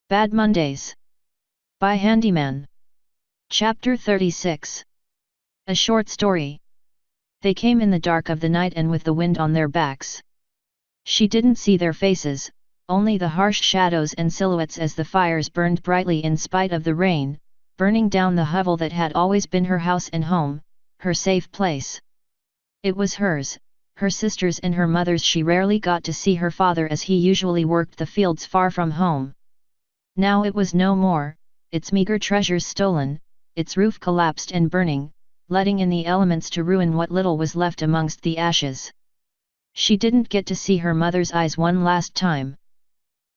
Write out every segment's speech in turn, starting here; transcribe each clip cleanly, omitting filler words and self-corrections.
Bad Mondays. By Handyman. Chapter 36. A short story. They came in the dark of the night and with the wind on their backs. She didn't see their faces, only the harsh shadows and silhouettes as the fires burned brightly in spite of the rain, burning down the hovel that had always been her house and home, her safe place. It was hers, her sister's and her mother's. She rarely got to see her father as he usually worked the fields far from home. Now it was no more, its meager treasures stolen, its roof collapsed and burning, letting in the elements to ruin what little was left amongst the ashes. She didn't get to see her mother's eyes one last time.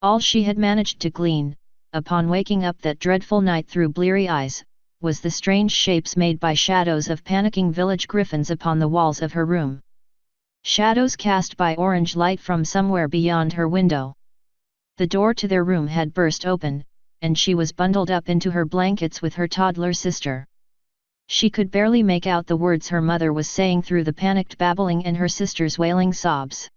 All she had managed to glean, upon waking up that dreadful night through bleary eyes, was the strange shapes made by shadows of panicking village griffins upon the walls of her room. Shadows cast by orange light from somewhere beyond her window. The door to their room had burst open, and she was bundled up into her blankets with her toddler sister. She could barely make out the words her mother was saying through the panicked babbling and her sister's wailing sobs.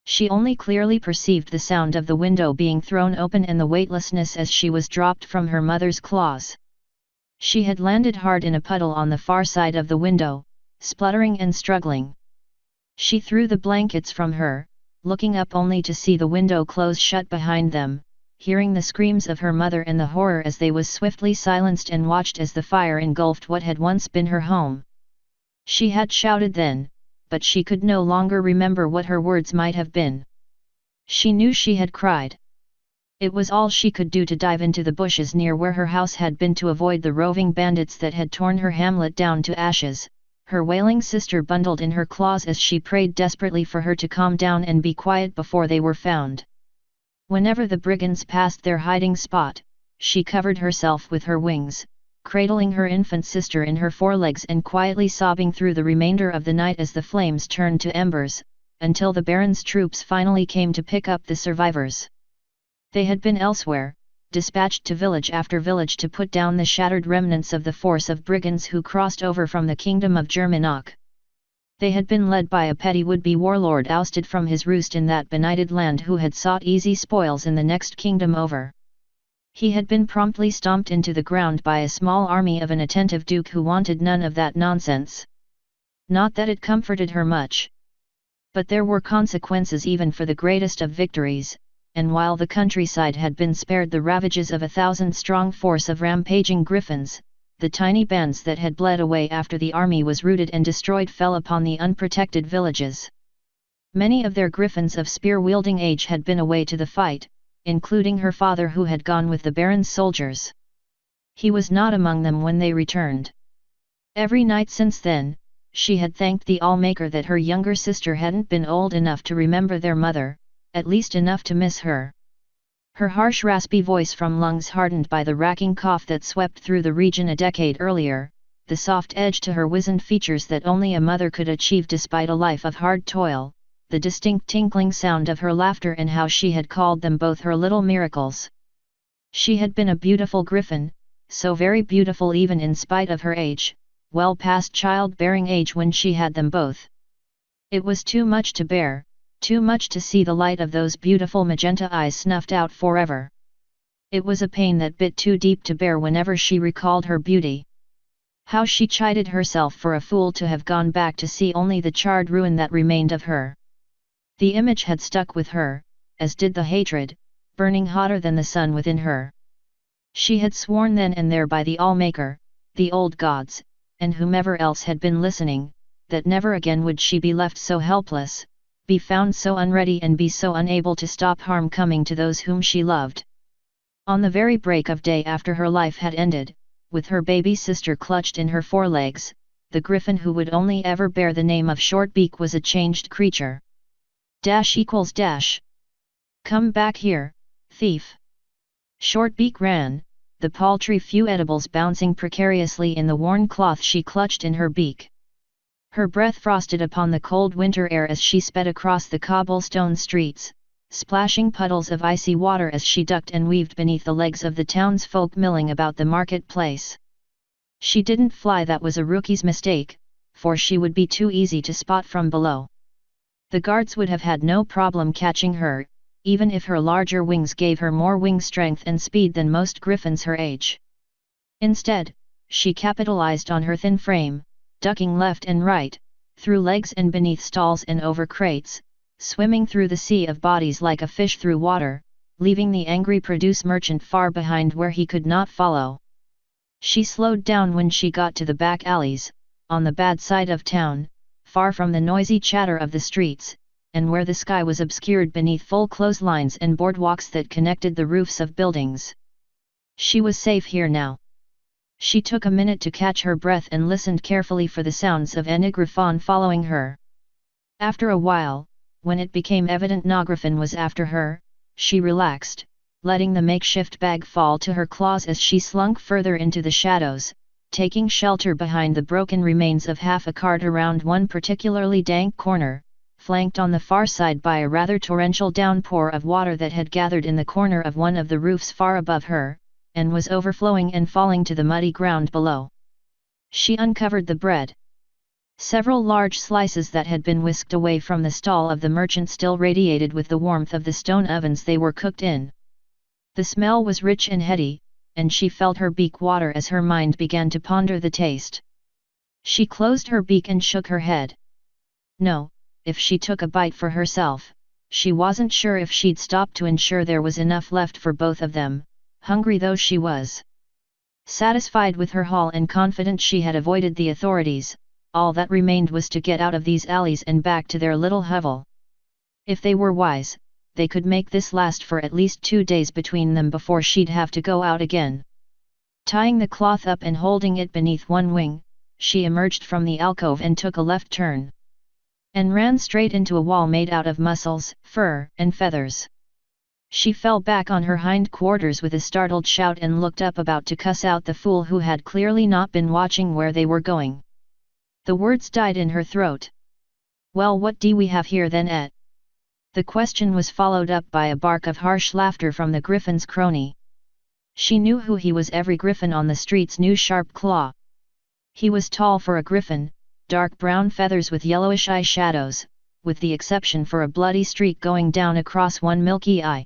She only clearly perceived the sound of the window being thrown open and the weightlessness as she was dropped from her mother's claws. She had landed hard in a puddle on the far side of the window, spluttering and struggling. She threw the blankets from her, looking up only to see the window close shut behind them, hearing the screams of her mother and the horror as they was swiftly silenced and watched as the fire engulfed what had once been her home. She had shouted then, but she could no longer remember what her words might have been. She knew she had cried. It was all she could do to dive into the bushes near where her house had been to avoid the roving bandits that had torn her hamlet down to ashes, her wailing sister bundled in her claws as she prayed desperately for her to calm down and be quiet before they were found. Whenever the brigands passed their hiding spot, she covered herself with her wings, cradling her infant sister in her forelegs and quietly sobbing through the remainder of the night as the flames turned to embers, until the Baron's troops finally came to pick up the survivors. They had been elsewhere, dispatched to village after village to put down the shattered remnants of the force of brigands who crossed over from the kingdom of Germanock. They had been led by a petty would-be warlord ousted from his roost in that benighted land who had sought easy spoils in the next kingdom over. He had been promptly stomped into the ground by a small army of an attentive duke who wanted none of that nonsense. Not that it comforted her much. But there were consequences even for the greatest of victories, and while the countryside had been spared the ravages of 1,000-strong force of rampaging griffins, the tiny bands that had bled away after the army was routed and destroyed fell upon the unprotected villages. Many of their griffins of spear-wielding age had been away to the fight, including her father who had gone with the Baron's soldiers. He was not among them when they returned. Every night since then, she had thanked the Allmaker that her younger sister hadn't been old enough to remember their mother, at least enough to miss her. Her harsh raspy voice from lungs hardened by the racking cough that swept through the region a decade earlier, the soft edge to her wizened features that only a mother could achieve despite a life of hard toil, the distinct tinkling sound of her laughter and how she had called them both her little miracles. She had been a beautiful griffin, so very beautiful even in spite of her age, well past childbearing age when she had them both. It was too much to bear, too much to see the light of those beautiful magenta eyes snuffed out forever. It was a pain that bit too deep to bear whenever she recalled her beauty. How she chided herself for a fool to have gone back to see only the charred ruin that remained of her. The image had stuck with her, as did the hatred, burning hotter than the sun within her. She had sworn then and there by the Allmaker, the old gods, and whomever else had been listening, that never again would she be left so helpless, be found so unready and be so unable to stop harm coming to those whom she loved. On the very break of day after her life had ended, with her baby sister clutched in her forelegs, the griffin who would only ever bear the name of Shortbeak was a changed creature. == Come back here, thief! Shortbeak ran, the paltry few edibles bouncing precariously in the worn cloth she clutched in her beak. Her breath frosted upon the cold winter air as she sped across the cobblestone streets, splashing puddles of icy water as she ducked and weaved beneath the legs of the townsfolk milling about the marketplace. She didn't fly, that was a rookie's mistake, for she would be too easy to spot from below. The guards would have had no problem catching her, even if her larger wings gave her more wing strength and speed than most griffins her age. Instead, she capitalized on her thin frame, ducking left and right, through legs and beneath stalls and over crates, swimming through the sea of bodies like a fish through water, leaving the angry produce merchant far behind where he could not follow. She slowed down when she got to the back alleys, on the bad side of town, far from the noisy chatter of the streets, and where the sky was obscured beneath full clotheslines and boardwalks that connected the roofs of buildings. She was safe here now. She took a minute to catch her breath and listened carefully for the sounds of Enigrafon following her. After a while, when it became evident Nografin was after her, she relaxed, letting the makeshift bag fall to her claws as she slunk further into the shadows, taking shelter behind the broken remains of half a cart around one particularly dank corner, flanked on the far side by a rather torrential downpour of water that had gathered in the corner of one of the roofs far above her, and was overflowing and falling to the muddy ground below. She uncovered the bread. Several large slices that had been whisked away from the stall of the merchant still radiated with the warmth of the stone ovens they were cooked in. The smell was rich and heady, and she felt her beak water as her mind began to ponder the taste. She closed her beak and shook her head. No, if she took a bite for herself, she wasn't sure if she'd stop to ensure there was enough left for both of them, hungry though she was. Satisfied with her haul and confident she had avoided the authorities, all that remained was to get out of these alleys and back to their little hovel. If they were wise, they could make this last for at least 2 days between them before she'd have to go out again. Tying the cloth up and holding it beneath one wing, she emerged from the alcove and took a left turn. And ran straight into a wall made out of muscles, fur, and feathers. She fell back on her hind quarters with a startled shout and looked up about to cuss out the fool who had clearly not been watching where they were going. The words died in her throat. Well, what do we have here then, et? The question was followed up by a bark of harsh laughter from the griffin's crony. She knew who he was. Every griffin on the streets knew Sharp Claw. He was tall for a griffin, dark brown feathers with yellowish eye shadows, with the exception for a bloody streak going down across one milky eye.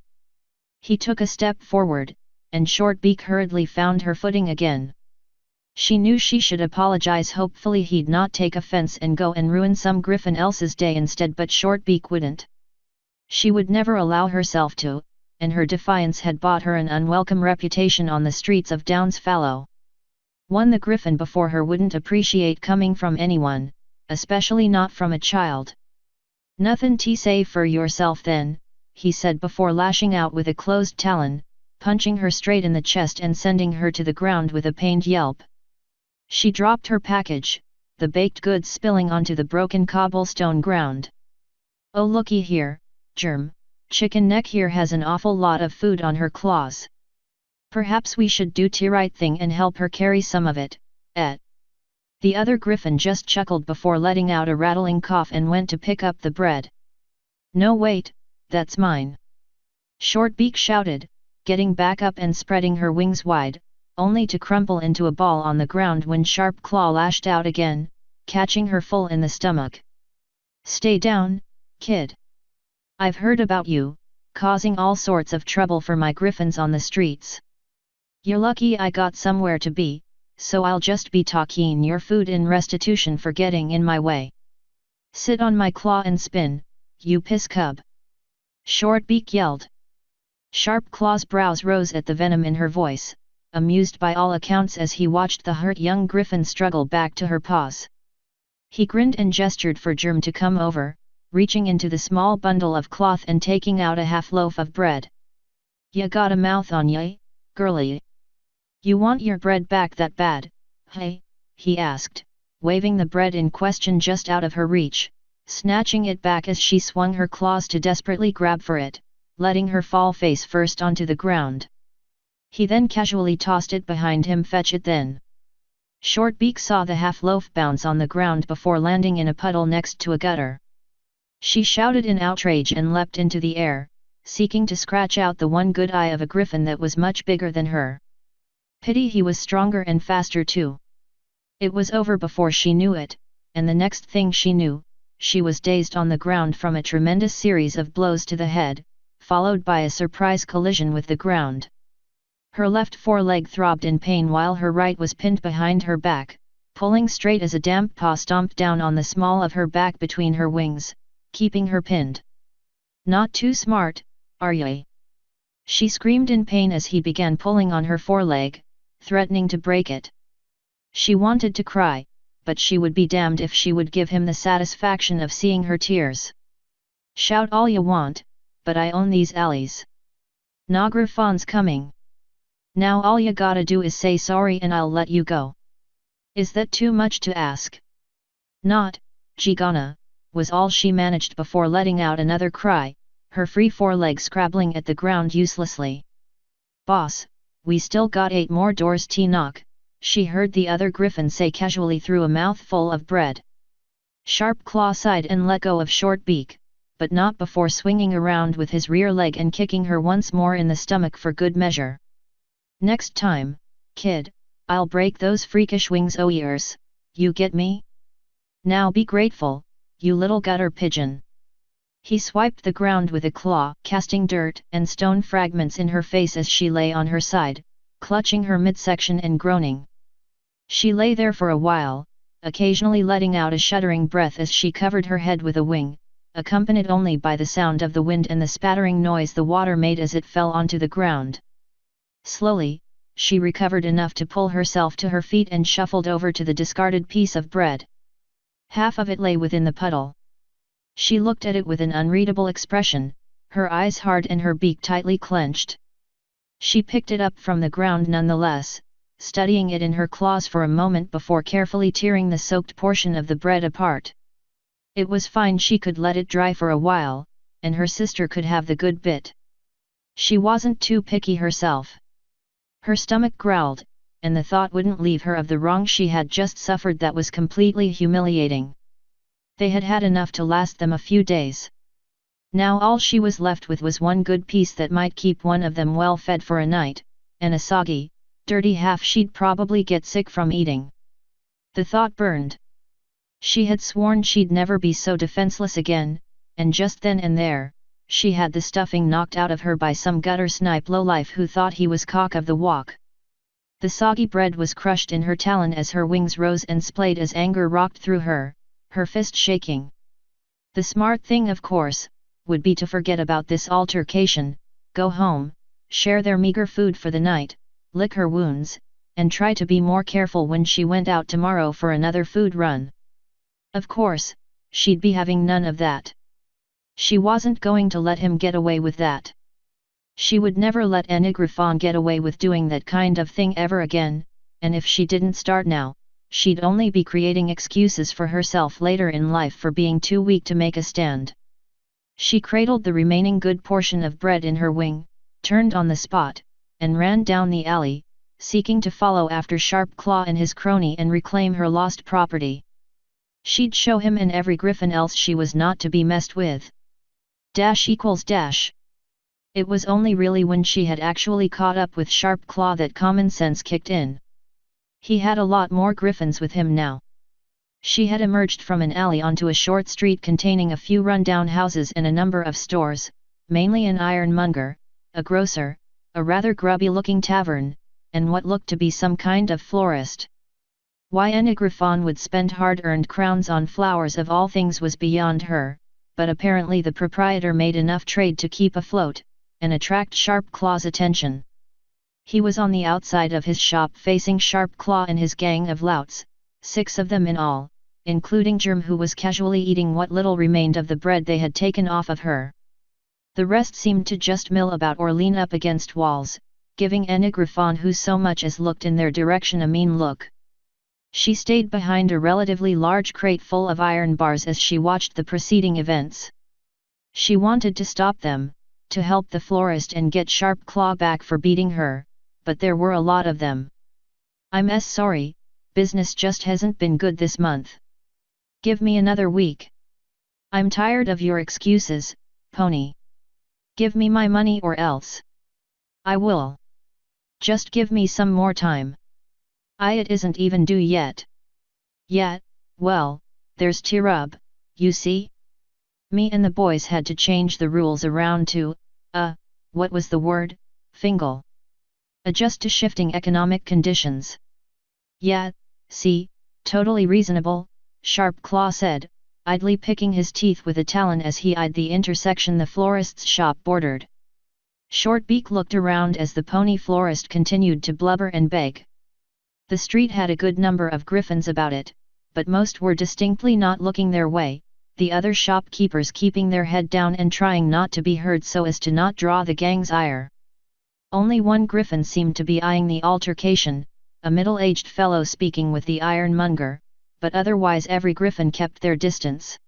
He took a step forward, and Shortbeak hurriedly found her footing again. She knew she should apologize. Hopefully he'd not take offense and go and ruin some griffin else's day instead, but Shortbeak wouldn't. She would never allow herself to, and her defiance had bought her an unwelcome reputation on the streets of Downs Fallow. One the griffin before her wouldn't appreciate coming from anyone, especially not from a child. Nothin' to say for yourself then, he said before lashing out with a closed talon, punching her straight in the chest and sending her to the ground with a pained yelp. She dropped her package, the baked goods spilling onto the broken cobblestone ground. Oh, looky here, Germ, Chicken Neck here has an awful lot of food on her claws. Perhaps we should do the right thing and help her carry some of it, et. The other griffin just chuckled before letting out a rattling cough and went to pick up the bread. No, wait, that's mine. Shortbeak shouted, getting back up and spreading her wings wide, only to crumple into a ball on the ground when Sharp Claw lashed out again, catching her full in the stomach. Stay down, kid. I've heard about you, causing all sorts of trouble for my griffins on the streets. You're lucky I got somewhere to be, so I'll just be talking your food in restitution for getting in my way. Sit on my claw and spin, you piss cub. Shortbeak yelled. Sharp Claw's brows rose at the venom in her voice, amused by all accounts as he watched the hurt young griffin struggle back to her paws. He grinned and gestured for Germ to come over, reaching into the small bundle of cloth and taking out a half loaf of bread. Ya got a mouth on ya, girlie? You want your bread back that bad, hey? He asked, waving the bread in question just out of her reach, snatching it back as she swung her claws to desperately grab for it, letting her fall face first onto the ground. He then casually tossed it behind him. Fetch it then. Shortbeak saw the half loaf bounce on the ground before landing in a puddle next to a gutter. She shouted in outrage and leapt into the air, seeking to scratch out the one good eye of a griffin that was much bigger than her. Pity he was stronger and faster too. It was over before she knew it, and the next thing she knew, she was dazed on the ground from a tremendous series of blows to the head, followed by a surprise collision with the ground. Her left foreleg throbbed in pain while her right was pinned behind her back, pulling straight as a damp paw stomped down on the small of her back between her wings, keeping her pinned. "Not too smart, are ye?" she screamed in pain as he began pulling on her foreleg, threatening to break it. She wanted to cry, but she would be damned if she would give him the satisfaction of seeing her tears. "Shout all you want, but I own these alleys. Nagrafan's coming. Now all you gotta do is say sorry and I'll let you go. Is that too much to ask?" "Not, Gigana," was all she managed before letting out another cry, her free foreleg scrabbling at the ground uselessly. "Boss, we still got 8 more doors to knock," she heard the other griffin say casually through a mouthful of bread. Sharp Claw sighed and let go of Short Beak, but not before swinging around with his rear leg and kicking her once more in the stomach for good measure. "Next time, kid, I'll break those freakish wings o' yours, you get me? Now be grateful, you little gutter pigeon." He swiped the ground with a claw, casting dirt and stone fragments in her face as she lay on her side, clutching her midsection and groaning. She lay there for a while, occasionally letting out a shuddering breath as she covered her head with a wing, accompanied only by the sound of the wind and the spattering noise the water made as it fell onto the ground. Slowly, she recovered enough to pull herself to her feet and shuffled over to the discarded piece of bread. Half of it lay within the puddle. She looked at it with an unreadable expression, her eyes hard and her beak tightly clenched. She picked it up from the ground nonetheless, studying it in her claws for a moment before carefully tearing the soaked portion of the bread apart. It was fine, she could let it dry for a while, and her sister could have the good bit. She wasn't too picky herself. Her stomach growled, and the thought wouldn't leave her of the wrong she had just suffered that was completely humiliating. They had had enough to last them a few days. Now all she was left with was one good piece that might keep one of them well fed for a night, and a soggy, dirty half she'd probably get sick from eating. The thought burned. She had sworn she'd never be so defenseless again, and just then and there, she had the stuffing knocked out of her by some gutter snipe lowlife who thought he was cock of the walk. The soggy bread was crushed in her talon as her wings rose and splayed as anger rocked through her, her fist shaking. The smart thing, of course, would be to forget about this altercation, go home, share their meager food for the night, lick her wounds, and try to be more careful when she went out tomorrow for another food run. Of course, she'd be having none of that. She wasn't going to let him get away with that. She would never let Enigrafon get away with doing that kind of thing ever again, and if she didn't start now, she'd only be creating excuses for herself later in life for being too weak to make a stand. She cradled the remaining good portion of bread in her wing, turned on the spot, and ran down the alley, seeking to follow after Sharp Claw and his crony and reclaim her lost property. She'd show him and every griffin else she was not to be messed with. ===. It was only really when she had actually caught up with Sharp Claw that common sense kicked in. He had a lot more griffins with him now. She had emerged from an alley onto a short street containing a few run-down houses and a number of stores, mainly an ironmonger, a grocer, a rather grubby-looking tavern, and what looked to be some kind of florist. Why Enigrafon would spend hard-earned crowns on flowers of all things was beyond her, but apparently the proprietor made enough trade to keep afloat, and attract Sharp Claw's attention. He was on the outside of his shop facing Sharp Claw and his gang of louts, 6 of them in all, including Germ, who was casually eating what little remained of the bread they had taken off of her. The rest seemed to just mill about or lean up against walls, giving Enigrafon who so much as looked in their direction a mean look. She stayed behind a relatively large crate full of iron bars as she watched the preceding events. She wanted to stop them, to help the florist and get Sharp Claw back for beating her, but there were a lot of them. "I'm sorry, business just hasn't been good this month. Give me another week. I'm tired of your excuses, pony. Give me my money or else. I will. Just give me some more time. It isn't even due yet." "Yet, well, there's Tirub, you see? Me and the boys had to change the rules around too, What was the word? Fingal. Adjust to shifting economic conditions. Yeah, see, totally reasonable, Sharp Claw said, idly picking his teeth with a talon as he eyed the intersection the florist's shop bordered. Shortbeak looked around as the pony florist continued to blubber and beg. The street had a good number of griffins about it, but most were distinctly not looking their way, the other shopkeepers keeping their head down and trying not to be heard so as to not draw the gang's ire. Only one griffin seemed to be eyeing the altercation, a middle-aged fellow speaking with the ironmonger, but otherwise every griffin kept their distance.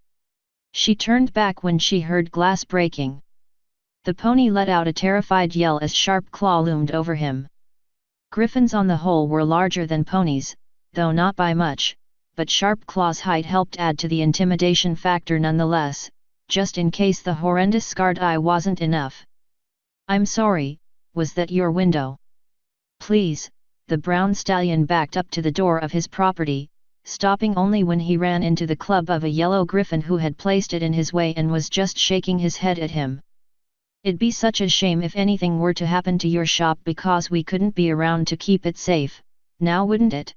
She turned back when she heard glass breaking. The pony let out a terrified yell as Sharp Claw loomed over him. Griffins on the whole were larger than ponies, though not by much, but Sharp Claw's height helped add to the intimidation factor nonetheless, just in case the horrendous scarred eye wasn't enough. "I'm sorry, was that your window?" "Please," the brown stallion backed up to the door of his property, stopping only when he ran into the club of a yellow griffin who had placed it in his way and was just shaking his head at him. "It'd be such a shame if anything were to happen to your shop because we couldn't be around to keep it safe, now wouldn't it?"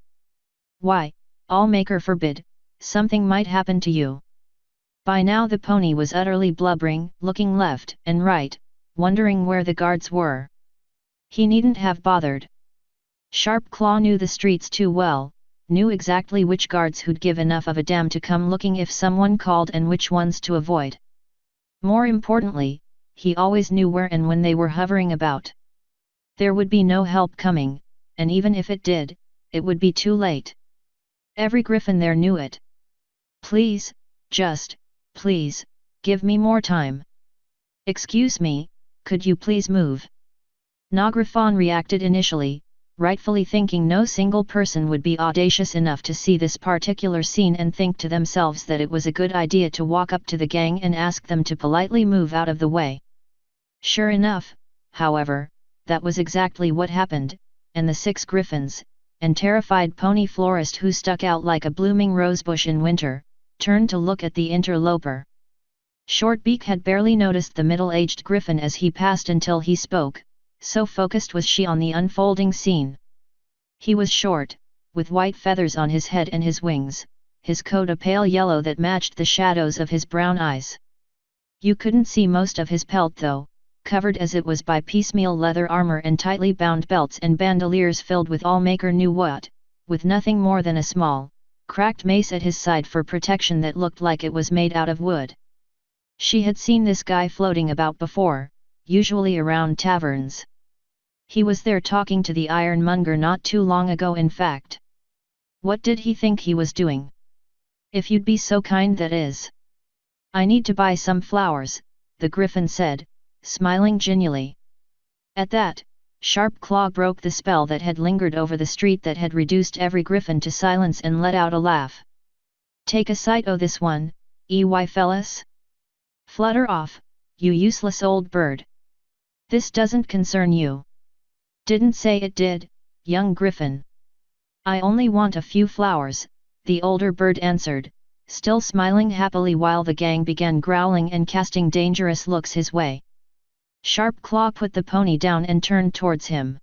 "Why, Allmaker forbid, something might happen to you." By now the pony was utterly blubbering, looking left and right, wondering where the guards were. He needn't have bothered. Sharp Claw knew the streets too well, knew exactly which guards who'd give enough of a damn to come looking if someone called and which ones to avoid. More importantly, he always knew where and when they were hovering about. There would be no help coming, and even if it did, it would be too late. Every griffin there knew it. "Please, please, give me more time." "Excuse me, could you please move?" Nagriffon reacted initially, rightfully thinking no single person would be audacious enough to see this particular scene and think to themselves that it was a good idea to walk up to the gang and ask them to politely move out of the way. Sure enough, however, that was exactly what happened, and the 6 griffins, and terrified pony florist who stuck out like a blooming rosebush in winter, turned to look at the interloper. Shortbeak had barely noticed the middle-aged griffin as he passed until he spoke, so focused was she on the unfolding scene. He was short, with white feathers on his head and his wings, his coat a pale yellow that matched the shadows of his brown eyes. You couldn't see most of his pelt though, covered as it was by piecemeal leather armor and tightly bound belts and bandoliers filled with Allmaker knew what, with nothing more than a small, cracked mace at his side for protection that looked like it was made out of wood. She had seen this guy floating about before, usually around taverns. He was there talking to the ironmonger not too long ago in fact. What did he think he was doing? "If you'd be so kind, that is." "I need to buy some flowers," the griffin said, smiling genially. At that, Sharp Claw broke the spell that had lingered over the street that had reduced every griffin to silence and let out a laugh. "Take a sight o' this one, fellas? Flutter off, you useless old bird. This doesn't concern you." "Didn't say it did, young griffin. I only want a few flowers," the older bird answered, still smiling happily while the gang began growling and casting dangerous looks his way. Sharp Claw put the pony down and turned towards him.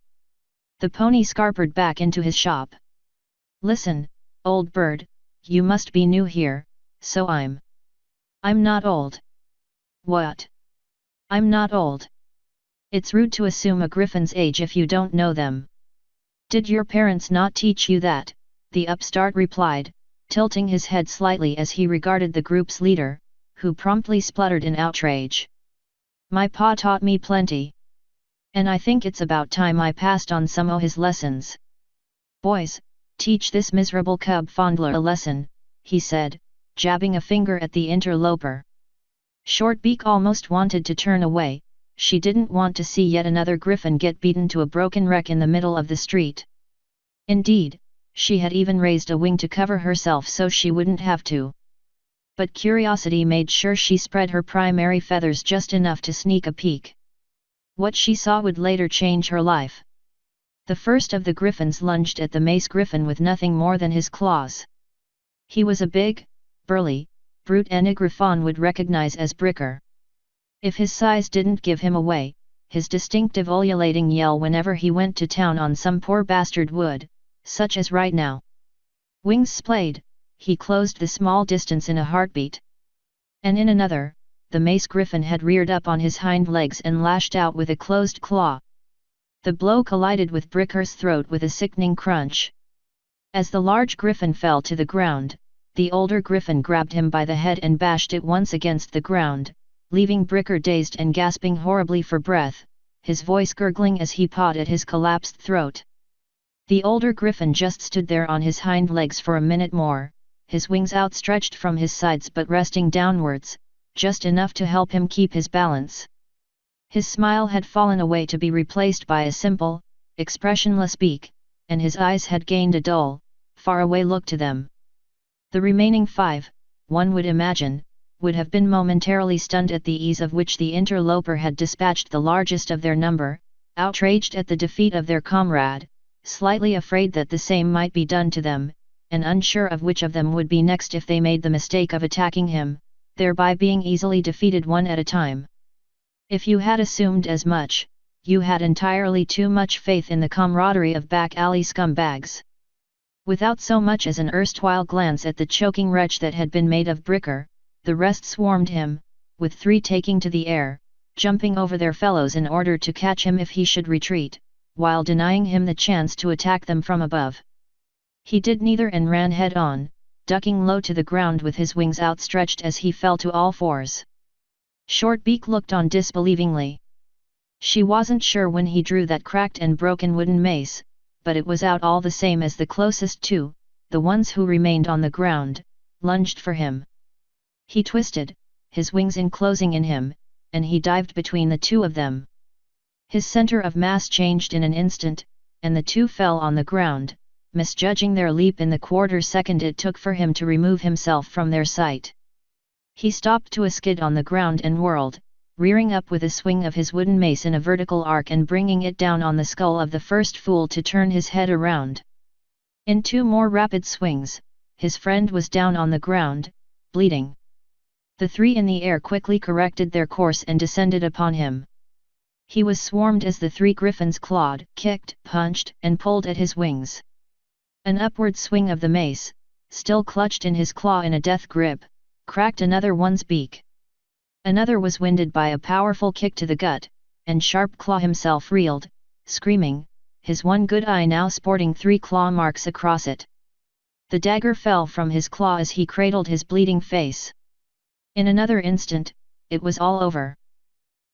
The pony scarpered back into his shop. "Listen, old bird, you must be new here, so I'm not old." "What? I'm not old? It's rude to assume a griffin's age if you don't know them." "Did your parents not teach you that?" the upstart replied, tilting his head slightly as he regarded the group's leader, who promptly spluttered in outrage. "My pa taught me plenty. And I think it's about time I passed on some o' his lessons." "Boys, teach this miserable cub fondler a lesson," he said, jabbing a finger at the interloper. Shortbeak almost wanted to turn away, she didn't want to see yet another griffin get beaten to a broken wreck in the middle of the street. Indeed, she had even raised a wing to cover herself so she wouldn't have to. But curiosity made sure she spread her primary feathers just enough to sneak a peek. What she saw would later change her life. The first of the griffins lunged at the mace griffin with nothing more than his claws. He was a big, burly, brute Nagriffon would recognize as Bricker. If his size didn't give him away, his distinctive ululating yell whenever he went to town on some poor bastard would, such as right now. Wings splayed, he closed the small distance in a heartbeat. And in another, the mace griffin had reared up on his hind legs and lashed out with a closed claw. The blow collided with Bricker's throat with a sickening crunch. As the large griffin fell to the ground, the older griffin grabbed him by the head and bashed it once against the ground, leaving Bricker dazed and gasping horribly for breath, his voice gurgling as he pawed at his collapsed throat. The older griffin just stood there on his hind legs for a minute more, his wings outstretched from his sides but resting downwards, just enough to help him keep his balance. His smile had fallen away to be replaced by a simple, expressionless beak, and his eyes had gained a dull, faraway look to them. The remaining 5, one would imagine, would have been momentarily stunned at the ease of which the interloper had dispatched the largest of their number, outraged at the defeat of their comrade, slightly afraid that the same might be done to them, and unsure of which of them would be next if they made the mistake of attacking him, thereby being easily defeated one at a time. If you had assumed as much, you had entirely too much faith in the camaraderie of back-alley scumbags. Without so much as an erstwhile glance at the choking wretch that had been made of Bricker, the rest swarmed him, with 3 taking to the air, jumping over their fellows in order to catch him if he should retreat, while denying him the chance to attack them from above. He did neither and ran head-on, ducking low to the ground with his wings outstretched as he fell to all fours. Shortbeak looked on disbelievingly. She wasn't sure when he drew that cracked and broken wooden mace, but it was out all the same as the closest 2, the ones who remained on the ground, lunged for him. He twisted, his wings enclosing in him, and he dived between the 2 of them. His center of mass changed in an instant, and the 2 fell on the ground, misjudging their leap in the quarter second it took for him to remove himself from their sight. He stopped to a skid on the ground and whirled, rearing up with a swing of his wooden mace in a vertical arc and bringing it down on the skull of the first fool to turn his head around. In 2 more rapid swings, his friend was down on the ground, bleeding. The 3 in the air quickly corrected their course and descended upon him. He was swarmed as the 3 griffins clawed, kicked, punched, and pulled at his wings. An upward swing of the mace, still clutched in his claw in a death grip, cracked another one's beak. Another was winded by a powerful kick to the gut, and Sharp Claw himself reeled, screaming, his one good eye now sporting 3 claw marks across it. The dagger fell from his claw as he cradled his bleeding face. In another instant, it was all over.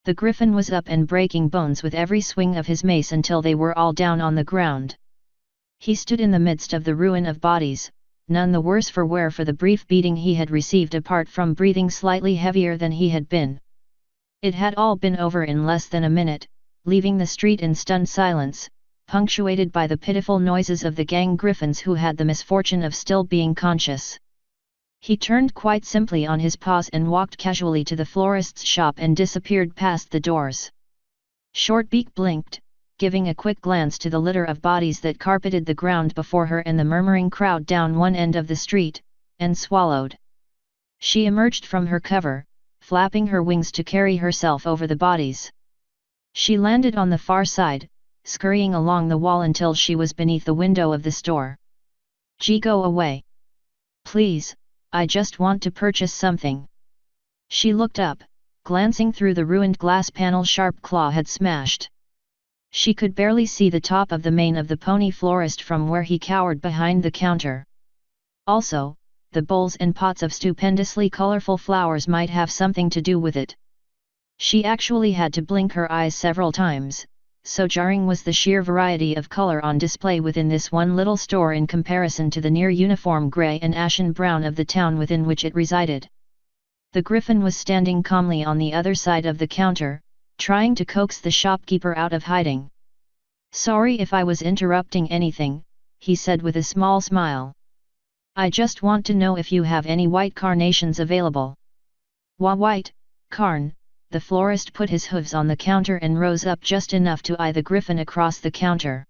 The griffin was up and breaking bones with every swing of his mace until they were all down on the ground. He stood in the midst of the ruin of bodies, none the worse for wear for the brief beating he had received apart from breathing slightly heavier than he had been. It had all been over in less than a minute, leaving the street in stunned silence, punctuated by the pitiful noises of the gang griffins who had the misfortune of still being conscious. He turned quite simply on his paws and walked casually to the florist's shop and disappeared past the doors. Shortbeak blinked, giving a quick glance to the litter of bodies that carpeted the ground before her and the murmuring crowd down one end of the street, and swallowed. She emerged from her cover, flapping her wings to carry herself over the bodies. She landed on the far side, scurrying along the wall until she was beneath the window of the store. Go away. Please, I just want to purchase something. She looked up, glancing through the ruined glass panel Sharp Claw had smashed. She could barely see the top of the mane of the pony florist from where he cowered behind the counter. Also, the bowls and pots of stupendously colorful flowers might have something to do with it. She actually had to blink her eyes several times, so jarring was the sheer variety of color on display within this one little store in comparison to the near-uniform gray and ashen brown of the town within which it resided. The griffin was standing calmly on the other side of the counter, trying to coax the shopkeeper out of hiding. "Sorry if I was interrupting anything," he said with a small smile. "I just want to know if you have any white carnations available." White, carn." The florist put his hooves on the counter and rose up just enough to eye the griffin across the counter.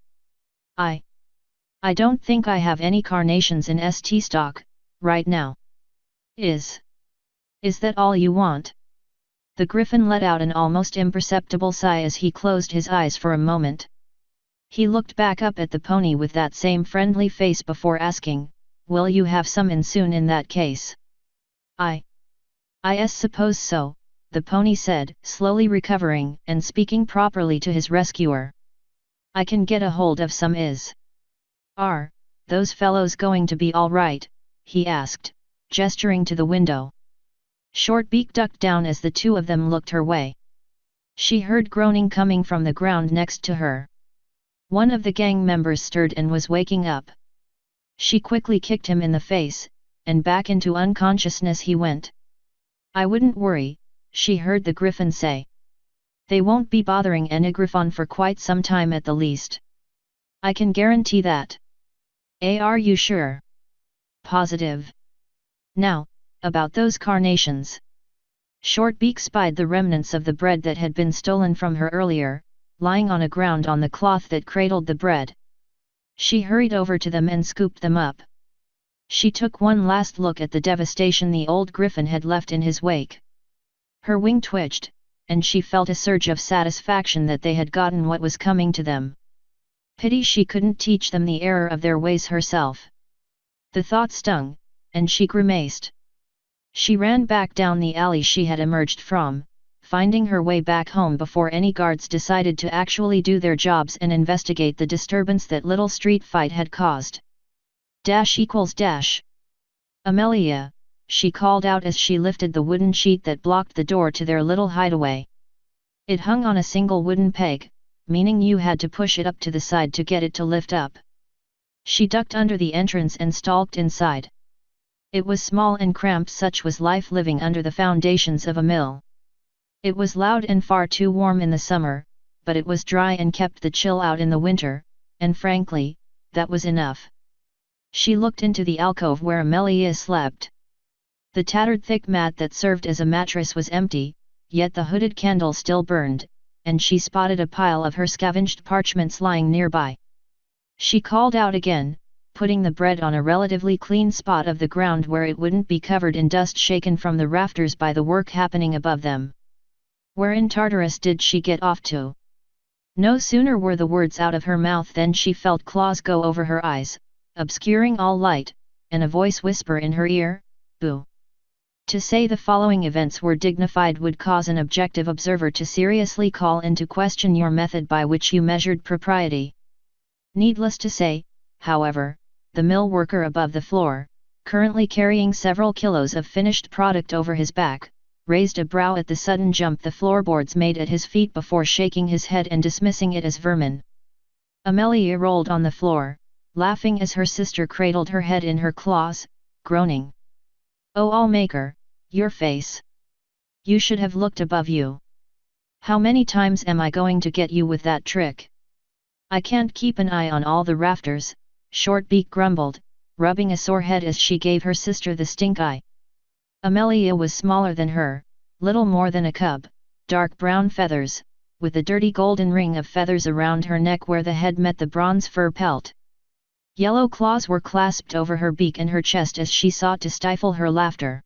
I don't think I have any carnations in ST stock, right now. Is that all you want?" The griffin let out an almost imperceptible sigh as he closed his eyes for a moment. He looked back up at the pony with that same friendly face before asking, "Will you have some in soon in that case?" I suppose so," the pony said, slowly recovering and speaking properly to his rescuer. "I can get a hold of some is. Are those fellows going to be all right?" he asked, gesturing to the window. Shortbeak ducked down as the two of them looked her way. She heard groaning coming from the ground next to her. One of the gang members stirred and was waking up. She quickly kicked him in the face, and back into unconsciousness he went. "I wouldn't worry," she heard the griffin say. "They won't be bothering any griffon for quite some time at the least. I can guarantee that." "Are you sure?" "Positive." "Now, about those carnations." Shortbeak spied the remnants of the bread that had been stolen from her earlier, lying on a ground on the cloth that cradled the bread. She hurried over to them and scooped them up. She took one last look at the devastation the old griffin had left in his wake. Her wing twitched, and she felt a surge of satisfaction that they had gotten what was coming to them. Pity she couldn't teach them the error of their ways herself. The thought stung, and she grimaced. She ran back down the alley she had emerged from, finding her way back home before any guards decided to actually do their jobs and investigate the disturbance that little street fight had caused. == Amelia, she called out as she lifted the wooden sheet that blocked the door to their little hideaway. It hung on a single wooden peg, meaning you had to push it up to the side to get it to lift up. She ducked under the entrance and stalked inside. It was small and cramped, such was life living under the foundations of a mill. It was loud and far too warm in the summer, but it was dry and kept the chill out in the winter, and frankly, that was enough. She looked into the alcove where Amelia slept. The tattered thick mat that served as a mattress was empty, yet the hooded candle still burned, and she spotted a pile of her scavenged parchments lying nearby. She called out again, putting the bread on a relatively clean spot of the ground where it wouldn't be covered in dust shaken from the rafters by the work happening above them. Where in Tartarus did she get off to? No sooner were the words out of her mouth than she felt claws go over her eyes, obscuring all light, and a voice whisper in her ear, "Boo." To say the following events were dignified would cause an objective observer to seriously call into question your method by which you measured propriety. Needless to say, however, the mill worker above the floor, currently carrying several kilos of finished product over his back, raised a brow at the sudden jump the floorboards made at his feet before shaking his head and dismissing it as vermin. Amelia rolled on the floor, laughing as her sister cradled her head in her claws, groaning. "Oh, Allmaker, your face! You should have looked above you. How many times am I going to get you with that trick? I can't keep an eye on all the rafters," Shortbeak grumbled, rubbing a sore head as she gave her sister the stink eye. Amelia was smaller than her, little more than a cub, dark brown feathers, with a dirty golden ring of feathers around her neck where the head met the bronze fur pelt. Yellow claws were clasped over her beak and her chest as she sought to stifle her laughter.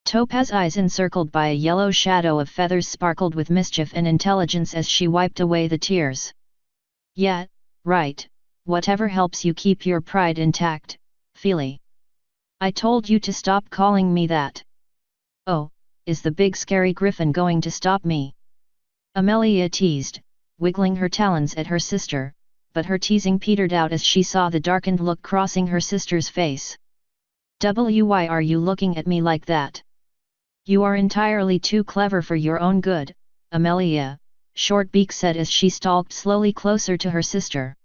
Topaz eyes encircled by a yellow shadow of feathers sparkled with mischief and intelligence as she wiped away the tears. "Yeah, right, whatever helps you keep your pride intact, Feely. I told you to stop calling me that." "Oh, is the big scary griffin going to stop me?" Amelia teased, wiggling her talons at her sister, but her teasing petered out as she saw the darkened look crossing her sister's face. "Why are you looking at me like that? You are entirely too clever for your own good, Amelia," Shortbeak said as she stalked slowly closer to her sister.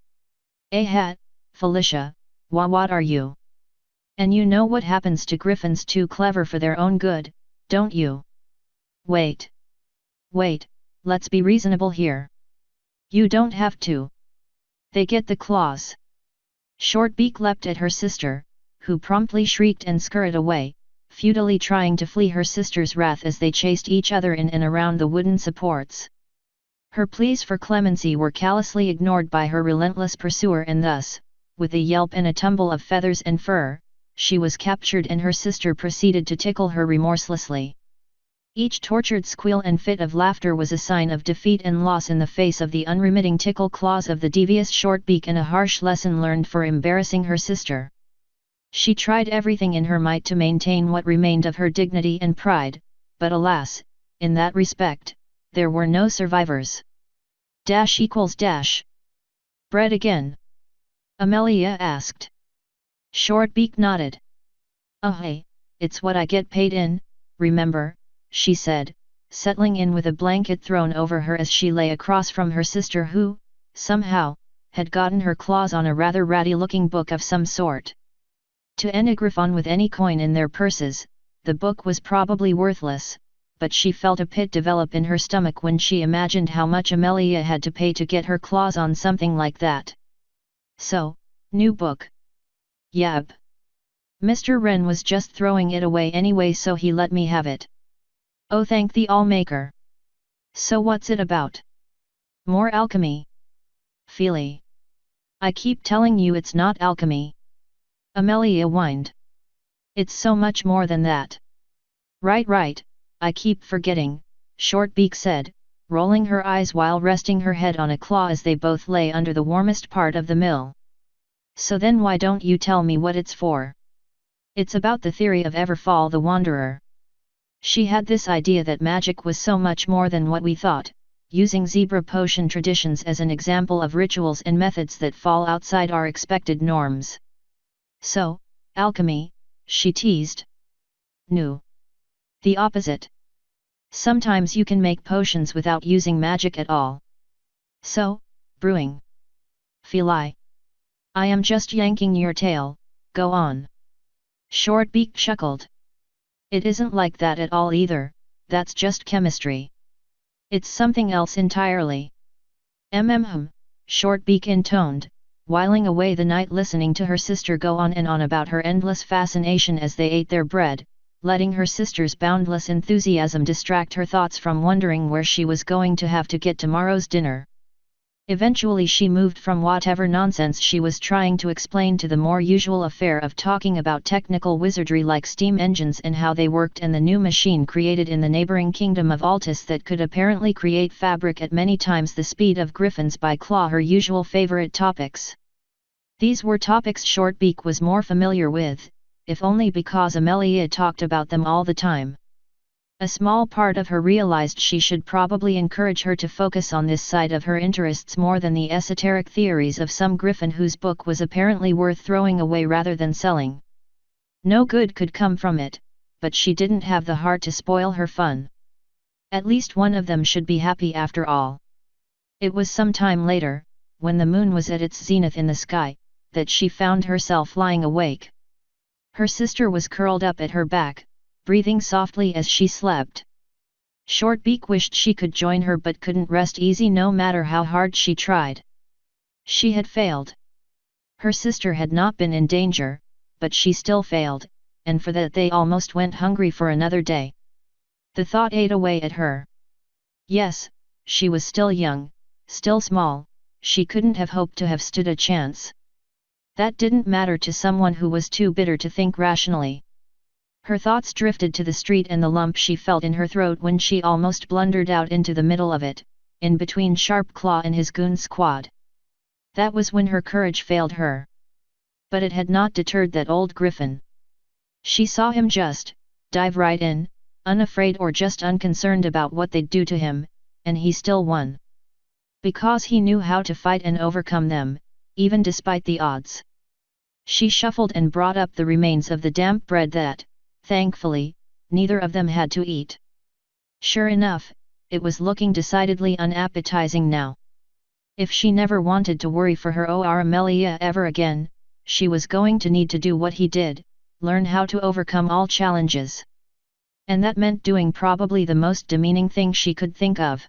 Felicia, what are you? And you know what happens to griffins too clever for their own good, don't you?" Wait, let's be reasonable here. You don't have to. They get the claws." Shortbeak leapt at her sister, who promptly shrieked and scurried away, futilely trying to flee her sister's wrath as they chased each other in and around the wooden supports. Her pleas for clemency were callously ignored by her relentless pursuer, and thus, with a yelp and a tumble of feathers and fur, she was captured and her sister proceeded to tickle her remorselessly. Each tortured squeal and fit of laughter was a sign of defeat and loss in the face of the unremitting tickle claws of the devious Shortbeak, and a harsh lesson learned for embarrassing her sister. She tried everything in her might to maintain what remained of her dignity and pride, but alas, in that respect, there were no survivors. == Bread again? Amelia asked. Shortbeak nodded. Hey, it's what I get paid in, remember, she said, settling in with a blanket thrown over her as she lay across from her sister, who, somehow, had gotten her claws on a rather ratty-looking book of some sort. To Enneagraphon with any coin in their purses, the book was probably worthless, but she felt a pit develop in her stomach when she imagined how much Amelia had to pay to get her claws on something like that. So, new book. Yab. Mr. Wren was just throwing it away anyway, so he let me have it. Oh, thank the Allmaker. So what's it about? More alchemy? Feely. I keep telling you it's not alchemy. Amelia whined. It's so much more than that. Right, I keep forgetting, Shortbeak said, rolling her eyes while resting her head on a claw as they both lay under the warmest part of the mill. So then why don't you tell me what it's for? It's about the theory of Everfall the Wanderer. She had this idea that magic was so much more than what we thought, using zebra potion traditions as an example of rituals and methods that fall outside our expected norms. So, alchemy, she teased. No. The opposite. Sometimes you can make potions without using magic at all. So, brewing. Feely. I am just yanking your tail, go on. Shortbeak chuckled. It isn't like that at all either, that's just chemistry. It's something else entirely. Shortbeak intoned, whiling away the night listening to her sister go on and on about her endless fascination as they ate their bread, letting her sister's boundless enthusiasm distract her thoughts from wondering where she was going to have to get tomorrow's dinner. Eventually she moved from whatever nonsense she was trying to explain to the more usual affair of talking about technical wizardry like steam engines and how they worked, and the new machine created in the neighboring kingdom of Altus that could apparently create fabric at many times the speed of griffins by claw, her usual favorite topics. These were topics Shortbeak was more familiar with, if only because Amelia talked about them all the time. A small part of her realized she should probably encourage her to focus on this side of her interests more than the esoteric theories of some griffin whose book was apparently worth throwing away rather than selling. No good could come from it, but she didn't have the heart to spoil her fun. At least one of them should be happy after all. It was some time later, when the moon was at its zenith in the sky, that she found herself lying awake. Her sister was curled up at her back, breathing softly as she slept. Shortbeak wished she could join her but couldn't rest easy no matter how hard she tried. She had failed. Her sister had not been in danger, but she still failed, and for that they almost went hungry for another day. The thought ate away at her. Yes, she was still young, still small, she couldn't have hoped to have stood a chance. That didn't matter to someone who was too bitter to think rationally. Her thoughts drifted to the street and the lump she felt in her throat when she almost blundered out into the middle of it, in between Sharpclaw and his goon squad. That was when her courage failed her. But it had not deterred that old griffin. She saw him just dive right in, unafraid or just unconcerned about what they'd do to him, and he still won. Because he knew how to fight and overcome them, even despite the odds. She shuffled and brought up the remains of the damp bread that, thankfully, neither of them had to eat. Sure enough, it was looking decidedly unappetizing now. If she never wanted to worry for her or Amelia ever again, she was going to need to do what he did, learn how to overcome all challenges. And that meant doing probably the most demeaning thing she could think of.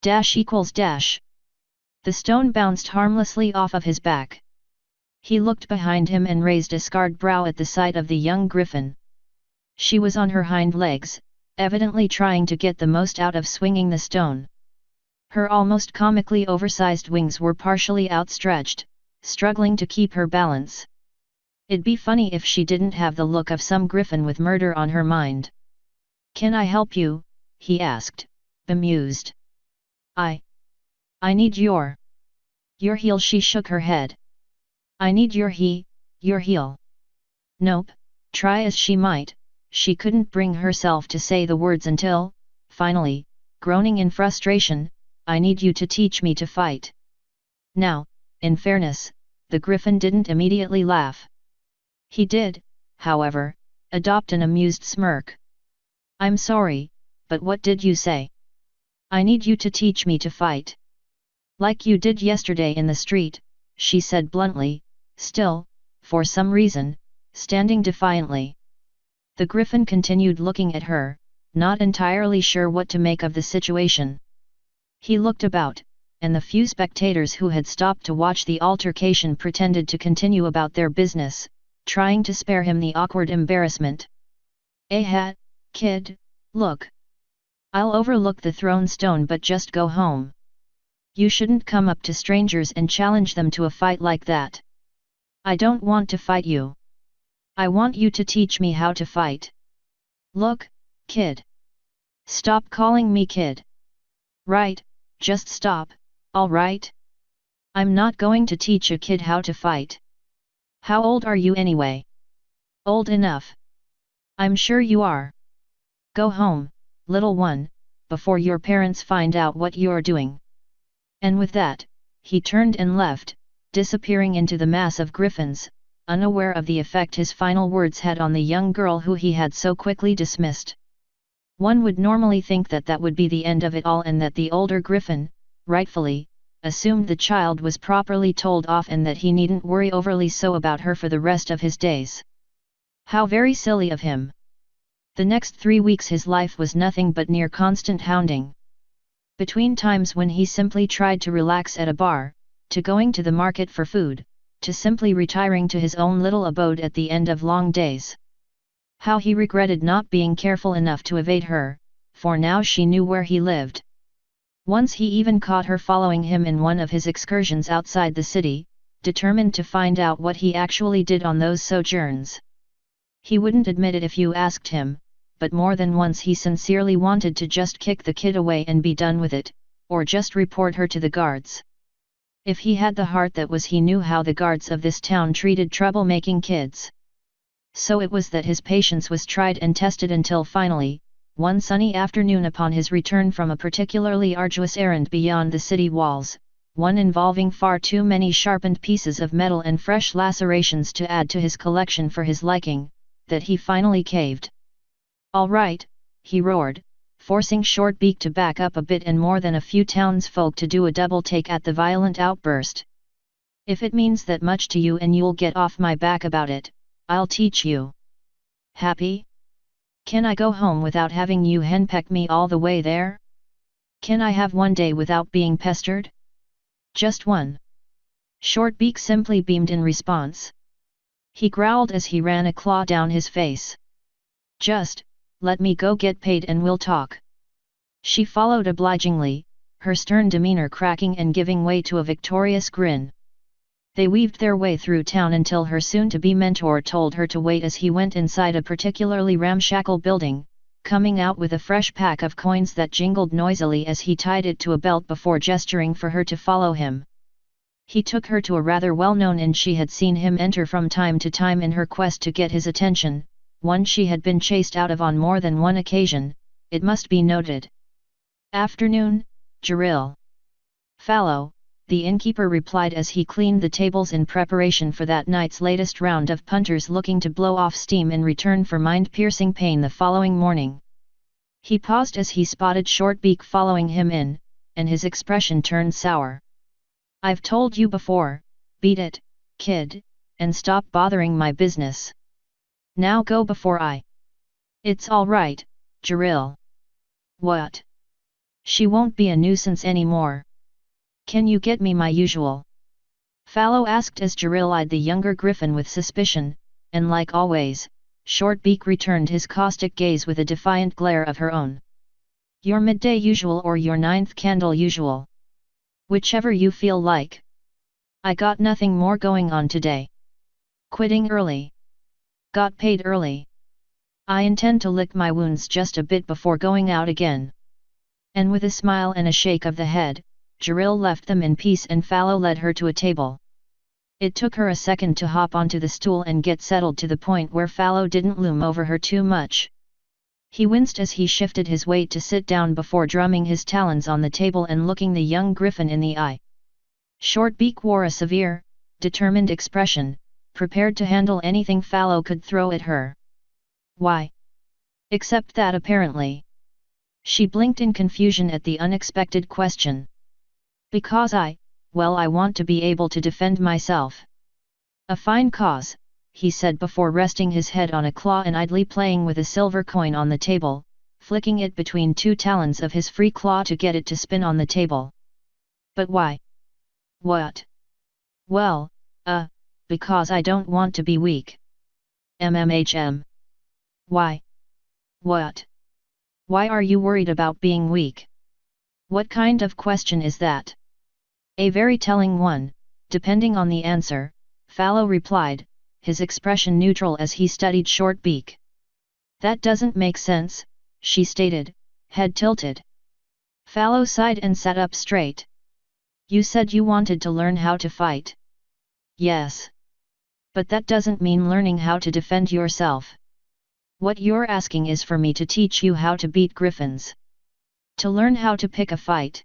== The stone bounced harmlessly off of his back. He looked behind him and raised a scarred brow at the sight of the young griffin. She was on her hind legs, evidently trying to get the most out of swinging the stone. Her almost comically oversized wings were partially outstretched, struggling to keep her balance. It'd be funny if she didn't have the look of some griffin with murder on her mind. Can I help you? He asked, bemused. I need your heel. She shook her head. I need your heel. Nope, try as she might, she couldn't bring herself to say the words until, finally, groaning in frustration, I need you to teach me to fight. Now, in fairness, the Griffin didn't immediately laugh. He did, however, adopt an amused smirk. I'm sorry, but what did you say? I need you to teach me to fight. Like you did yesterday in the street, she said bluntly, still, for some reason, standing defiantly. The Griffin continued looking at her, not entirely sure what to make of the situation. He looked about, and the few spectators who had stopped to watch the altercation pretended to continue about their business, trying to spare him the awkward embarrassment. Kid, look. I'll overlook the thrown stone but just go home. You shouldn't come up to strangers and challenge them to a fight like that. I don't want to fight you. I want you to teach me how to fight. Look, kid. Stop calling me kid. Right, just stop, all right? I'm not going to teach a kid how to fight. How old are you anyway? Old enough. I'm sure you are. Go home, little one, before your parents find out what you're doing. And with that, he turned and left, disappearing into the mass of griffins, unaware of the effect his final words had on the young girl who he had so quickly dismissed. One would normally think that that would be the end of it all and that the older griffin, rightfully, assumed the child was properly told off and that he needn't worry overly so about her for the rest of his days. How very silly of him! The next 3 weeks his life was nothing but near constant hounding. Between times when he simply tried to relax at a bar, to going to the market for food, to simply retiring to his own little abode at the end of long days. How he regretted not being careful enough to evade her, for now she knew where he lived. Once he even caught her following him in one of his excursions outside the city, determined to find out what he actually did on those sojourns. He wouldn't admit it if you asked him, but more than once he sincerely wanted to just kick the kid away and be done with it, or just report her to the guards. If he had the heart that was, he knew how the guards of this town treated troublemaking kids. So it was that his patience was tried and tested until finally, one sunny afternoon upon his return from a particularly arduous errand beyond the city walls, one involving far too many sharpened pieces of metal and fresh lacerations to add to his collection for his liking, that he finally caved. All right, he roared, forcing Shortbeak to back up a bit and more than a few townsfolk to do a double take at the violent outburst. If it means that much to you and you'll get off my back about it, I'll teach you. Happy? Can I go home without having you henpeck me all the way there? Can I have one day without being pestered? Just one. Shortbeak simply beamed in response. He growled as he ran a claw down his face. Just, let me go get paid and we'll talk. She followed obligingly, her stern demeanor cracking and giving way to a victorious grin. They weaved their way through town until her soon-to-be mentor told her to wait as he went inside a particularly ramshackle building, coming out with a fresh pack of coins that jingled noisily as he tied it to a belt before gesturing for her to follow him. He took her to a rather well-known inn she had seen him enter from time to time in her quest to get his attention, one she had been chased out of on more than one occasion, it must be noted. Afternoon, Jaril. Fallow, the innkeeper replied as he cleaned the tables in preparation for that night's latest round of punters looking to blow off steam in return for mind-piercing pain the following morning. He paused as he spotted Shortbeak following him in, and his expression turned sour. I've told you before, beat it, kid, and stop bothering my business. Now go before I... It's all right, Jaril. What? She won't be a nuisance anymore. Can you get me my usual? Fallow asked as Jaril eyed the younger griffin with suspicion, and like always, Shortbeak returned his caustic gaze with a defiant glare of her own. Your midday usual or your 9th candle usual? Whichever you feel like. I got nothing more going on today. Quitting early. Got paid early. I intend to lick my wounds just a bit before going out again. And with a smile and a shake of the head, Jiril left them in peace and Fallow led her to a table. It took her a second to hop onto the stool and get settled to the point where Fallow didn't loom over her too much. He winced as he shifted his weight to sit down before drumming his talons on the table and looking the young griffin in the eye. Shortbeak wore a severe, determined expression, prepared to handle anything Fallow could throw at her. Why? Except that apparently. She blinked in confusion at the unexpected question. Because I want to be able to defend myself. A fine cause, he said before resting his head on a claw and idly playing with a silver coin on the table, flicking it between two talons of his free claw to get it to spin on the table. But why? What? Well, because I don't want to be weak. MMHM. Why? What? Why are you worried about being weak? What kind of question is that? A very telling one, depending on the answer, Fallow replied, his expression neutral as he studied Shortbeak. That doesn't make sense, she stated, head tilted. Fallow sighed and sat up straight. You said you wanted to learn how to fight. Yes. But that doesn't mean learning how to defend yourself. What you're asking is for me to teach you how to beat griffins. To learn how to pick a fight.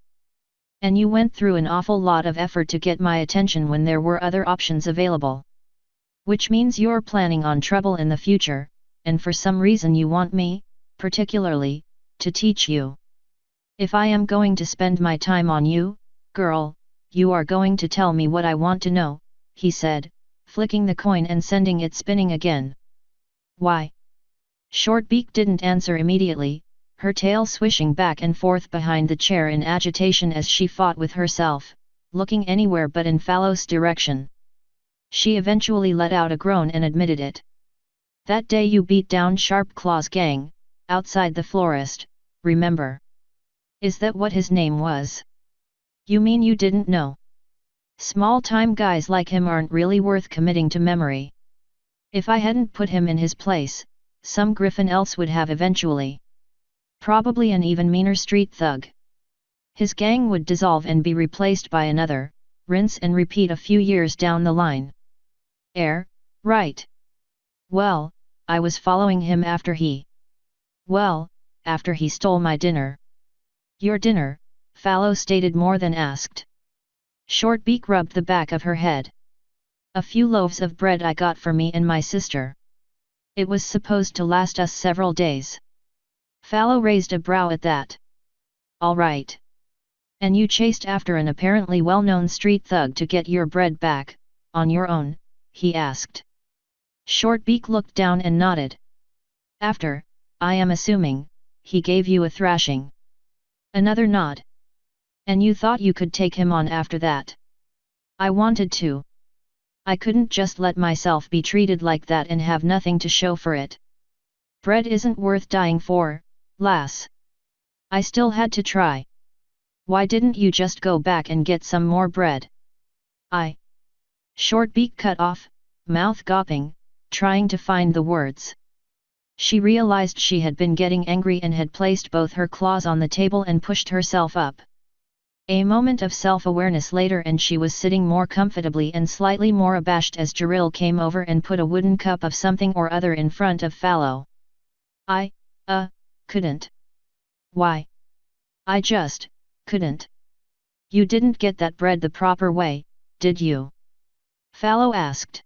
And you went through an awful lot of effort to get my attention when there were other options available. Which means you're planning on trouble in the future, and for some reason you want me, particularly, to teach you. If I am going to spend my time on you, girl, you are going to tell me what I want to know, he said, flicking the coin and sending it spinning again. Why? Shortbeak didn't answer immediately, her tail swishing back and forth behind the chair in agitation as she fought with herself, looking anywhere but in Fallow's direction. She eventually let out a groan and admitted it. That day you beat down Sharp Claw's gang, outside the florist, remember? Is that what his name was? You mean you didn't know? Small-time guys like him aren't really worth committing to memory. If I hadn't put him in his place, some griffin else would have eventually. Probably an even meaner street thug. His gang would dissolve and be replaced by another, rinse and repeat a few years down the line. Right. Well, I was following him after he stole my dinner. Your dinner, Fallow stated more than asked. Shortbeak rubbed the back of her head. A few loaves of bread I got for me and my sister. It was supposed to last us several days. Fallow raised a brow at that. All right. And you chased after an apparently well-known street thug to get your bread back, on your own, he asked. Shortbeak looked down and nodded. After, I am assuming, he gave you a thrashing. Another nod. And you thought you could take him on after that? I wanted to. I couldn't just let myself be treated like that and have nothing to show for it. Bread isn't worth dying for, lass. I still had to try. Why didn't you just go back and get some more bread? Shortbeak cut off, mouth gaping, trying to find the words. She realized she had been getting angry and had placed both her claws on the table and pushed herself up. A moment of self-awareness later and she was sitting more comfortably and slightly more abashed as Jiril came over and put a wooden cup of something or other in front of Fallow. I couldn't. Why? I just couldn't. You didn't get that bread the proper way, did you? Fallow asked.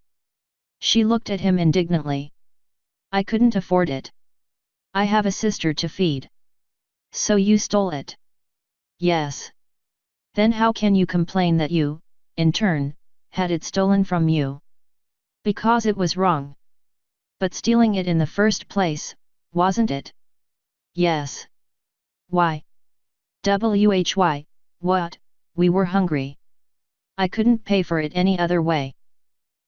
She looked at him indignantly. I couldn't afford it. I have a sister to feed. So you stole it? Yes. Then how can you complain that you, in turn, had it stolen from you? Because it was wrong. But stealing it in the first place, wasn't it? Yes. Why? What? We were hungry. I couldn't pay for it any other way.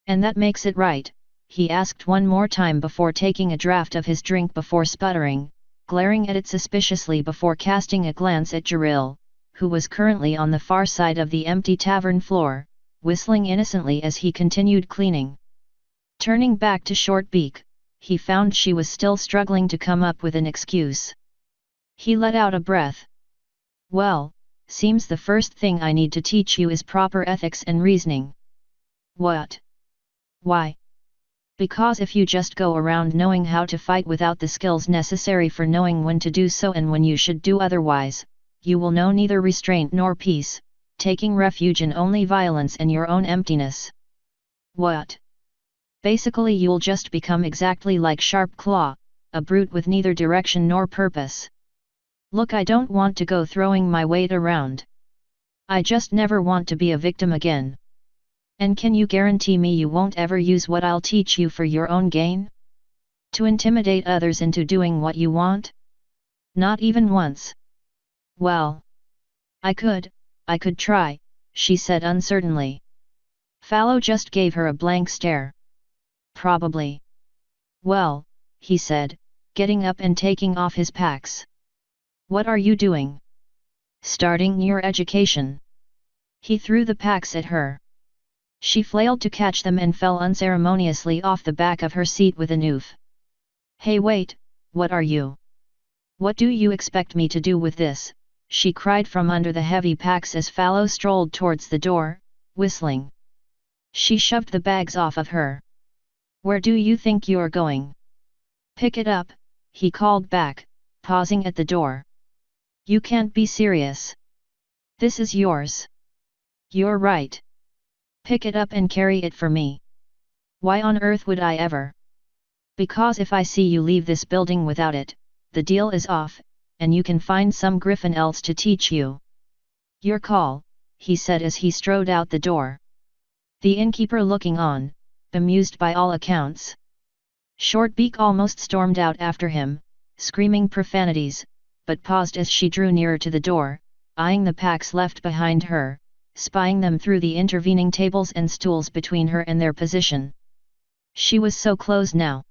And that makes it right, he asked one more time before taking a draught of his drink before sputtering, glaring at it suspiciously before casting a glance at Jiril, who was currently on the far side of the empty tavern floor, whistling innocently as he continued cleaning. Turning back to Shortbeak, he found she was still struggling to come up with an excuse. He let out a breath. Well, seems the first thing I need to teach you is proper ethics and reasoning. What? Why? Because if you just go around knowing how to fight without the skills necessary for knowing when to do so and when you should do otherwise, you will know neither restraint nor peace, taking refuge in only violence and your own emptiness. What? Basically you'll just become exactly like Sharp Claw, a brute with neither direction nor purpose. Look, I don't want to go throwing my weight around. I just never want to be a victim again. And can you guarantee me you won't ever use what I'll teach you for your own gain? To intimidate others into doing what you want? Not even once. Well, I could try, she said uncertainly. Fallow just gave her a blank stare. Probably. Well, he said, getting up and taking off his packs. What are you doing? Starting your education. He threw the packs at her. She flailed to catch them and fell unceremoniously off the back of her seat with an oof. Hey wait, what are you? What do you expect me to do with this? She cried from under the heavy packs as Fallow strolled towards the door, whistling. She shoved the bags off of her. Where do you think you're going? Pick it up, he called back, pausing at the door. You can't be serious. This is yours. You're right. Pick it up and carry it for me. Why on earth would I ever? Because if I see you leave this building without it, the deal is off, and you can find some griffin else to teach you. Your call, he said as he strode out the door. The innkeeper looking on, bemused by all accounts. Shortbeak almost stormed out after him, screaming profanities, but paused as she drew nearer to the door, eyeing the packs left behind her, spying them through the intervening tables and stools between her and their position. She was so close now.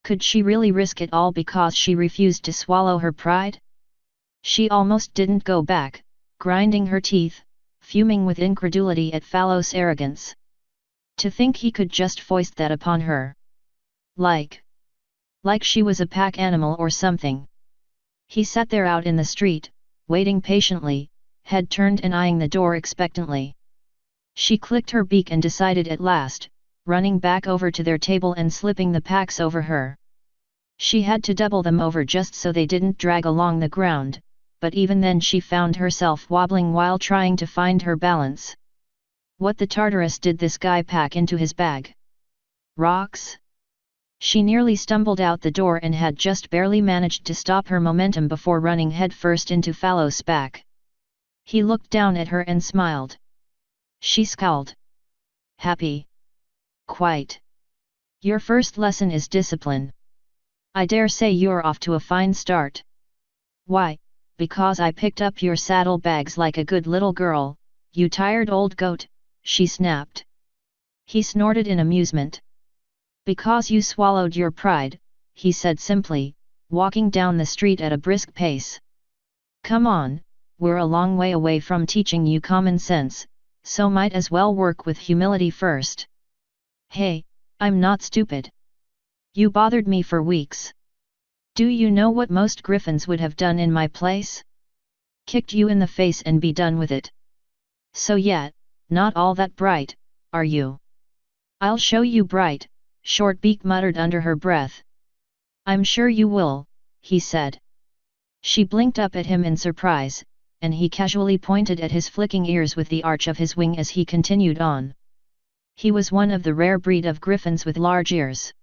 Could she really risk it all because she refused to swallow her pride? She almost didn't go back, grinding her teeth, fuming with incredulity at Fallow's arrogance. To think he could just foist that upon her. Like she was a pack animal or something. He sat there out in the street, waiting patiently, head turned and eyeing the door expectantly. She clicked her beak and decided at last, running back over to their table and slipping the packs over her. She had to double them over just so they didn't drag along the ground, but even then she found herself wobbling while trying to find her balance. What the Tartarus did this guy pack into his bag? Rocks? She nearly stumbled out the door and had just barely managed to stop her momentum before running headfirst into Fallow's back. He looked down at her and smiled. She scowled. Happy? Quite. Your first lesson is discipline. I dare say you're off to a fine start. Why, because I picked up your saddle bags like a good little girl, you tired old goat, she snapped. He snorted in amusement. Because you swallowed your pride, he said simply, walking down the street at a brisk pace. Come on, we're a long way away from teaching you common sense, so might as well work with humility first. Hey, I'm not stupid. You bothered me for weeks. Do you know what most griffins would have done in my place? Kicked you in the face and be done with it. So yet, not all that bright, are you? I'll show you bright, Shortbeak muttered under her breath. I'm sure you will, he said. She blinked up at him in surprise, and he casually pointed at his flicking ears with the arch of his wing as he continued on. He was one of the rare breed of griffins with large ears.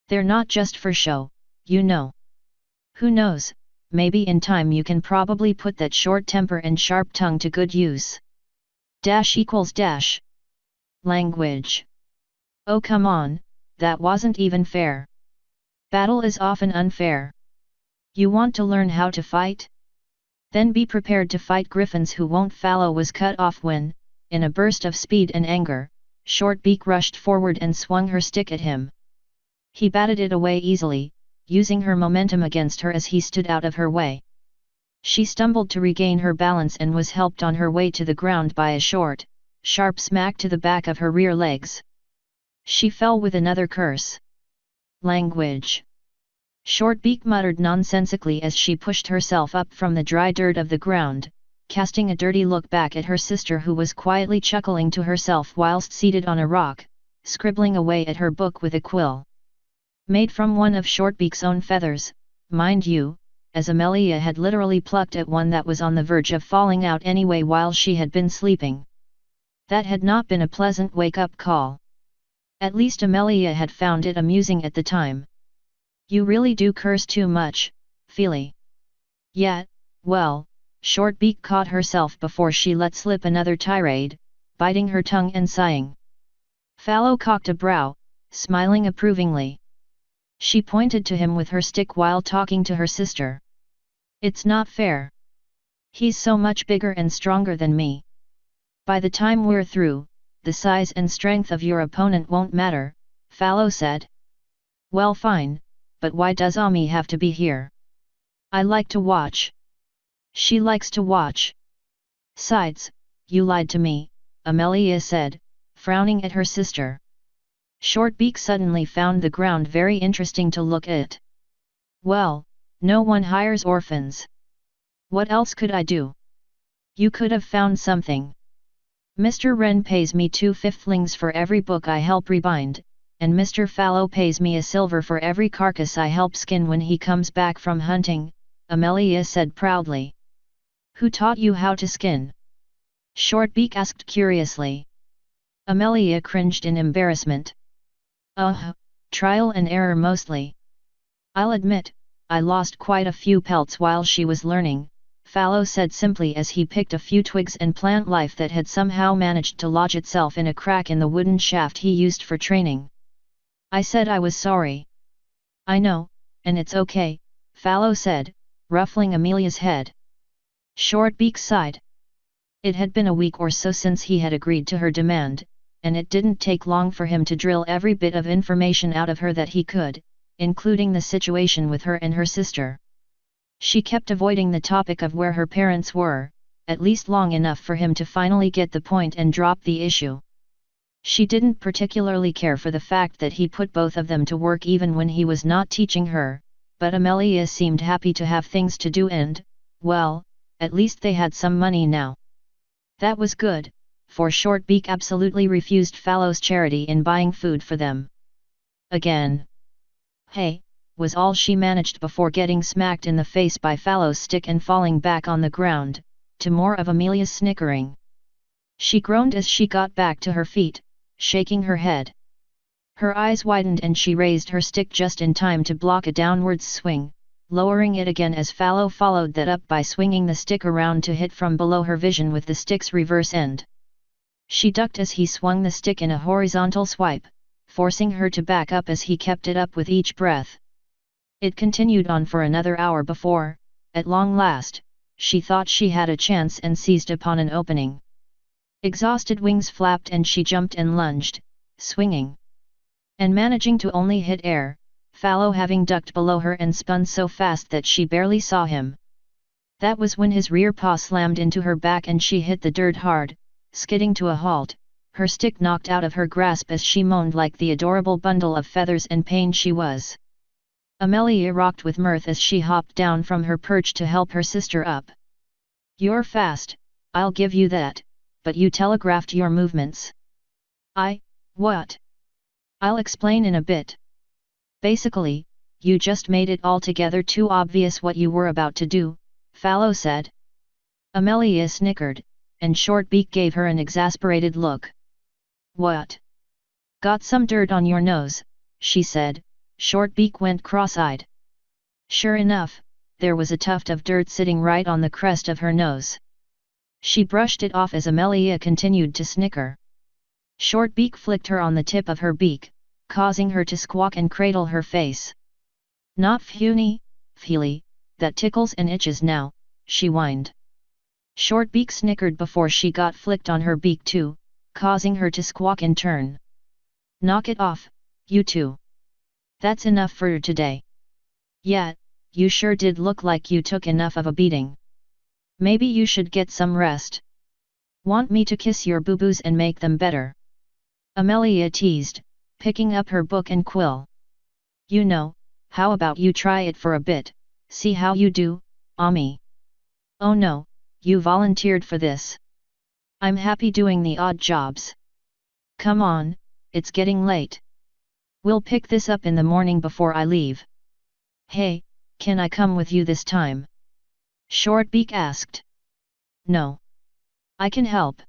They're not just for show, you know. Who knows, maybe in time you can probably put that short temper and sharp tongue to good use. Dash equals dash. Language. Oh come on, that wasn't even fair. Battle is often unfair. You want to learn how to fight? Then be prepared to fight griffins who won't. Fallow was cut off when, in a burst of speed and anger, Shortbeak rushed forward and swung her stick at him. He batted it away easily, using her momentum against her as he stood out of her way. She stumbled to regain her balance and was helped on her way to the ground by a short, sharp smack to the back of her rear legs. She fell with another curse. Language. Shortbeak muttered nonsensically as she pushed herself up from the dry dirt of the ground, casting a dirty look back at her sister who was quietly chuckling to herself whilst seated on a rock, scribbling away at her book with a quill. Made from one of Shortbeak's own feathers, mind you, as Amelia had literally plucked at one that was on the verge of falling out anyway while she had been sleeping. That had not been a pleasant wake-up call. At least Amelia had found it amusing at the time. You really do curse too much, Feely. Yet, well, Shortbeak caught herself before she let slip another tirade, biting her tongue and sighing. Fallow cocked a brow, smiling approvingly. She pointed to him with her stick while talking to her sister. It's not fair. He's so much bigger and stronger than me. By the time we're through, the size and strength of your opponent won't matter, Fallow said. Well fine, but why does Ami have to be here? I like to watch. She likes to watch. Sides, you lied to me, Amelia said, frowning at her sister. Shortbeak suddenly found the ground very interesting to look at. Well, no one hires orphans. What else could I do? You could have found something. Mr. Wren pays me 2 fifthlings for every book I help rebind, and Mr. Fallow pays me a silver for every carcass I help skin when he comes back from hunting, Amelia said proudly. Who taught you how to skin? Shortbeak asked curiously. Amelia cringed in embarrassment. Trial and error mostly. I'll admit, I lost quite a few pelts while she was learning, Fallow said simply as he picked a few twigs and plant life that had somehow managed to lodge itself in a crack in the wooden shaft he used for training. I said I was sorry. I know, and it's okay, Fallow said, ruffling Amelia's head. Shortbeak sighed. It had been a week or so since he had agreed to her demand, and it didn't take long for him to drill every bit of information out of her that he could, including the situation with her and her sister. She kept avoiding the topic of where her parents were, at least long enough for him to finally get the point and drop the issue. She didn't particularly care for the fact that he put both of them to work even when he was not teaching her, but Amelia seemed happy to have things to do and, well, at least they had some money now. That was good, for Shortbeak absolutely refused Fallow's charity in buying food for them. Again. Hey, was all she managed before getting smacked in the face by Fallow's stick and falling back on the ground, to more of Amelia's snickering. She groaned as she got back to her feet, shaking her head. Her eyes widened and she raised her stick just in time to block a downwards swing, lowering it again as Fallow followed that up by swinging the stick around to hit from below her vision with the stick's reverse end. She ducked as he swung the stick in a horizontal swipe, forcing her to back up as he kept it up with each breath. It continued on for another hour before, at long last, she thought she had a chance and seized upon an opening. Exhausted wings flapped and she jumped and lunged, swinging. And managing to only hit air, Fallow having ducked below her and spun so fast that she barely saw him. That was when his rear paw slammed into her back and she hit the dirt hard, skidding to a halt, her stick knocked out of her grasp as she moaned like the adorable bundle of feathers and pain she was. Amelia rocked with mirth as she hopped down from her perch to help her sister up. You're fast, I'll give you that, but you telegraphed your movements. What? I'll explain in a bit. Basically, you just made it altogether too obvious what you were about to do, Fallow said. Amelia snickered, and Shortbeak gave her an exasperated look. What? Got some dirt on your nose, she said. Shortbeak went cross-eyed. Sure enough, there was a tuft of dirt sitting right on the crest of her nose. She brushed it off as Amelia continued to snicker. Shortbeak flicked her on the tip of her beak, causing her to squawk and cradle her face. Not funny, Feely, that tickles and itches now, she whined. Shortbeak snickered before she got flicked on her beak too, causing her to squawk in turn. Knock it off, you two. That's enough for today. Yeah, you sure did look like you took enough of a beating. Maybe you should get some rest. Want me to kiss your boo-boos and make them better? Amelia teased, picking up her book and quill. You know, how about you try it for a bit, see how you do, Ami? Oh no, you volunteered for this. I'm happy doing the odd jobs. Come on, it's getting late. We'll pick this up in the morning before I leave. Hey, can I come with you this time? Shortbeak asked. No. I can help.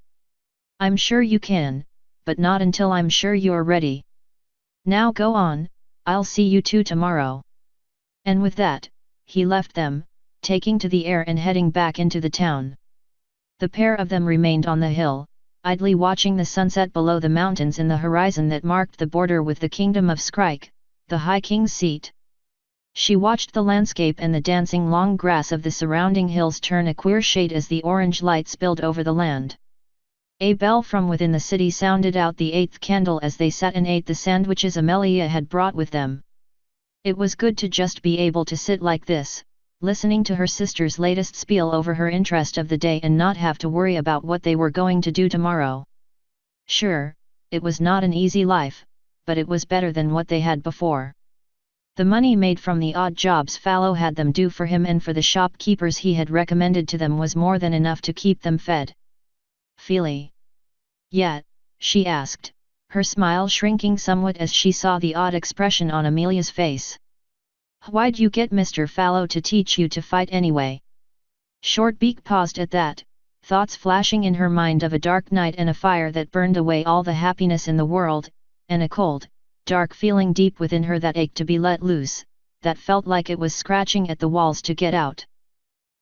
I'm sure you can, but not until I'm sure you're ready. Now go on, I'll see you two tomorrow. And with that, he left them, taking to the air and heading back into the town. The pair of them remained on the hill, idly watching the sunset below the mountains in the horizon that marked the border with the kingdom of Skrike, the High King's seat. She watched the landscape and the dancing long grass of the surrounding hills turn a queer shade as the orange light spilled over the land. A bell from within the city sounded out the 8th candle as they sat and ate the sandwiches Amelia had brought with them. It was good to just be able to sit like this, listening to her sister's latest spiel over her interest of the day and not have to worry about what they were going to do tomorrow. Sure, it was not an easy life, but it was better than what they had before. The money made from the odd jobs Fallow had them do for him and for the shopkeepers he had recommended to them was more than enough to keep them fed. Feely. Yet, she asked, her smile shrinking somewhat as she saw the odd expression on Amelia's face. Why'd you get Mr. Fallow to teach you to fight anyway? Shortbeak paused at that, thoughts flashing in her mind of a dark night and a fire that burned away all the happiness in the world, and a cold, dark feeling deep within her that ached to be let loose, that felt like it was scratching at the walls to get out.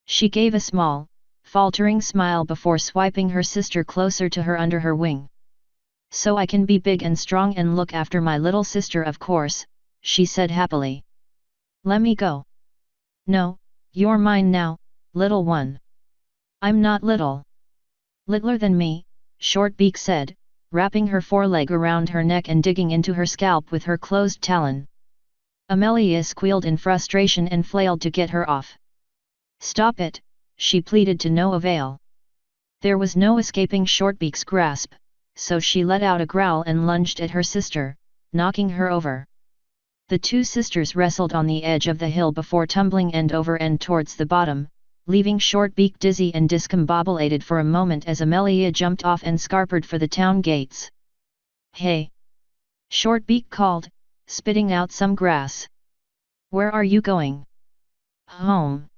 She gave a small, faltering smile before swiping her sister closer to her under her wing. So I can be big and strong and look after my little sister, of course, she said happily. Let me go. No, you're mine now, little one. I'm not little. Littler than me, Shortbeak said, wrapping her foreleg around her neck and digging into her scalp with her closed talon. Amelia squealed in frustration and flailed to get her off. Stop it, she pleaded to no avail. There was no escaping Shortbeak's grasp, so she let out a growl and lunged at her sister, knocking her over. The two sisters wrestled on the edge of the hill before tumbling end over end towards the bottom, leaving Shortbeak dizzy and discombobulated for a moment as Amelia jumped off and scarpered for the town gates. Hey! Shortbeak called, spitting out some grass. Where are you going? Home.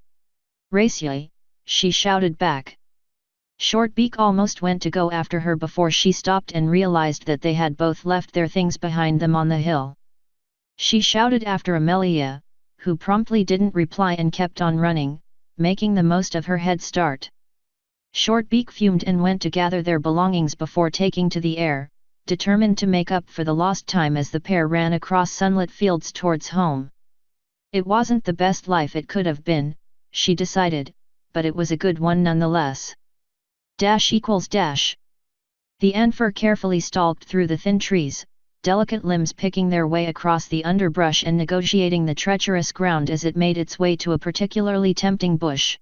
Race ye, she shouted back. Shortbeak almost went to go after her before she stopped and realized that they had both left their things behind them on the hill. She shouted after Amelia, who promptly didn't reply and kept on running, making the most of her head start. Shortbeak fumed and went to gather their belongings before taking to the air, determined to make up for the lost time as the pair ran across sunlit fields towards home. It wasn't the best life it could have been, she decided, but it was a good one nonetheless. Dash equals dash. The Anfer carefully stalked through the thin trees, delicate limbs picking their way across the underbrush and negotiating the treacherous ground as it made its way to a particularly tempting bush.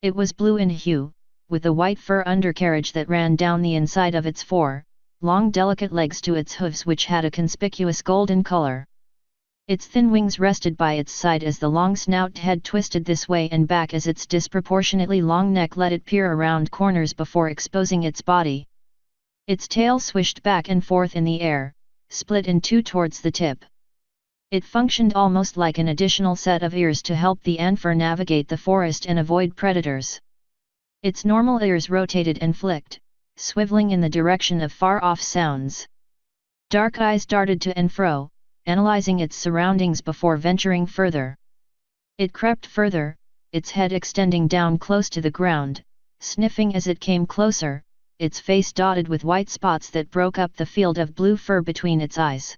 It was blue in hue, with a white fur undercarriage that ran down the inside of its long delicate legs to its hooves which had a conspicuous golden color. Its thin wings rested by its side as the long snout head twisted this way and back as its disproportionately long neck let it peer around corners before exposing its body. Its tail swished back and forth in the air, split in two towards the tip. It functioned almost like an additional set of ears to help the Anfer navigate the forest and avoid predators. Its normal ears rotated and flicked, swiveling in the direction of far-off sounds. Dark eyes darted to and fro, analyzing its surroundings before venturing further. It crept further, its head extending down close to the ground, sniffing as it came closer, its face dotted with white spots that broke up the field of blue fur between its eyes.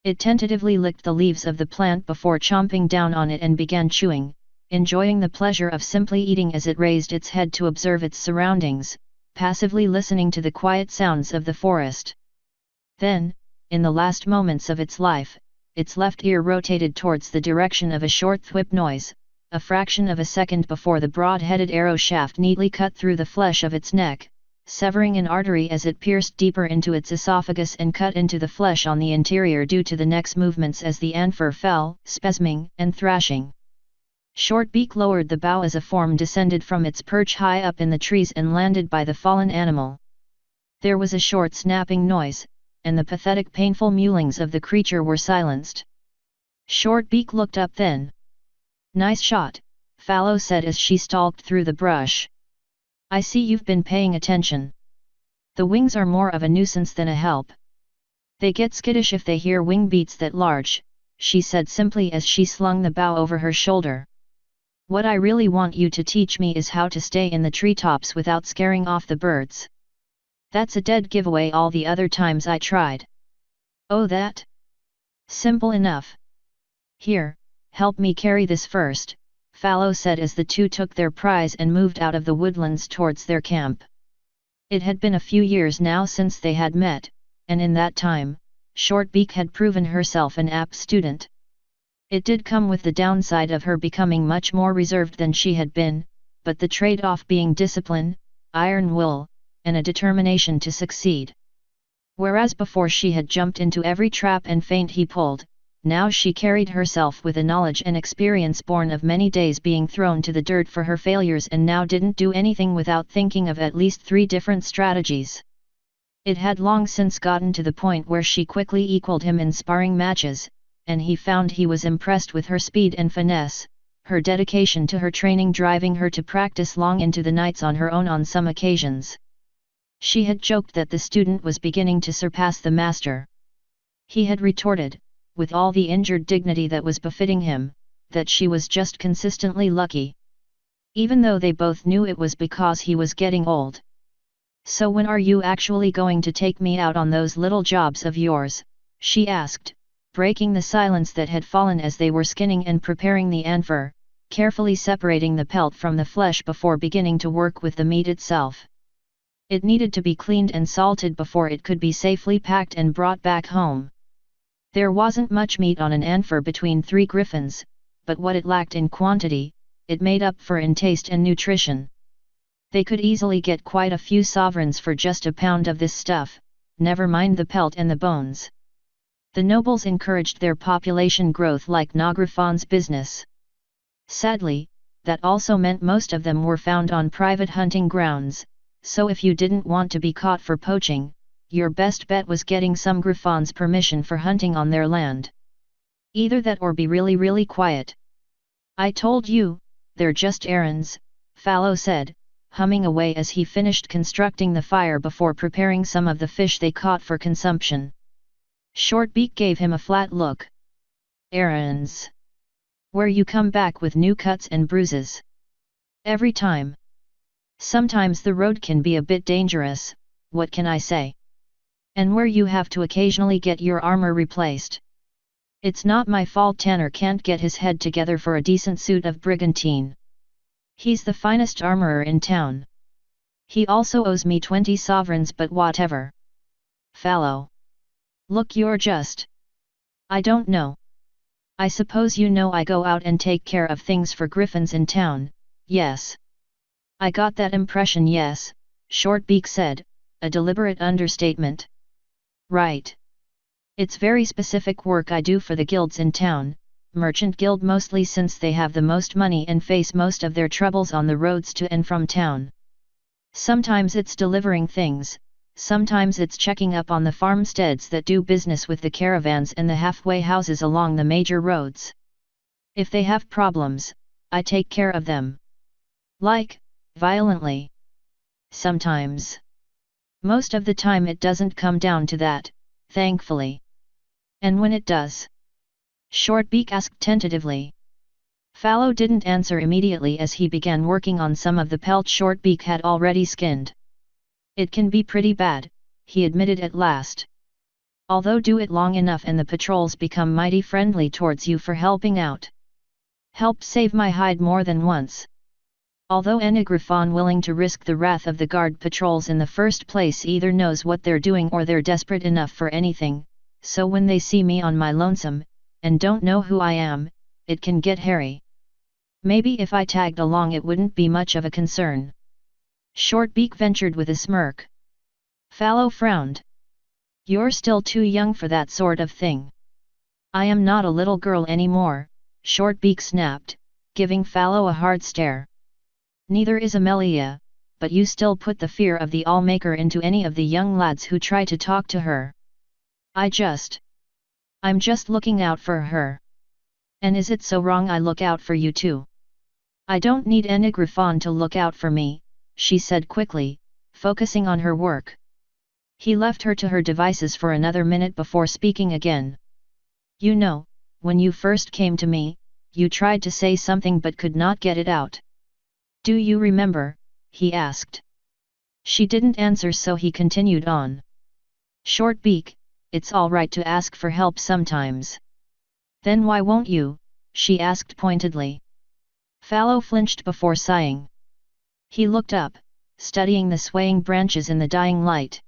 It tentatively licked the leaves of the plant before chomping down on it and began chewing, enjoying the pleasure of simply eating as it raised its head to observe its surroundings, passively listening to the quiet sounds of the forest. Then, in the last moments of its life, its left ear rotated towards the direction of a short thwip noise, a fraction of a second before the broad-headed arrow shaft neatly cut through the flesh of its neck, severing an artery as it pierced deeper into its esophagus and cut into the flesh on the interior due to the neck's movements as the anther fell, spasming and thrashing. Shortbeak lowered the bow as a form descended from its perch high up in the trees and landed by the fallen animal. There was a short snapping noise, and the pathetic painful mewlings of the creature were silenced. Shortbeak looked up then. "Nice shot," Fallow said as she stalked through the brush. "I see you've been paying attention. The wings are more of a nuisance than a help. They get skittish if they hear wing beats that large," she said simply as she slung the bow over her shoulder. "What I really want you to teach me is how to stay in the treetops without scaring off the birds. That's a dead giveaway all the other times I tried." "Oh, that? Simple enough. Here, help me carry this first," Fallow said as the two took their prize and moved out of the woodlands towards their camp. It had been a few years now since they had met, and in that time, Shortbeak had proven herself an apt student. It did come with the downside of her becoming much more reserved than she had been, but the trade-off being discipline, iron will, and a determination to succeed. Whereas before she had jumped into every trap and feint he pulled, now she carried herself with a knowledge and experience born of many days being thrown to the dirt for her failures and now didn't do anything without thinking of at least 3 different strategies. It had long since gotten to the point where she quickly equaled him in sparring matches, and he found he was impressed with her speed and finesse, her dedication to her training driving her to practice long into the nights on her own on some occasions. She had joked that the student was beginning to surpass the master. He had retorted, with all the injured dignity that was befitting him, that she was just consistently lucky. Even though they both knew it was because he was getting old. "So when are you actually going to take me out on those little jobs of yours?" she asked, breaking the silence that had fallen as they were skinning and preparing the anther, carefully separating the pelt from the flesh before beginning to work with the meat itself. It needed to be cleaned and salted before it could be safely packed and brought back home. There wasn't much meat on an anther between 3 griffins, but what it lacked in quantity, it made up for in taste and nutrition. They could easily get quite a few sovereigns for just a pound of this stuff, never mind the pelt and the bones. The nobles encouraged their population growth like Nagrifon's business. Sadly, that also meant most of them were found on private hunting grounds, so if you didn't want to be caught for poaching, your best bet was getting some Grifon's permission for hunting on their land. Either that or be really quiet. "I told you, they're just errands," Fallow said, humming away as he finished constructing the fire before preparing some of the fish they caught for consumption. Shortbeak gave him a flat look. "Errands? Where you come back with new cuts and bruises. Every time. Sometimes the road can be a bit dangerous, what can I say? And where you have to occasionally get your armor replaced. It's not my fault Tanner can't get his head together for a decent suit of brigantine. He's the finest armorer in town. He also owes me 20 sovereigns, but whatever." "Fallow. Look, you're just... I don't know. I suppose you know I go out and take care of things for griffins in town, yes?" "I got that impression, yes," Shortbeak said, a deliberate understatement. "Right. It's very specific work I do for the guilds in town, Merchant Guild mostly since they have the most money and face most of their troubles on the roads to and from town. Sometimes it's delivering things, sometimes it's checking up on the farmsteads that do business with the caravans and the halfway houses along the major roads. If they have problems, I take care of them. Like, violently. Sometimes. Most of the time it doesn't come down to that, thankfully. And when it does?" Shortbeak asked tentatively. Fallow didn't answer immediately as he began working on some of the pelt Shortbeak had already skinned. "It can be pretty bad," he admitted at last. "Although do it long enough and the patrols become mighty friendly towards you for helping out. Helped save my hide more than once. Although any Griffon willing to risk the wrath of the guard patrols in the first place either knows what they're doing or they're desperate enough for anything, so when they see me on my lonesome, and don't know who I am, it can get hairy. Maybe if I tagged along it wouldn't be much of a concern." Shortbeak ventured with a smirk. Fallow frowned. You're still too young for that sort of thing. I am not a little girl anymore, Shortbeak snapped, giving Fallow a hard stare. Neither is Amelia, but you still put the fear of the Allmaker into any of the young lads who try to talk to her. I'm just looking out for her. And is it so wrong I look out for you too? I don't need any Griffon to look out for me, she said quickly, focusing on her work. He left her to her devices for another minute before speaking again. You know, when you first came to me, you tried to say something but could not get it out. Do you remember? He asked. She didn't answer, so he continued on. Shortbeak, it's all right to ask for help sometimes. Then why won't you? She asked pointedly. Fallow flinched before sighing. He looked up, studying the swaying branches in the dying light.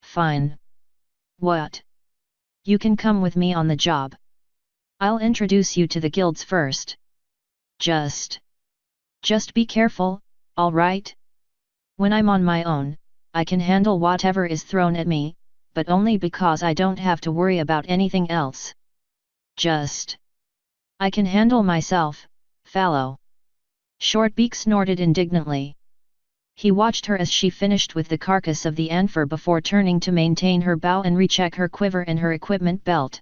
Fine. What? You can come with me on the job. I'll introduce you to the guilds first. Just be careful, all right? When I'm on my own, I can handle whatever is thrown at me, but only because I don't have to worry about anything else. I can handle myself, Fallow. Shortbeak snorted indignantly. He watched her as she finished with the carcass of the anther before turning to maintain her bow and recheck her quiver and her equipment belt.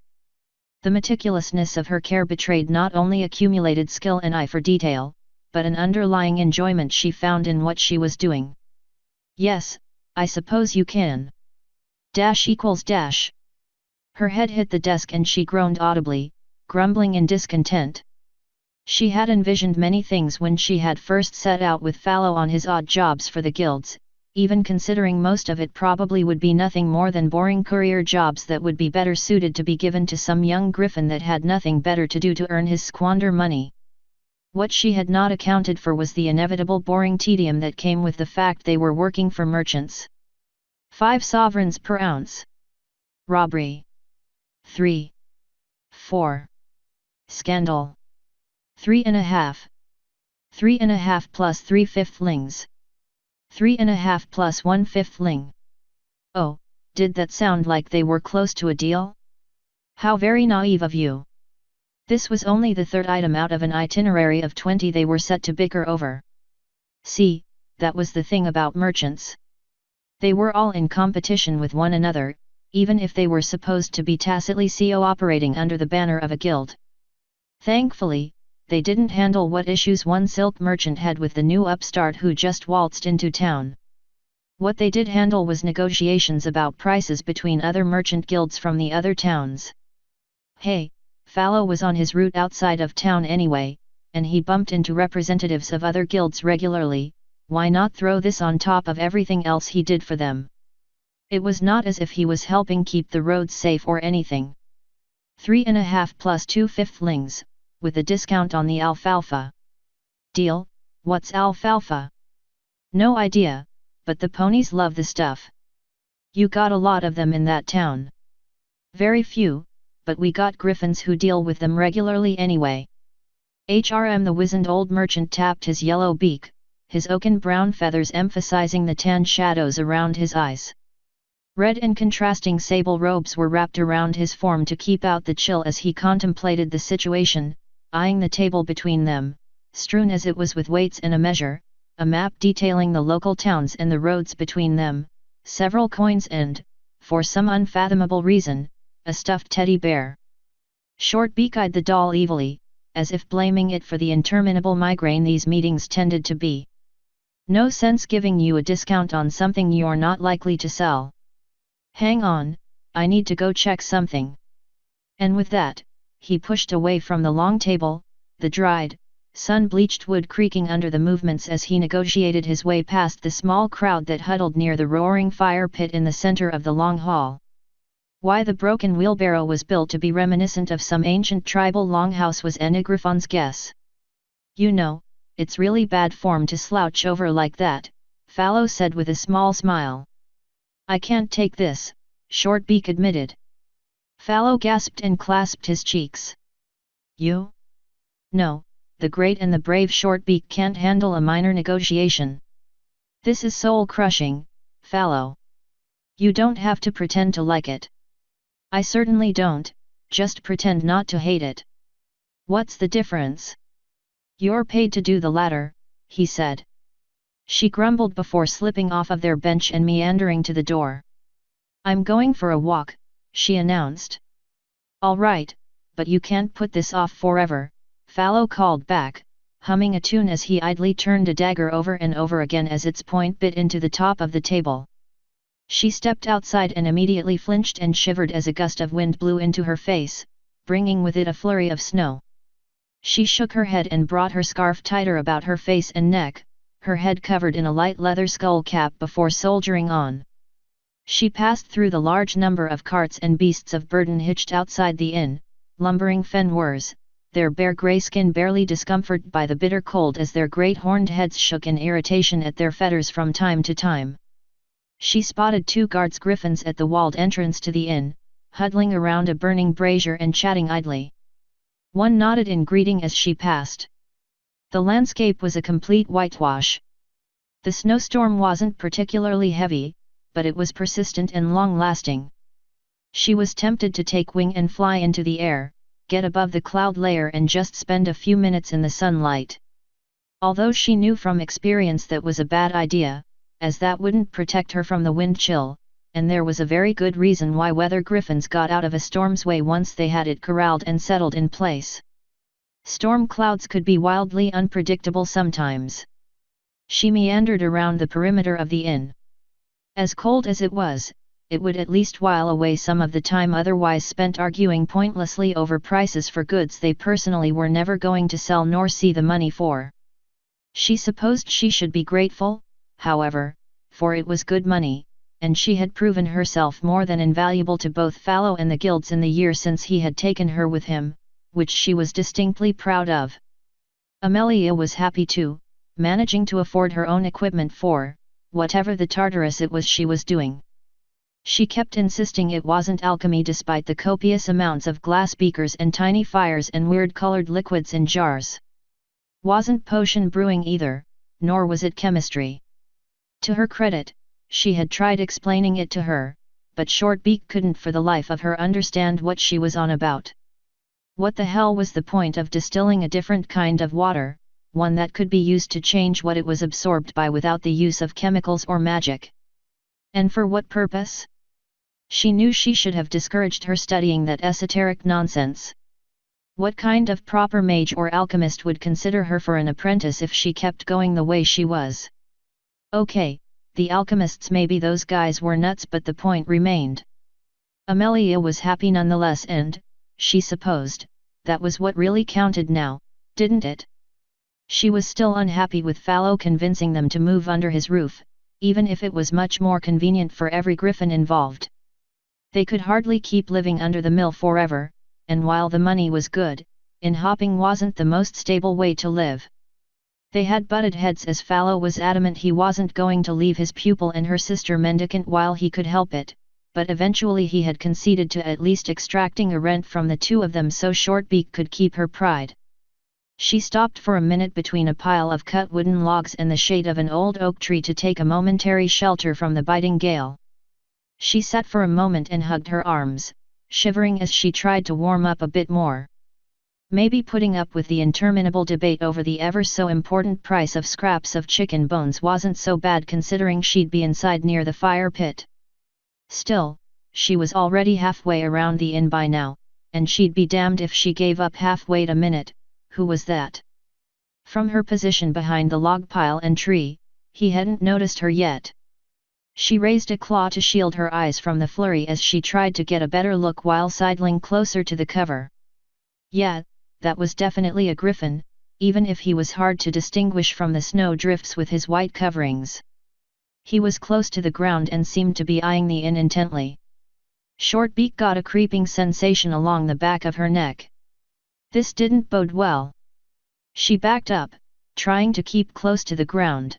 The meticulousness of her care betrayed not only accumulated skill and eye for detail, but an underlying enjoyment she found in what she was doing. Yes, I suppose you can. ===. Her head hit the desk and she groaned audibly, grumbling in discontent. She had envisioned many things when she had first set out with Fallow on his odd jobs for the guilds, even considering most of it probably would be nothing more than boring courier jobs that would be better suited to be given to some young griffin that had nothing better to do to earn his squander money. What she had not accounted for was the inevitable boring tedium that came with the fact they were working for merchants. 5 sovereigns per ounce. Robbery. 3. 4. Scandal. 3.5. 3.5 plus 3/5 3.5 plus 1/5. Oh, did that sound like they were close to a deal? How very naive of you. This was only the 3rd item out of an itinerary of 20 they were set to bicker over. See, that was the thing about merchants. They were all in competition with one another, even if they were supposed to be tacitly co-operating under the banner of a guild. Thankfully, they didn't handle what issues one silk merchant had with the new upstart who just waltzed into town. What they did handle was negotiations about prices between other merchant guilds from the other towns. Hey, Fallow was on his route outside of town anyway, and he bumped into representatives of other guilds regularly. Why not throw this on top of everything else he did for them? It was not as if he was helping keep the roads safe or anything. 3.5 plus 2/5, with a discount on the alfalfa. Deal. What's alfalfa? No idea, but the ponies love the stuff. You got a lot of them in that town. Very few, but we got griffins who deal with them regularly anyway. The wizened old merchant tapped his yellow beak, his oaken brown feathers emphasizing the tan shadows around his eyes. Red and contrasting sable robes were wrapped around his form to keep out the chill as he contemplated the situation, eyeing the table between them, strewn as it was with weights and a measure, a map detailing the local towns and the roads between them, several coins and, for some unfathomable reason, a stuffed teddy bear. Shortbeak eyed the doll evilly, as if blaming it for the interminable migraine these meetings tended to be. No sense giving you a discount on something you're not likely to sell. Hang on, I need to go check something. And with that, he pushed away from the long table, the dried, sun-bleached wood creaking under the movements as he negotiated his way past the small crowd that huddled near the roaring fire pit in the center of the long hall. Why the broken wheelbarrow was built to be reminiscent of some ancient tribal longhouse was Enigrifon's guess. You know, it's really bad form to slouch over like that, Fallow said with a small smile. I can't take this, Shortbeak admitted. Fallow gasped and clasped his cheeks. You? No, the great and the brave Shortbeak can't handle a minor negotiation. This is soul-crushing, Fallow. You don't have to pretend to like it. I certainly don't, just pretend not to hate it. What's the difference? You're paid to do the latter, he said. She grumbled before slipping off of their bench and meandering to the door. I'm going for a walk, she announced. All right, but you can't put this off forever, Fallow called back, humming a tune as he idly turned a dagger over and over again as its point bit into the top of the table. She stepped outside and immediately flinched and shivered as a gust of wind blew into her face, bringing with it a flurry of snow. She shook her head and brought her scarf tighter about her face and neck, her head covered in a light leather skull cap before soldiering on. She passed through the large number of carts and beasts of burden hitched outside the inn, lumbering fenwars, their bare grey skin barely discomforted by the bitter cold as their great horned heads shook in irritation at their fetters from time to time. She spotted 2 guards griffins at the walled entrance to the inn, huddling around a burning brazier and chatting idly. One nodded in greeting as she passed. The landscape was a complete whitewash. The snowstorm wasn't particularly heavy, but it was persistent and long-lasting. She was tempted to take wing and fly into the air, get above the cloud layer and just spend a few minutes in the sunlight. Although she knew from experience that was a bad idea, as that wouldn't protect her from the wind chill, and there was a very good reason why weather griffins got out of a storm's way once they had it corralled and settled in place. Storm clouds could be wildly unpredictable sometimes. She meandered around the perimeter of the inn. As cold as it was, it would at least while away some of the time otherwise spent arguing pointlessly over prices for goods they personally were never going to sell nor see the money for. She supposed she should be grateful, however, for it was good money, and she had proven herself more than invaluable to both Fallow and the guilds in the year since he had taken her with him, which she was distinctly proud of. Amelia was happy too, managing to afford her own equipment for whatever the Tartarus it was she was doing. She kept insisting it wasn't alchemy despite the copious amounts of glass beakers and tiny fires and weird-colored liquids in jars. Wasn't potion brewing either, nor was it chemistry. To her credit, she had tried explaining it to her, but Shortbeak couldn't for the life of her understand what she was on about. What the hell was the point of distilling a different kind of water, one that could be used to change what it was absorbed by without the use of chemicals or magic? And for what purpose? She knew she should have discouraged her studying that esoteric nonsense. What kind of proper mage or alchemist would consider her for an apprentice if she kept going the way she was? Okay, the alchemists, maybe those guys were nuts, but the point remained. Amelia was happy nonetheless, and, she supposed, that was what really counted now, didn't it? She was still unhappy with Fallow convincing them to move under his roof, even if it was much more convenient for every griffin involved. They could hardly keep living under the mill forever, and while the money was good, inn-hopping wasn't the most stable way to live. They had butted heads as Fallow was adamant he wasn't going to leave his pupil and her sister mendicant while he could help it, but eventually he had conceded to at least extracting a rent from the two of them so Shortbeak could keep her pride. She stopped for a minute between a pile of cut wooden logs and the shade of an old oak tree to take a momentary shelter from the biting gale. She sat for a moment and hugged her arms, shivering as she tried to warm up a bit more. Maybe putting up with the interminable debate over the ever-so-important price of scraps of chicken bones wasn't so bad considering she'd be inside near the fire pit. Still, she was already halfway around the inn by now, and she'd be damned if she gave up half. Wait a minute, who was that? From her position behind the log pile and tree, he hadn't noticed her yet. She raised a claw to shield her eyes from the flurry as she tried to get a better look while sidling closer to the cover. Yeah, that was definitely a griffin, even if he was hard to distinguish from the snow drifts with his white coverings. He was close to the ground and seemed to be eyeing the inn intently. Shortbeak got a creeping sensation along the back of her neck. This didn't bode well. She backed up, trying to keep close to the ground.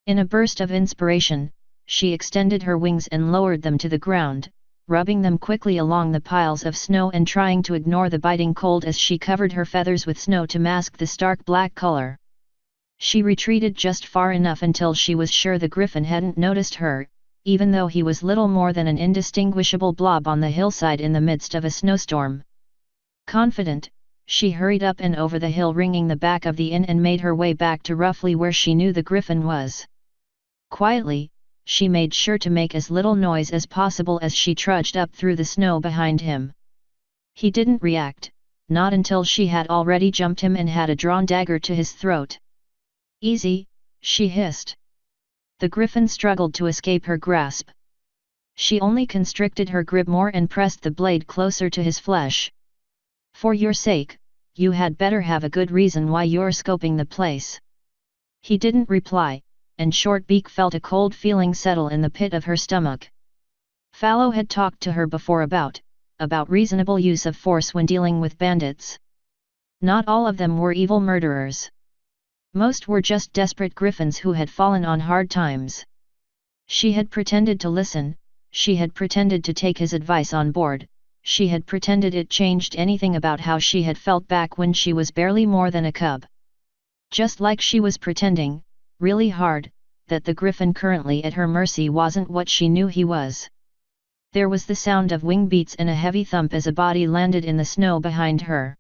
In a burst of inspiration, she extended her wings and lowered them to the ground, rubbing them quickly along the piles of snow and trying to ignore the biting cold as she covered her feathers with snow to mask the stark black color. She retreated just far enough until she was sure the griffin hadn't noticed her, even though he was little more than an indistinguishable blob on the hillside in the midst of a snowstorm. Confident, she hurried up and over the hill, ringing the back of the inn, and made her way back to roughly where she knew the griffin was. Quietly, she made sure to make as little noise as possible as she trudged up through the snow behind him. He didn't react, not until she had already jumped him and had a drawn dagger to his throat. "Easy," she hissed. The griffin struggled to escape her grasp. She only constricted her grip more and pressed the blade closer to his flesh. "For your sake, you had better have a good reason why you're scoping the place." He didn't reply, and Shortbeak felt a cold feeling settle in the pit of her stomach. Fallow had talked to her before about reasonable use of force when dealing with bandits. Not all of them were evil murderers. Most were just desperate griffins who had fallen on hard times. She had pretended to listen, she had pretended to take his advice on board, she had pretended it changed anything about how she had felt back when she was barely more than a cub. Just like she was pretending, really hard, that the griffin currently at her mercy wasn't what she knew he was. There was the sound of wing beats and a heavy thump as a body landed in the snow behind her.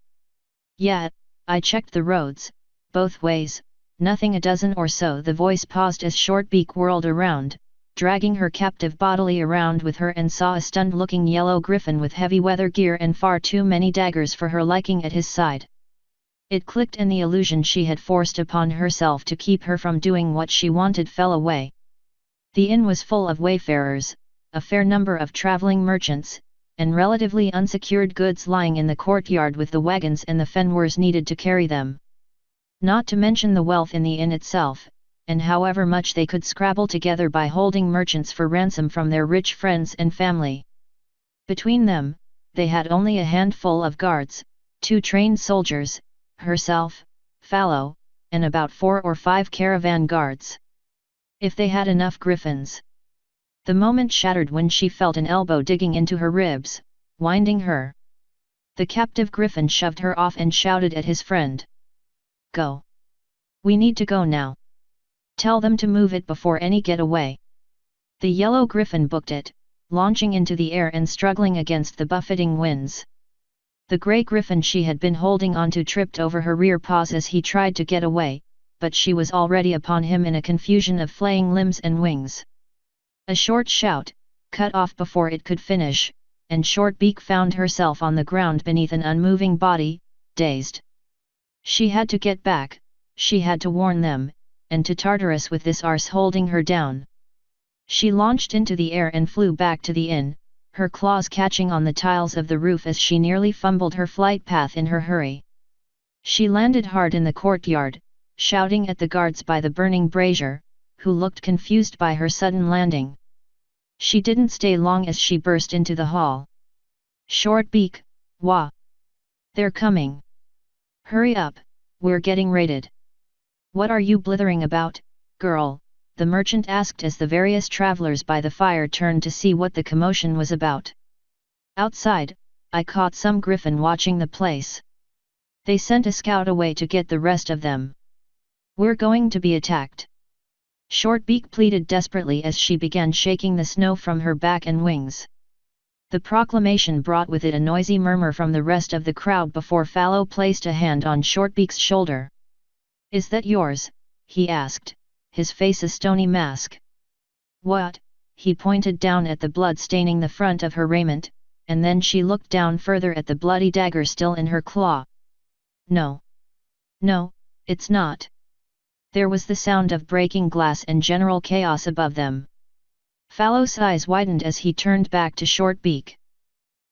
"Yeah, I checked the roads, both ways, nothing." A dozen or so. The voice paused as Shortbeak whirled around, dragging her captive bodily around with her, and saw a stunned-looking yellow griffin with heavy weather gear and far too many daggers for her liking at his side. It clicked, and the illusion she had forced upon herself to keep her from doing what she wanted fell away. The inn was full of wayfarers, a fair number of traveling merchants, and relatively unsecured goods lying in the courtyard with the wagons and the fenwares needed to carry them. Not to mention the wealth in the inn itself, and however much they could scrabble together by holding merchants for ransom from their rich friends and family. Between them, they had only a handful of guards, 2 trained soldiers, herself, Fallow, and about 4 or 5 caravan guards. If they had enough griffins. The moment shattered when she felt an elbow digging into her ribs, winding her. The captive griffin shoved her off and shouted at his friend. "Go! We need to go now. Tell them to move it before any get away." The yellow griffin booked it, launching into the air and struggling against the buffeting winds. The grey griffin she had been holding onto tripped over her rear paws as he tried to get away, but she was already upon him in a confusion of flaying limbs and wings. A short shout, cut off before it could finish, and Shortbeak found herself on the ground beneath an unmoving body, dazed. She had to get back, she had to warn them, and to Tartarus with this arse holding her down. She launched into the air and flew back to the inn, her claws catching on the tiles of the roof as she nearly fumbled her flight path in her hurry. She landed hard in the courtyard, shouting at the guards by the burning brazier, who looked confused by her sudden landing. She didn't stay long as she burst into the hall. "Shortbeak, wah! They're coming! Hurry up, we're getting raided." "What are you blithering about, girl?" the merchant asked as the various travelers by the fire turned to see what the commotion was about. "Outside, I caught some griffin watching the place. They sent a scout away to get the rest of them. We're going to be attacked." Shortbeak pleaded desperately as she began shaking the snow from her back and wings. The proclamation brought with it a noisy murmur from the rest of the crowd before Fallow placed a hand on Shortbeak's shoulder. "Is that yours?" he asked, his face a stony mask. "What?" He pointed down at the blood staining the front of her raiment, and then she looked down further at the bloody dagger still in her claw. "No. No, it's not." There was the sound of breaking glass and general chaos above them. Fallow's eyes widened as he turned back to Shortbeak.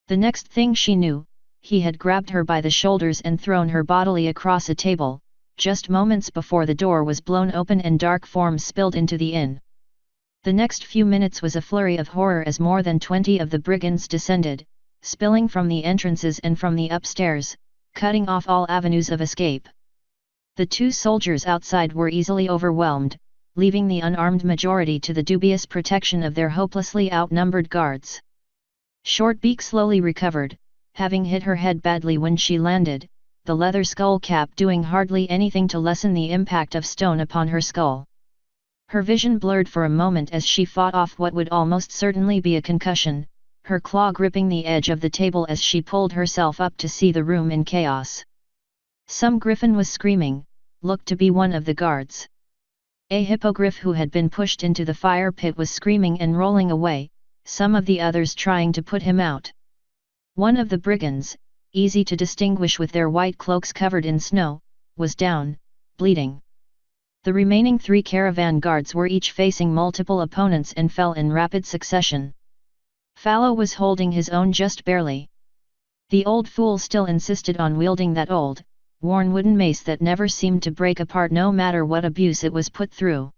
The next thing she knew, he had grabbed her by the shoulders and thrown her bodily across a table, just moments before the door was blown open and dark forms spilled into the inn. The next few minutes was a flurry of horror as more than 20 of the brigands descended, spilling from the entrances and from the upstairs, cutting off all avenues of escape. The 2 soldiers outside were easily overwhelmed, leaving the unarmed majority to the dubious protection of their hopelessly outnumbered guards. Shortbeak slowly recovered, having hit her head badly when she landed, the leather skull cap doing hardly anything to lessen the impact of stone upon her skull. Her vision blurred for a moment as she fought off what would almost certainly be a concussion, her claw gripping the edge of the table as she pulled herself up to see the room in chaos. Some griffin was screaming, looked to be one of the guards. A hippogriff who had been pushed into the fire pit was screaming and rolling away, some of the others trying to put him out. One of the brigands, easy to distinguish with their white cloaks covered in snow, was down, bleeding. The remaining 3 caravan guards were each facing multiple opponents and fell in rapid succession. Fallow was holding his own just barely. The old fool still insisted on wielding that old, worn wooden mace that never seemed to break apart no matter what abuse it was put through.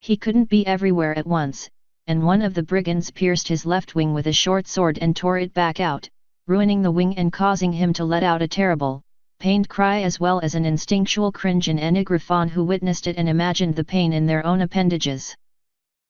He couldn't be everywhere at once, and one of the brigands pierced his left wing with a short sword and tore it back out, ruining the wing and causing him to let out a terrible, pained cry as well as an instinctual cringe in any griffon who witnessed it and imagined the pain in their own appendages.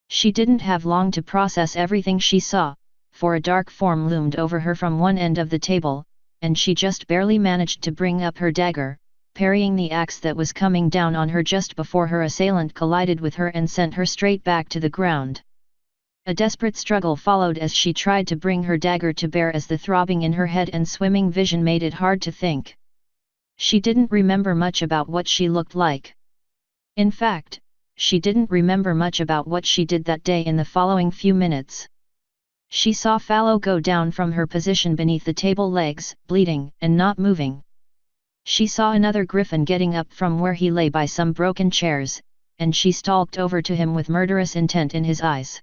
She didn't have long to process everything she saw, for a dark form loomed over her from one end of the table, and she just barely managed to bring up her dagger, parrying the axe that was coming down on her just before her assailant collided with her and sent her straight back to the ground. A desperate struggle followed as she tried to bring her dagger to bear as the throbbing in her head and swimming vision made it hard to think. She didn't remember much about what she looked like. In fact, she didn't remember much about what she did that day in the following few minutes. She saw Fallow go down from her position beneath the table legs, bleeding and not moving. She saw another griffin getting up from where he lay by some broken chairs, and she stalked over to him with murderous intent in his eyes.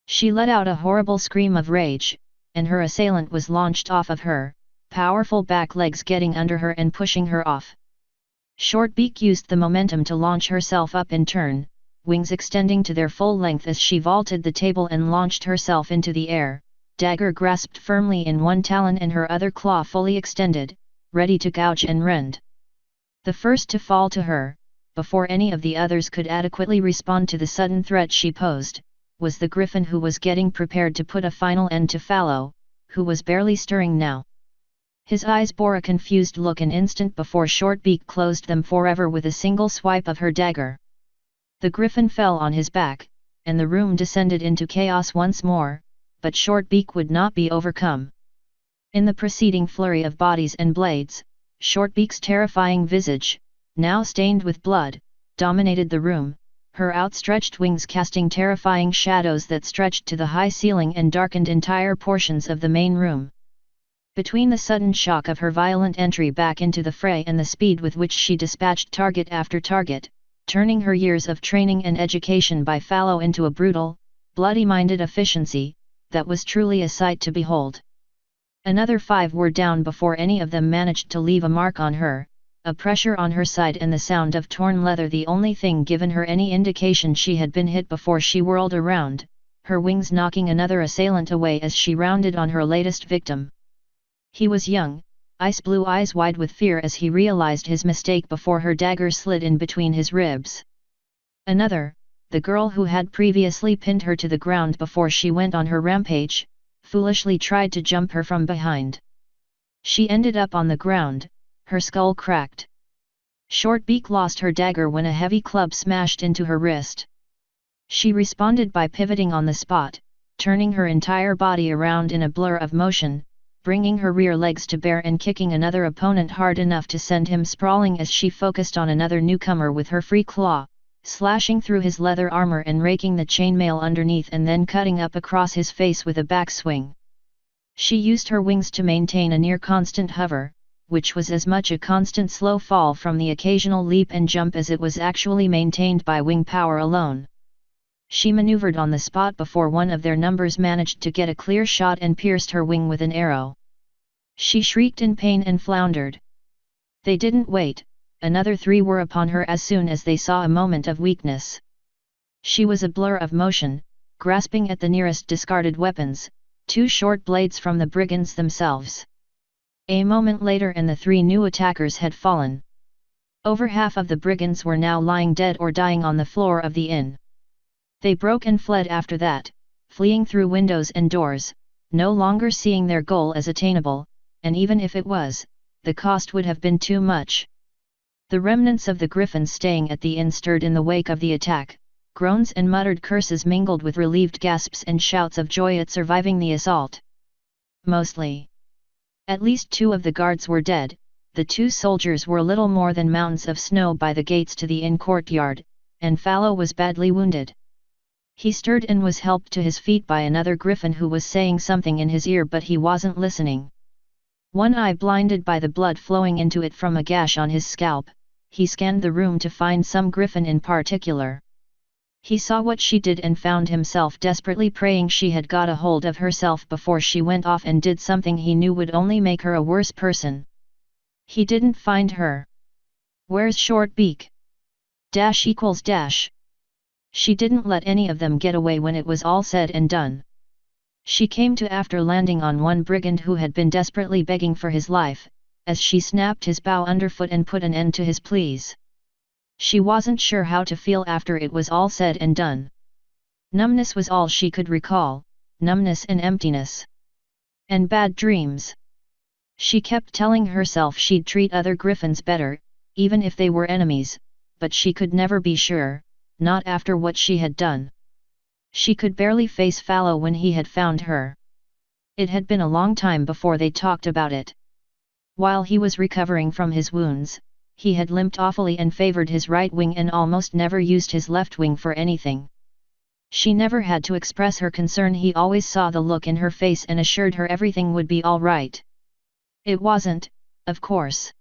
She let out a horrible scream of rage, and her assailant was launched off of her, powerful back legs getting under her and pushing her off. Shortbeak used the momentum to launch herself up in turn, wings extending to their full length as she vaulted the table and launched herself into the air, dagger grasped firmly in one talon and her other claw fully extended, ready to gouge and rend. The first to fall to her, before any of the others could adequately respond to the sudden threat she posed, was the griffin who was getting prepared to put a final end to Fallow, who was barely stirring now. His eyes bore a confused look an instant before Shortbeak closed them forever with a single swipe of her dagger. The griffin fell on his back, and the room descended into chaos once more, but Shortbeak would not be overcome. In the preceding flurry of bodies and blades, Shortbeak's terrifying visage, now stained with blood, dominated the room, her outstretched wings casting terrifying shadows that stretched to the high ceiling and darkened entire portions of the main room. Between the sudden shock of her violent entry back into the fray and the speed with which she dispatched target after target, turning her years of training and education by Fallow into a brutal, bloody-minded efficiency, that was truly a sight to behold. Another 5 were down before any of them managed to leave a mark on her, a pressure on her side and the sound of torn leather the only thing given her any indication she had been hit before she whirled around, her wings knocking another assailant away as she rounded on her latest victim. He was young, ice blue eyes wide with fear as he realized his mistake before her dagger slid in between his ribs. Another, the girl who had previously pinned her to the ground before she went on her rampage, foolishly tried to jump her from behind. She ended up on the ground, her skull cracked. Shortbeak lost her dagger when a heavy club smashed into her wrist. She responded by pivoting on the spot, turning her entire body around in a blur of motion, bringing her rear legs to bear and kicking another opponent hard enough to send him sprawling as she focused on another newcomer with her free claw, slashing through his leather armor and raking the chainmail underneath and then cutting up across his face with a backswing. She used her wings to maintain a near constant hover, which was as much a constant slow fall from the occasional leap and jump as it was actually maintained by wing power alone. She maneuvered on the spot before one of their numbers managed to get a clear shot and pierced her wing with an arrow. She shrieked in pain and floundered. They didn't wait, another 3 were upon her as soon as they saw a moment of weakness. She was a blur of motion, grasping at the nearest discarded weapons, 2 short blades from the brigands themselves. A moment later and the 3 new attackers had fallen. Over half of the brigands were now lying dead or dying on the floor of the inn. They broke and fled after that, fleeing through windows and doors, no longer seeing their goal as attainable, and even if it was, the cost would have been too much. The remnants of the griffins staying at the inn stirred in the wake of the attack. Groans and muttered curses mingled with relieved gasps and shouts of joy at surviving the assault. Mostly. At least 2 of the guards were dead. The 2 soldiers were little more than mountains of snow by the gates to the inn courtyard, and Fallow was badly wounded. He stirred and was helped to his feet by another griffin who was saying something in his ear, but he wasn't listening. One eye blinded by the blood flowing into it from a gash on his scalp, he scanned the room to find some griffin in particular. He saw what she did and found himself desperately praying she had got a hold of herself before she went off and did something he knew would only make her a worse person. He didn't find her. Where's Shortbeak? ===. She didn't let any of them get away when it was all said and done. She came to after landing on one brigand who had been desperately begging for his life, as she snapped his bow underfoot and put an end to his pleas. She wasn't sure how to feel after it was all said and done. Numbness was all she could recall, numbness and emptiness. And bad dreams. She kept telling herself she'd treat other griffins better, even if they were enemies, but she could never be sure, not after what she had done. She could barely face Fallow when he had found her. It had been a long time before they talked about it. While he was recovering from his wounds, he had limped awfully and favored his right wing and almost never used his left wing for anything. She never had to express her concern. He always saw the look in her face and assured her everything would be all right. It wasn't, of course.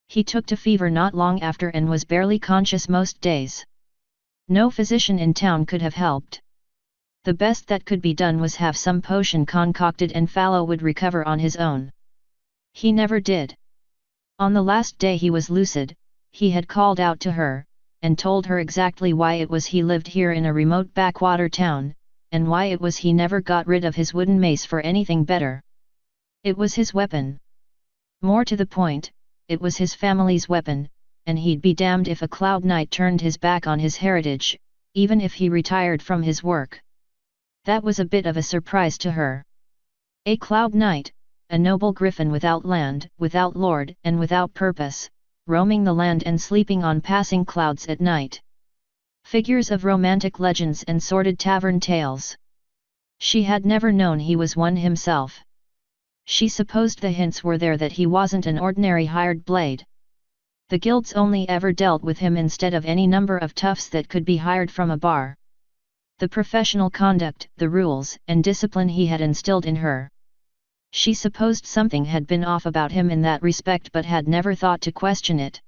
He took to fever not long after and was barely conscious most days. No physician in town could have helped. The best that could be done was have some potion concocted and Fallow would recover on his own. He never did. On the last day he was lucid, he had called out to her, and told her exactly why it was he lived here in a remote backwater town, and why it was he never got rid of his wooden mace for anything better. It was his weapon. More to the point, it was his family's weapon, and he'd be damned if a Cloud Knight turned his back on his heritage, even if he retired from his work. That was a bit of a surprise to her. A Cloud Knight, a noble griffin without land, without lord, and without purpose, roaming the land and sleeping on passing clouds at night. Figures of romantic legends and sordid tavern tales. She had never known he was one himself. She supposed the hints were there that he wasn't an ordinary hired blade. The guilds only ever dealt with him instead of any number of toughs that could be hired from a bar. The professional conduct, the rules and discipline he had instilled in her. She supposed something had been off about him in that respect but had never thought to question it.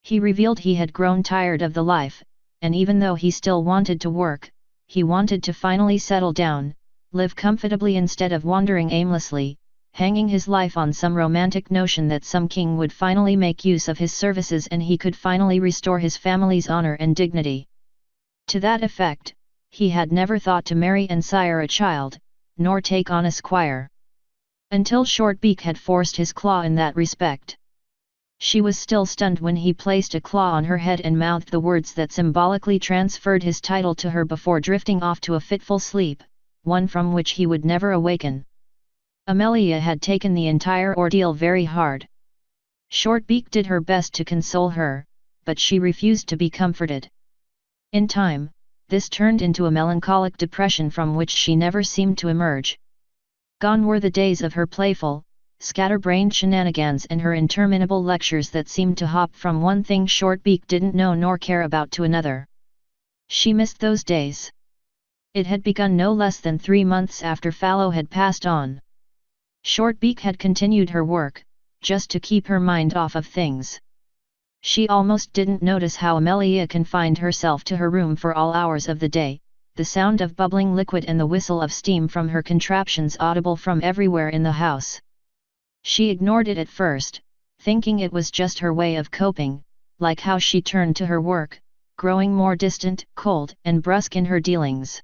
He revealed he had grown tired of the life, and even though he still wanted to work, he wanted to finally settle down, live comfortably instead of wandering aimlessly, hanging his life on some romantic notion that some king would finally make use of his services and he could finally restore his family's honor and dignity. To that effect, he had never thought to marry and sire a child, nor take on a squire. Until Shortbeak had forced his claw in that respect. She was still stunned when he placed a claw on her head and mouthed the words that symbolically transferred his title to her before drifting off to a fitful sleep, one from which he would never awaken. Amelia had taken the entire ordeal very hard. Shortbeak did her best to console her, but she refused to be comforted. In time, this turned into a melancholic depression from which she never seemed to emerge. Gone were the days of her playful, scatterbrained shenanigans and her interminable lectures that seemed to hop from one thing Shortbeak didn't know nor care about to another. She missed those days. It had begun no less than 3 months after Fallow had passed on. Shortbeak had continued her work, just to keep her mind off of things. She almost didn't notice how Amelia confined herself to her room for all hours of the day, the sound of bubbling liquid and the whistle of steam from her contraptions audible from everywhere in the house. She ignored it at first, thinking it was just her way of coping, like how she turned to her work, growing more distant, cold, and brusque in her dealings.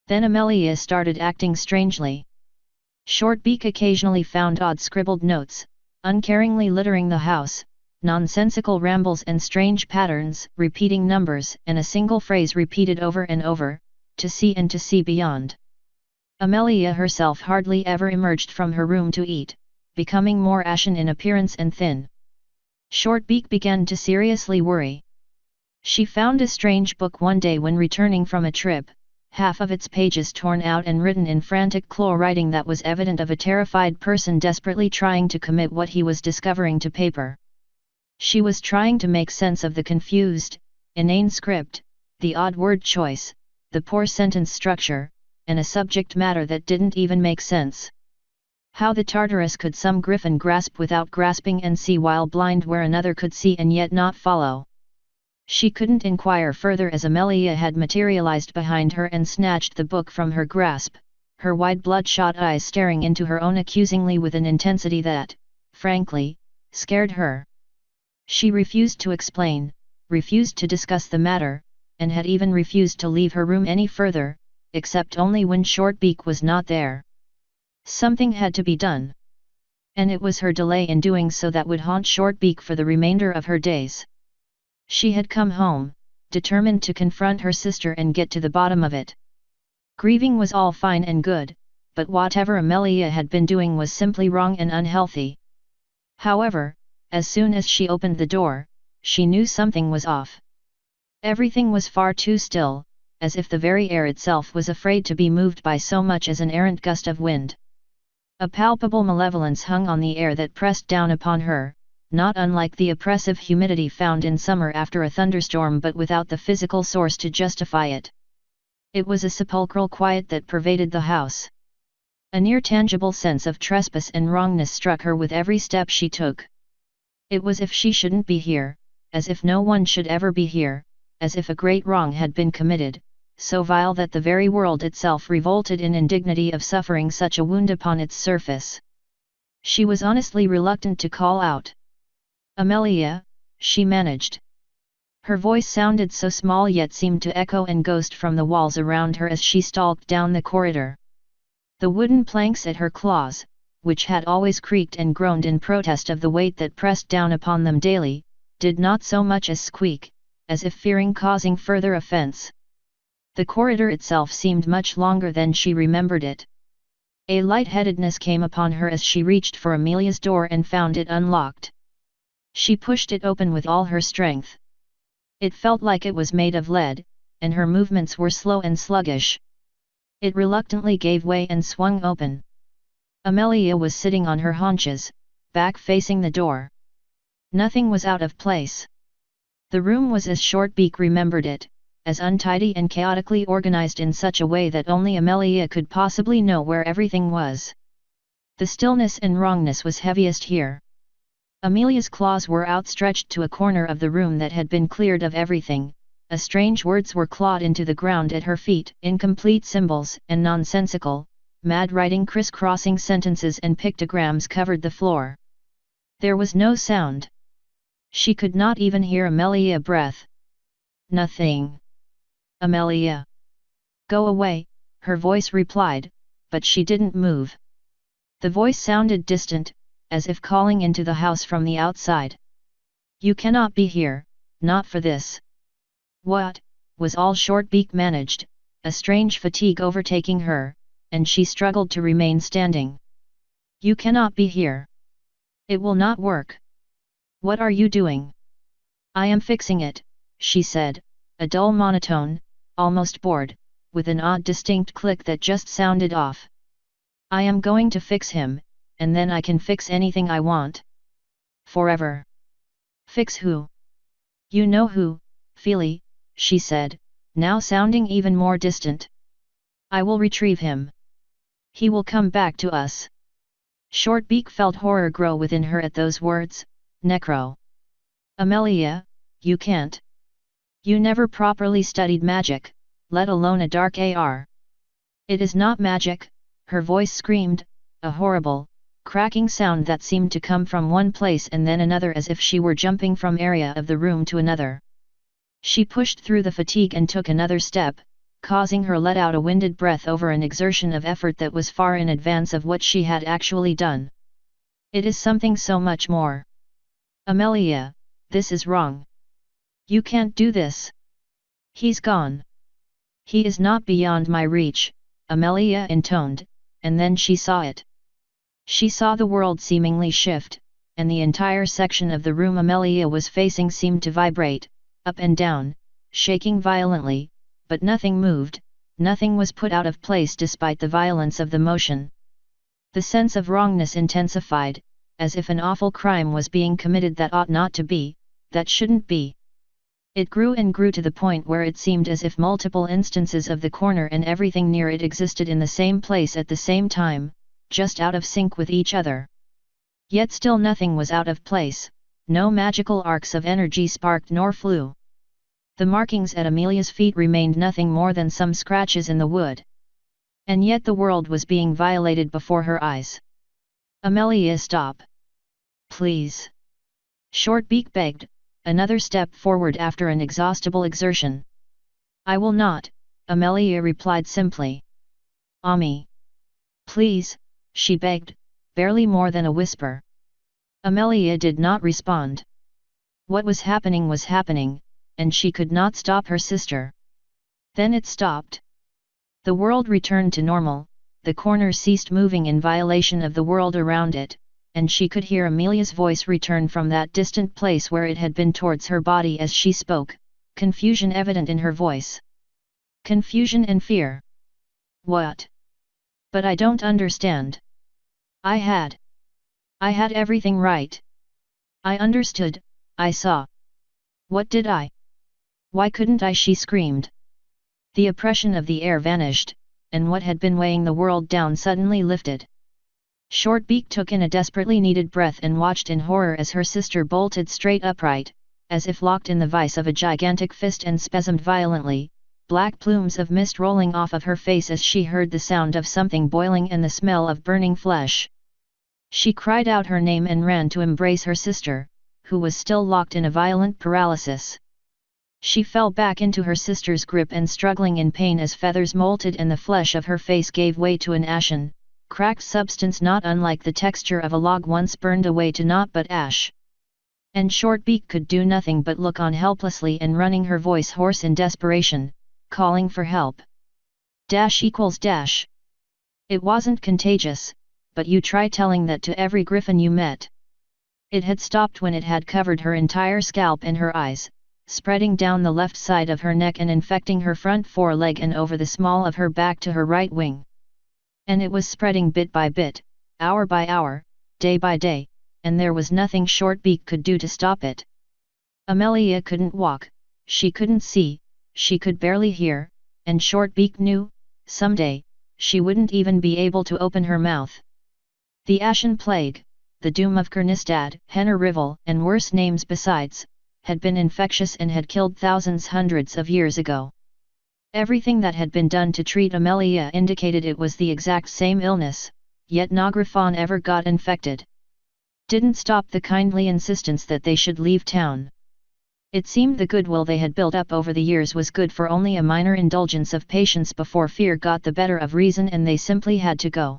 Then Amelia started acting strangely. Shortbeak occasionally found odd scribbled notes, uncaringly littering the house, nonsensical rambles and strange patterns, repeating numbers and a single phrase repeated over and over, to see and to see beyond. Amelia herself hardly ever emerged from her room to eat, becoming more ashen in appearance and thin. Shortbeak began to seriously worry. She found a strange book one day when returning from a trip, half of its pages torn out and written in frantic claw writing that was evident of a terrified person desperately trying to commit what he was discovering to paper. She was trying to make sense of the confused, inane script, the odd word choice, the poor sentence structure, and a subject matter that didn't even make sense. How the Tartarus could some griffin grasp without grasping and see while blind where another could see and yet not follow. She couldn't inquire further as Amelia had materialized behind her and snatched the book from her grasp, her wide bloodshot eyes staring into her own accusingly with an intensity that, frankly, scared her. She refused to explain, refused to discuss the matter, and had even refused to leave her room any further, except only when Shortbeak was not there. Something had to be done. And it was her delay in doing so that would haunt Shortbeak for the remainder of her days. She had come home, determined to confront her sister and get to the bottom of it. Grieving was all fine and good, but whatever Amelia had been doing was simply wrong and unhealthy. However, as soon as she opened the door, she knew something was off. Everything was far too still, as if the very air itself was afraid to be moved by so much as an errant gust of wind. A palpable malevolence hung on the air that pressed down upon her, not unlike the oppressive humidity found in summer after a thunderstorm but without the physical source to justify it. It was a sepulchral quiet that pervaded the house. A near-tangible sense of trespass and wrongness struck her with every step she took. It was as if she shouldn't be here, as if no one should ever be here, as if a great wrong had been committed, so vile that the very world itself revolted in indignity of suffering such a wound upon its surface. She was honestly reluctant to call out. "Amelia," she managed. Her voice sounded so small yet seemed to echo and ghost from the walls around her as she stalked down the corridor. The wooden planks at her claws, which had always creaked and groaned in protest of the weight that pressed down upon them daily, did not so much as squeak, as if fearing causing further offense. The corridor itself seemed much longer than she remembered it. A lightheadedness came upon her as she reached for Amelia's door and found it unlocked. She pushed it open with all her strength. It felt like it was made of lead, and her movements were slow and sluggish. It reluctantly gave way and swung open. Amelia was sitting on her haunches, back facing the door. Nothing was out of place. The room was as Shortbeak remembered it, as untidy and chaotically organized in such a way that only Amelia could possibly know where everything was. The stillness and wrongness was heaviest here. Amelia's claws were outstretched to a corner of the room that had been cleared of everything, strange words were clawed into the ground at her feet, incomplete symbols and nonsensical, mad writing crisscrossing sentences and pictograms covered the floor. There was no sound. She could not even hear Amelia's breath. "Nothing. Amelia. Go away," her voice replied, but she didn't move. The voice sounded distant, as if calling into the house from the outside. "You cannot be here, not for this." "What?" was all Shortbeak managed, a strange fatigue overtaking her, and she struggled to remain standing. "You cannot be here. It will not work." "What are you doing?" "I am fixing it," she said, a dull monotone, almost bored, with an odd distinct click that just sounded off. "I am going to fix him, and then I can fix anything I want. Forever." "Fix who?" "You know who, Feely," she said, now sounding even more distant. "I will retrieve him. He will come back to us." Shortbeak felt horror grow within her at those words. "Necro. Amelia, you can't. You never properly studied magic, let alone a dark AR. It is not magic," her voice screamed, a horrible, cracking sound that seemed to come from one place and then another as if she were jumping from area of the room to another. She pushed through the fatigue and took another step, causing her let out a winded breath over an exertion of effort that was far in advance of what she had actually done. "It is something so much more. Amelia, this is wrong. You can't do this. He's gone. He is not beyond my reach," Amelia intoned, and then she saw it. She saw the world seemingly shift, and the entire section of the room Amelia was facing seemed to vibrate, up and down, shaking violently, but nothing moved, nothing was put out of place despite the violence of the motion. The sense of wrongness intensified, as if an awful crime was being committed that ought not to be, that shouldn't be. It grew and grew to the point where it seemed as if multiple instances of the corner and everything near it existed in the same place at the same time, just out of sync with each other. Yet still nothing was out of place, no magical arcs of energy sparked nor flew. The markings at Amelia's feet remained nothing more than some scratches in the wood. And yet the world was being violated before her eyes. "Amelia, stop. Please." Shortbeak begged, another step forward after an exhaustible exertion. "I will not," Amelia replied simply. "Ami. Please," she begged, barely more than a whisper. Amelia did not respond. What was happening, and she could not stop her sister. Then it stopped. The world returned to normal, the corner ceased moving in violation of the world around it, and she could hear Amelia's voice return from that distant place where it had been towards her body as she spoke, confusion evident in her voice. Confusion and fear. "What? But I don't understand. I had everything right. I understood, I saw. What did I? Why couldn't I?" she screamed. The oppression of the air vanished, and what had been weighing the world down suddenly lifted. Shortbeak took in a desperately needed breath and watched in horror as her sister bolted straight upright, as if locked in the vice of a gigantic fist, and spasmed violently, black plumes of mist rolling off of her face as she heard the sound of something boiling and the smell of burning flesh. She cried out her name and ran to embrace her sister, who was still locked in a violent paralysis. She fell back into her sister's grip and struggling in pain as feathers molted and the flesh of her face gave way to an ashen, cracked substance not unlike the texture of a log once burned away to naught but ash. And Shortbeak could do nothing but look on helplessly and running her voice hoarse in desperation, calling for help. Dash. It wasn't contagious, but you try telling that to every griffin you met. It had stopped when it had covered her entire scalp and her eyes, spreading down the left side of her neck and infecting her front foreleg and over the small of her back to her right wing. And it was spreading bit by bit, hour by hour, day by day, and there was nothing Shortbeak could do to stop it. Amelia couldn't walk, she couldn't see, she could barely hear, and Shortbeak knew, someday, she wouldn't even be able to open her mouth. The Ashen Plague, the doom of Kernistad, Henner Rivel, and worse names besides, had been infectious and had killed thousands hundreds of years ago. Everything that had been done to treat Amelia indicated it was the exact same illness, yet no griffon ever got infected. Didn't stop the kindly insistence that they should leave town. It seemed the goodwill they had built up over the years was good for only a minor indulgence of patience before fear got the better of reason and they simply had to go.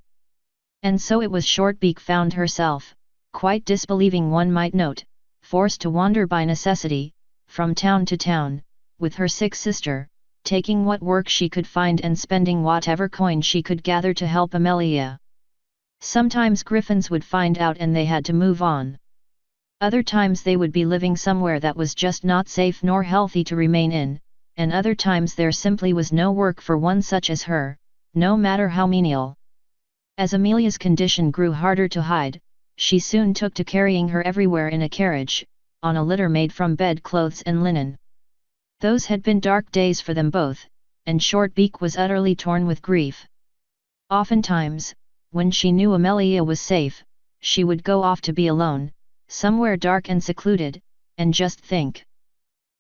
And so it was Shortbeak found herself, quite disbelieving one might note, forced to wander by necessity, from town to town, with her sick sister, taking what work she could find and spending whatever coin she could gather to help Amelia. Sometimes griffins would find out and they had to move on. Other times they would be living somewhere that was just not safe nor healthy to remain in, and other times there simply was no work for one such as her, no matter how menial. As Amelia's condition grew harder to hide, she soon took to carrying her everywhere in a carriage, on a litter made from bedclothes and linen. Those had been dark days for them both, and Shortbeak was utterly torn with grief. Oftentimes, when she knew Amelia was safe, she would go off to be alone, somewhere dark and secluded, and just think.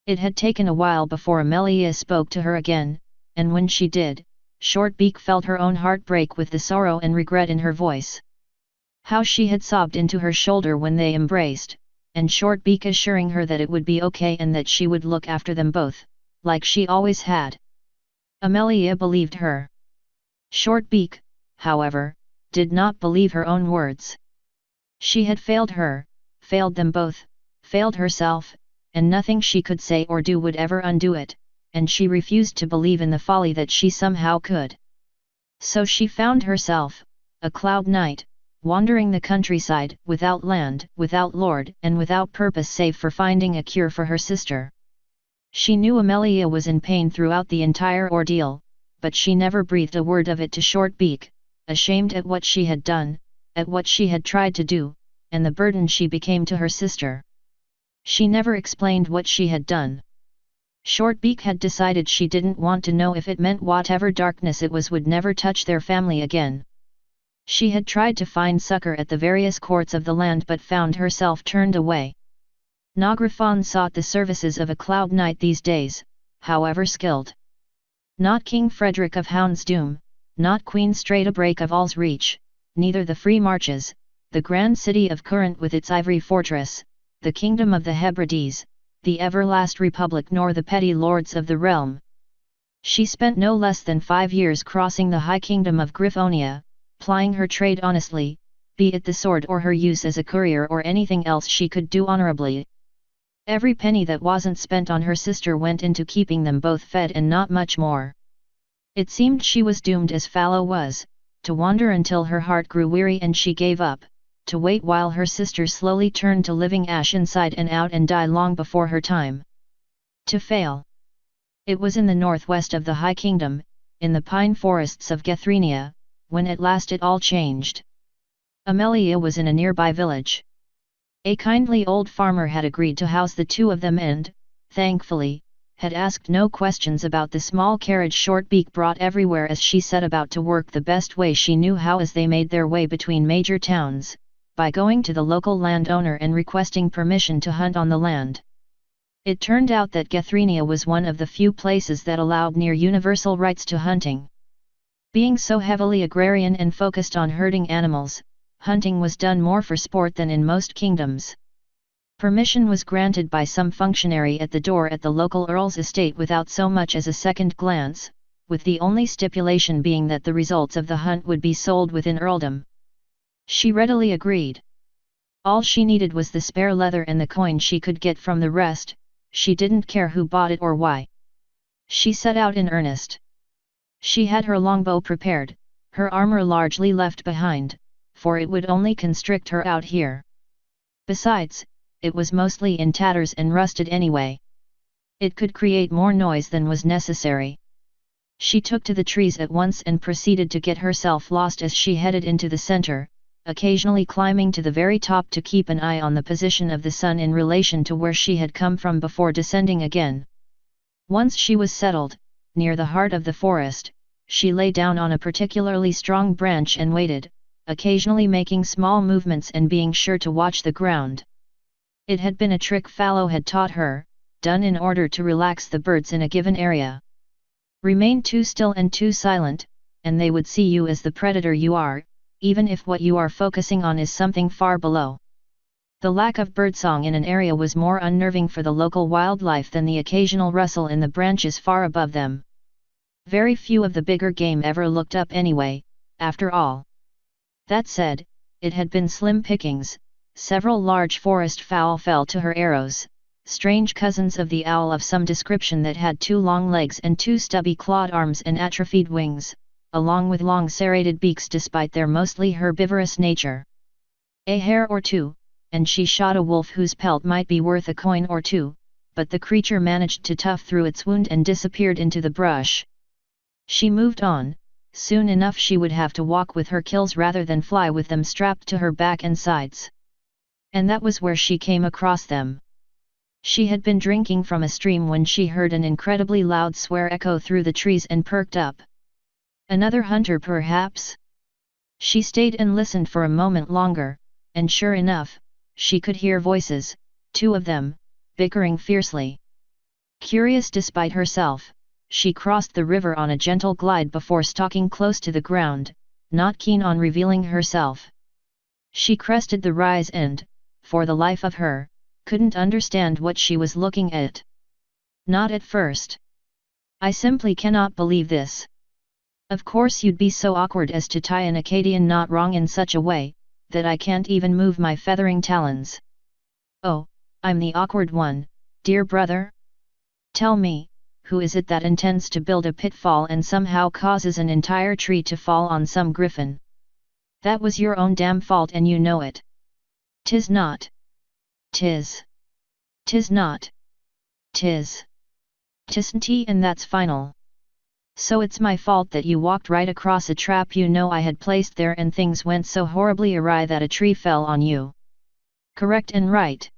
It had taken a while before Amelia spoke to her again, and when she did, Shortbeak felt her own heart break with the sorrow and regret in her voice. How she had sobbed into her shoulder when they embraced, and Shortbeak assuring her that it would be okay and that she would look after them both, like she always had. Amelia believed her. Shortbeak, however, did not believe her own words. She had failed her, failed them both, failed herself, and nothing she could say or do would ever undo it, and she refused to believe in the folly that she somehow could. So she found herself, a cloud knight, wandering the countryside, without land, without lord, and without purpose save for finding a cure for her sister. She knew Amelia was in pain throughout the entire ordeal, but she never breathed a word of it to Shortbeak, ashamed at what she had done, at what she had tried to do, and the burden she became to her sister. She never explained what she had done. Shortbeak had decided she didn't want to know if it meant whatever darkness it was would never touch their family again. She had tried to find succor at the various courts of the land but found herself turned away. Nagrafon sought the services of a cloud knight these days, however skilled. Not King Frederick of Houndsdoom, not Queen Straightabrake of All's Reach, neither the Free Marches, the grand city of Corinth with its ivory fortress, the kingdom of the Hebrides, the everlast republic nor the petty lords of the realm. She spent no less than 5 years crossing the high kingdom of Griffonia, plying her trade honestly, be it the sword or her use as a courier or anything else she could do honorably. Every penny that wasn't spent on her sister went into keeping them both fed and not much more. It seemed she was doomed as Fallow was, to wander until her heart grew weary and she gave up, to wait while her sister slowly turned to living ash inside and out and die long before her time. To fail. It was in the northwest of the High Kingdom, in the pine forests of Gethrenia, when at last it all changed. Amelia was in a nearby village. A kindly old farmer had agreed to house the two of them and, thankfully, had asked no questions about the small carriage Shortbeak brought everywhere as she set about to work the best way she knew how as they made their way between major towns, by going to the local landowner and requesting permission to hunt on the land. It turned out that Gethrenia was one of the few places that allowed near universal rights to hunting. Being so heavily agrarian and focused on herding animals, hunting was done more for sport than in most kingdoms. Permission was granted by some functionary at the door at the local earl's estate without so much as a second glance, with the only stipulation being that the results of the hunt would be sold within earldom. She readily agreed. All she needed was the spare leather and the coin she could get from the rest, she didn't care who bought it or why. She set out in earnest. She had her longbow prepared, her armor largely left behind, for it would only constrict her out here. Besides, it was mostly in tatters and rusted anyway. It could create more noise than was necessary. She took to the trees at once and proceeded to get herself lost as she headed into the center, occasionally climbing to the very top to keep an eye on the position of the sun in relation to where she had come from before descending again. Once she was settled, near the heart of the forest, she lay down on a particularly strong branch and waited, occasionally making small movements and being sure to watch the ground. It had been a trick Fallow had taught her, done in order to relax the birds in a given area. Remain too still and too silent, and they would see you as the predator you are, even if what you are focusing on is something far below. The lack of birdsong in an area was more unnerving for the local wildlife than the occasional rustle in the branches far above them. Very few of the bigger game ever looked up anyway, after all. That said, it had been slim pickings. Several large forest fowl fell to her arrows, strange cousins of the owl of some description that had 2 long legs and 2 stubby clawed arms and atrophied wings, along with long serrated beaks despite their mostly herbivorous nature. A hare or two, and she shot a wolf whose pelt might be worth a coin or two, but the creature managed to tough through its wound and disappeared into the brush. She moved on. Soon enough she would have to walk with her kills rather than fly with them strapped to her back and sides. And that was where she came across them. She had been drinking from a stream when she heard an incredibly loud swear echo through the trees and perked up. Another hunter perhaps? She stayed and listened for a moment longer, and sure enough, she could hear voices, 2 of them, bickering fiercely. Curious despite herself, she crossed the river on a gentle glide before stalking close to the ground, not keen on revealing herself. She crested the rise and, for the life of her, couldn't understand what she was looking at. Not at first. I simply cannot believe this. Of course you'd be so awkward as to tie an Acadian knot wrong in such a way, that I can't even move my feathering talons. Oh, I'm the awkward one, dear brother? Tell me, who is it that intends to build a pitfall and somehow causes an entire tree to fall on some griffin? That was your own damn fault and you know it. "'Tis not. 'Tis. 'Tis not. 'Tis. 'Tisn't, and that's final. So it's my fault that you walked right across a trap you know I had placed there and things went so horribly awry that a tree fell on you. Correct and right.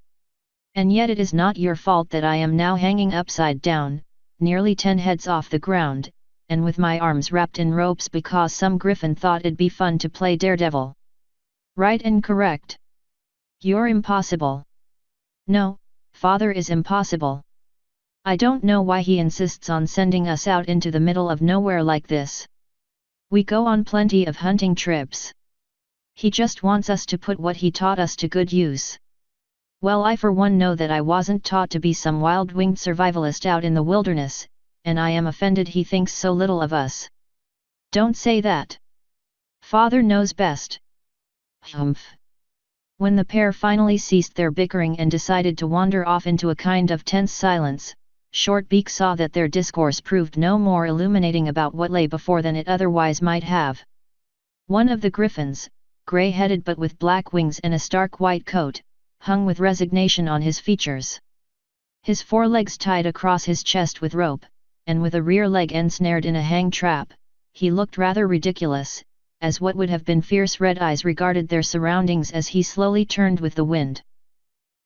And yet it is not your fault that I am now hanging upside down, nearly 10 heads off the ground, and with my arms wrapped in ropes because some griffin thought it'd be fun to play daredevil. Right and correct. You're impossible. No, father is impossible. I don't know why he insists on sending us out into the middle of nowhere like this. We go on plenty of hunting trips. He just wants us to put what he taught us to good use. Well, I for one know that I wasn't taught to be some wild-winged survivalist out in the wilderness, and I am offended he thinks so little of us. Don't say that. Father knows best. Humph. When the pair finally ceased their bickering and decided to wander off into a kind of tense silence, Shortbeak saw that their discourse proved no more illuminating about what lay before than it otherwise might have. One of the griffins, grey-headed but with black wings and a stark white coat, hung with resignation on his features. His forelegs tied across his chest with rope, and with a rear leg ensnared in a hang trap, he looked rather ridiculous, as what would have been fierce red eyes regarded their surroundings as he slowly turned with the wind.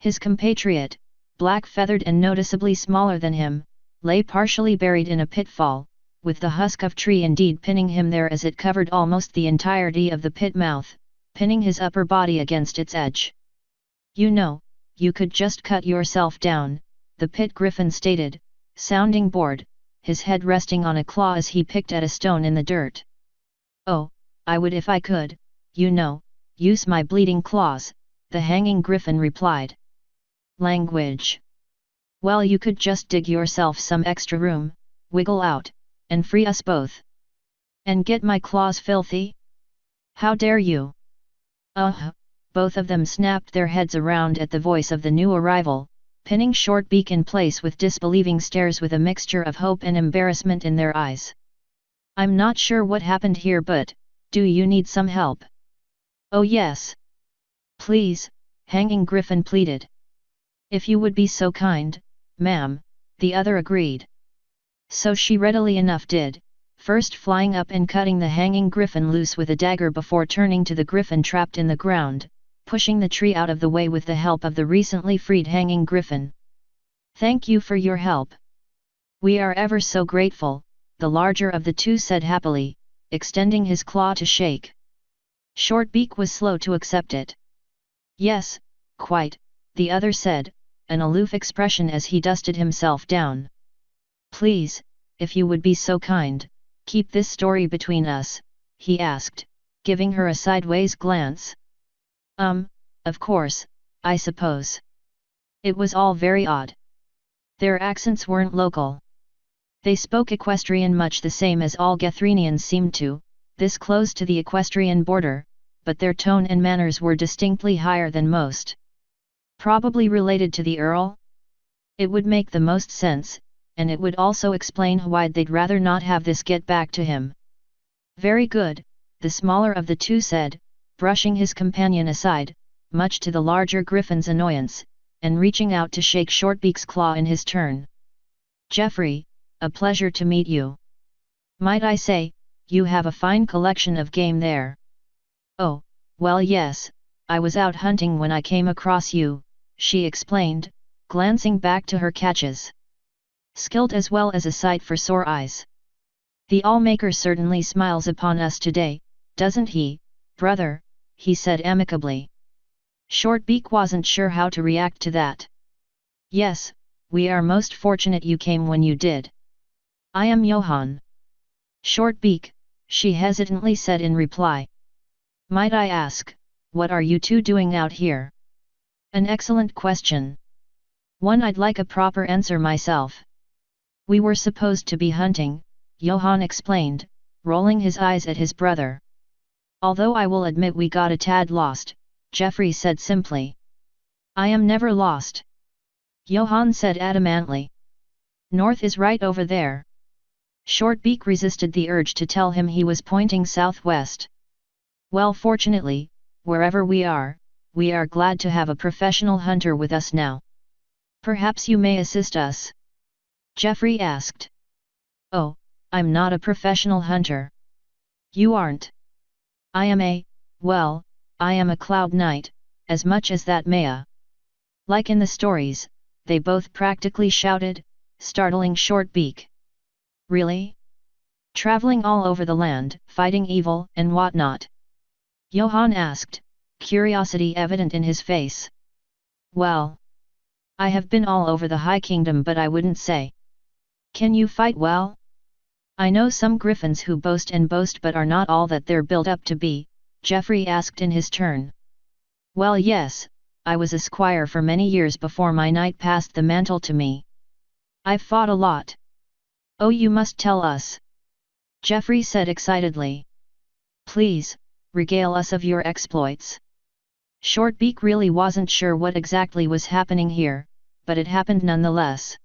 His compatriot, black-feathered and noticeably smaller than him, lay partially buried in a pitfall, with the husk of tree indeed pinning him there as it covered almost the entirety of the pit mouth, pinning his upper body against its edge. You know, you could just cut yourself down, the pit griffin stated, sounding bored, his head resting on a claw as he picked at a stone in the dirt. Oh, I would if I could, you know, use my bleeding claws, the hanging griffin replied. Language. Well, you could just dig yourself some extra room, wiggle out, and free us both. And get my claws filthy? How dare you? Both of them snapped their heads around at the voice of the new arrival, pinning Shortbeak in place with disbelieving stares with a mixture of hope and embarrassment in their eyes. I'm not sure what happened here, but, do you need some help? Oh yes. Please, Hanging Griffin pleaded. If you would be so kind, ma'am, the other agreed. So she readily enough did, first flying up and cutting the hanging griffin loose with a dagger before turning to the griffin trapped in the ground, pushing the tree out of the way with the help of the recently freed hanging griffin. Thank you for your help. We are ever so grateful, the larger of the two said happily, extending his claw to shake. Shortbeak was slow to accept it. Yes, quite, the other said, an aloof expression as he dusted himself down. Please, if you would be so kind, keep this story between us, he asked, giving her a sideways glance. Of course, I suppose. It was all very odd. Their accents weren't local. They spoke equestrian much the same as all Gethrenians seemed to, this close to the equestrian border, but their tone and manners were distinctly higher than most. Probably related to the Earl? It would make the most sense, and it would also explain why they'd rather not have this get back to him. Very good, the smaller of the two said, brushing his companion aside, much to the larger griffin's annoyance, and reaching out to shake Shortbeak's claw in his turn. Geoffrey, a pleasure to meet you. Might I say, you have a fine collection of game there. Oh, well yes, I was out hunting when I came across you, she explained, glancing back to her catches. Skilled as well as a sight for sore eyes. The Allmaker certainly smiles upon us today, doesn't he, brother, he said amicably. Shortbeak wasn't sure how to react to that. Yes, we are most fortunate you came when you did. I am Johann. Shortbeak, she hesitantly said in reply. Might I ask, what are you two doing out here? An excellent question. One I'd like a proper answer myself. We were supposed to be hunting, Johann explained, rolling his eyes at his brother. Although I will admit we got a tad lost, Geoffrey said simply. I am never lost. Johann said adamantly. North is right over there. Shortbeak resisted the urge to tell him he was pointing southwest. Well, fortunately, wherever we are glad to have a professional hunter with us now. Perhaps you may assist us? Geoffrey asked. Oh, I'm not a professional hunter. You aren't? I am I am a cloud knight, as much as that Maya. Like in the stories, they both practically shouted, startling Shortbeak. Really? Traveling all over the land, fighting evil and whatnot? Johann asked, curiosity evident in his face. Well, I have been all over the High Kingdom, but I wouldn't say. Can you fight well? I know some griffins who boast and boast but are not all that they're built up to be, Geoffrey asked in his turn. Well, yes, I was a squire for many years before my knight passed the mantle to me. I've fought a lot. Oh, you must tell us. Geoffrey said excitedly. Please, regale us of your exploits. Shortbeak really wasn't sure what exactly was happening here, but it happened nonetheless.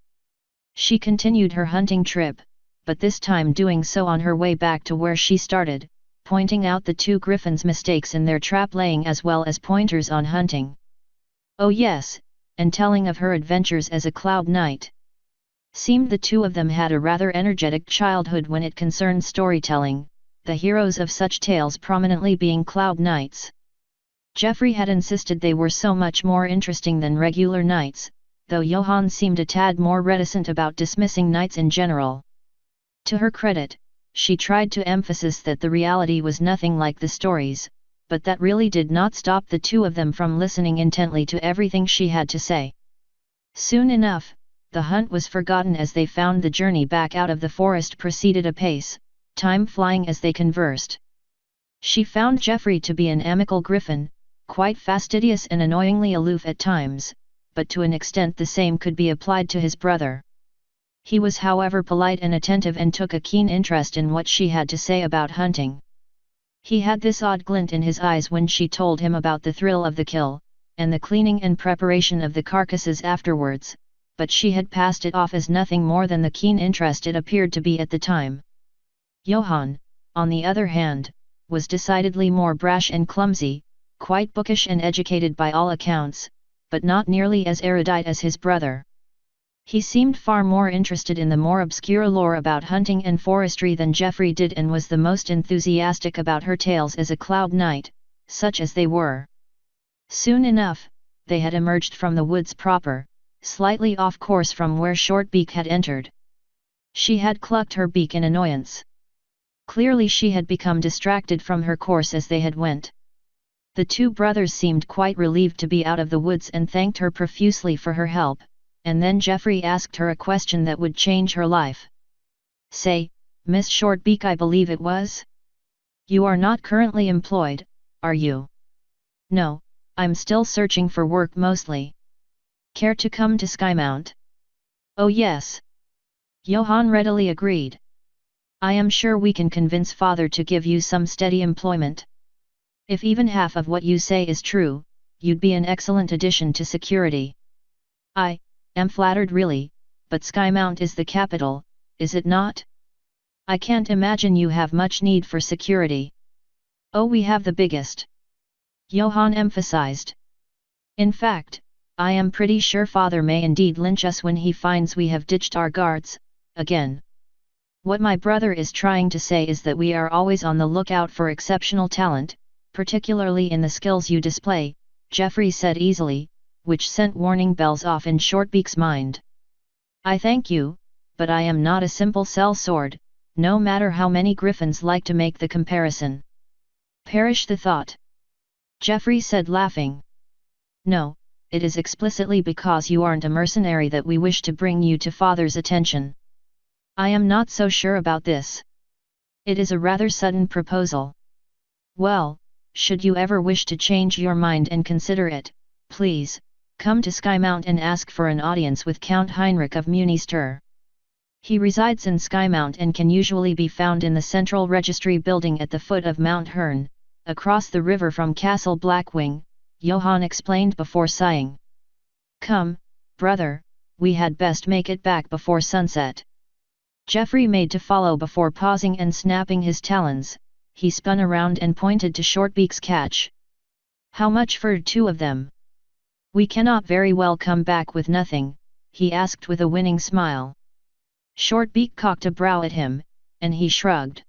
She continued her hunting trip, but this time doing so on her way back to where she started, pointing out the two griffins' mistakes in their trap-laying as well as pointers on hunting. Oh yes, and telling of her adventures as a cloud knight. Seemed the two of them had a rather energetic childhood when it concerned storytelling, the heroes of such tales prominently being cloud knights. Geoffrey had insisted they were so much more interesting than regular knights, though Johann seemed a tad more reticent about dismissing knights in general. To her credit, she tried to emphasize that the reality was nothing like the stories, but that really did not stop the two of them from listening intently to everything she had to say. Soon enough, the hunt was forgotten as they found the journey back out of the forest proceeded apace, time flying as they conversed. She found Geoffrey to be an amicable griffin, quite fastidious and annoyingly aloof at times, but to an extent the same could be applied to his brother. He was however polite and attentive and took a keen interest in what she had to say about hunting. He had this odd glint in his eyes when she told him about the thrill of the kill, and the cleaning and preparation of the carcasses afterwards, but she had passed it off as nothing more than the keen interest it appeared to be at the time. Johann, on the other hand, was decidedly more brash and clumsy, quite bookish and educated by all accounts, but not nearly as erudite as his brother. He seemed far more interested in the more obscure lore about hunting and forestry than Geoffrey did and was the most enthusiastic about her tales as a cloud knight, such as they were. Soon enough, they had emerged from the woods proper, slightly off course from where Shortbeak had entered. She had clucked her beak in annoyance. Clearly she had become distracted from her course as they had went. The two brothers seemed quite relieved to be out of the woods and thanked her profusely for her help, and then Geoffrey asked her a question that would change her life. Say, Miss Shortbeak, I believe it was? You are not currently employed, are you? No, I'm still searching for work mostly. Care to come to Skymount? Oh yes. Johann readily agreed. I am sure we can convince father to give you some steady employment. If even half of what you say is true, you'd be an excellent addition to security. I am flattered really, but Skymount is the capital, is it not? I can't imagine you have much need for security. Oh, we have the biggest. Johann emphasized. In fact, I am pretty sure father may indeed lynch us when he finds we have ditched our guards, again. What my brother is trying to say is that we are always on the lookout for exceptional talent, particularly in the skills you display, Geoffrey said easily, which sent warning bells off in Shortbeak's mind. I thank you, but I am not a simple sellsword, no matter how many griffins like to make the comparison. Perish the thought. Geoffrey said laughing. No, it is explicitly because you aren't a mercenary that we wish to bring you to father's attention. I am not so sure about this. It is a rather sudden proposal. Well, should you ever wish to change your mind and consider it, please, come to Skymount and ask for an audience with Count Heinrich of Munister. He resides in Skymount and can usually be found in the Central Registry building at the foot of Mount Herne, across the river from Castle Blackwing, Johann explained before sighing. Come, brother, we had best make it back before sunset. Geoffrey made to follow before pausing and snapping his talons, he spun around and pointed to Shortbeak's catch. "How much for 2 of them? We cannot very well come back with nothing," he asked with a winning smile. Shortbeak cocked a brow at him, and he shrugged.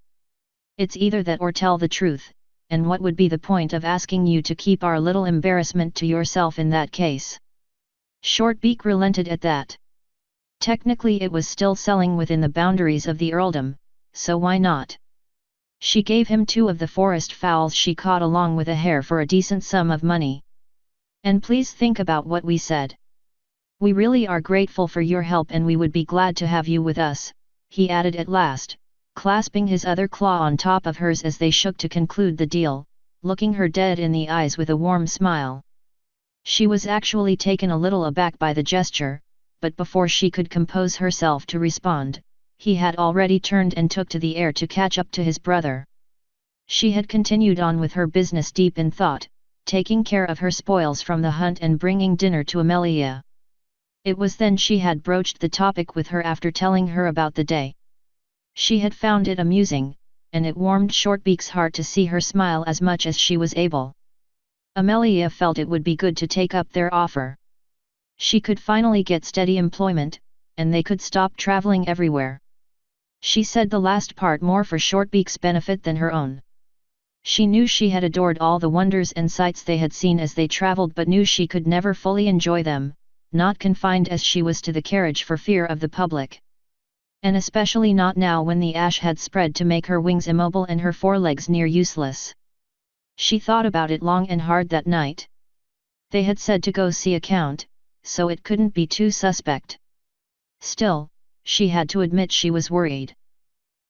"It's either that or tell the truth, and what would be the point of asking you to keep our little embarrassment to yourself in that case?" Shortbeak relented at that. Technically it was still selling within the boundaries of the earldom, so why not? She gave him 2 of the forest fowls she caught along with a hare for a decent sum of money. "And please think about what we said. We really are grateful for your help and we would be glad to have you with us," he added at last, clasping his other claw on top of hers as they shook to conclude the deal, looking her dead in the eyes with a warm smile. She was actually taken a little aback by the gesture, but before she could compose herself to respond, he had already turned and took to the air to catch up to his brother. She had continued on with her business deep in thought, taking care of her spoils from the hunt and bringing dinner to Amelia. It was then she had broached the topic with her after telling her about the day. She had found it amusing, and it warmed Shortbeak's heart to see her smile as much as she was able. Amelia felt it would be good to take up their offer. She could finally get steady employment, and they could stop traveling everywhere. She said the last part more for Shortbeak's benefit than her own. She knew she had adored all the wonders and sights they had seen as they traveled, but knew she could never fully enjoy them, not confined as she was to the carriage for fear of the public. And especially not now when the ash had spread to make her wings immobile and her forelegs near useless. She thought about it long and hard that night. They had said to go see a count, so it couldn't be too suspect. Still, she had to admit she was worried.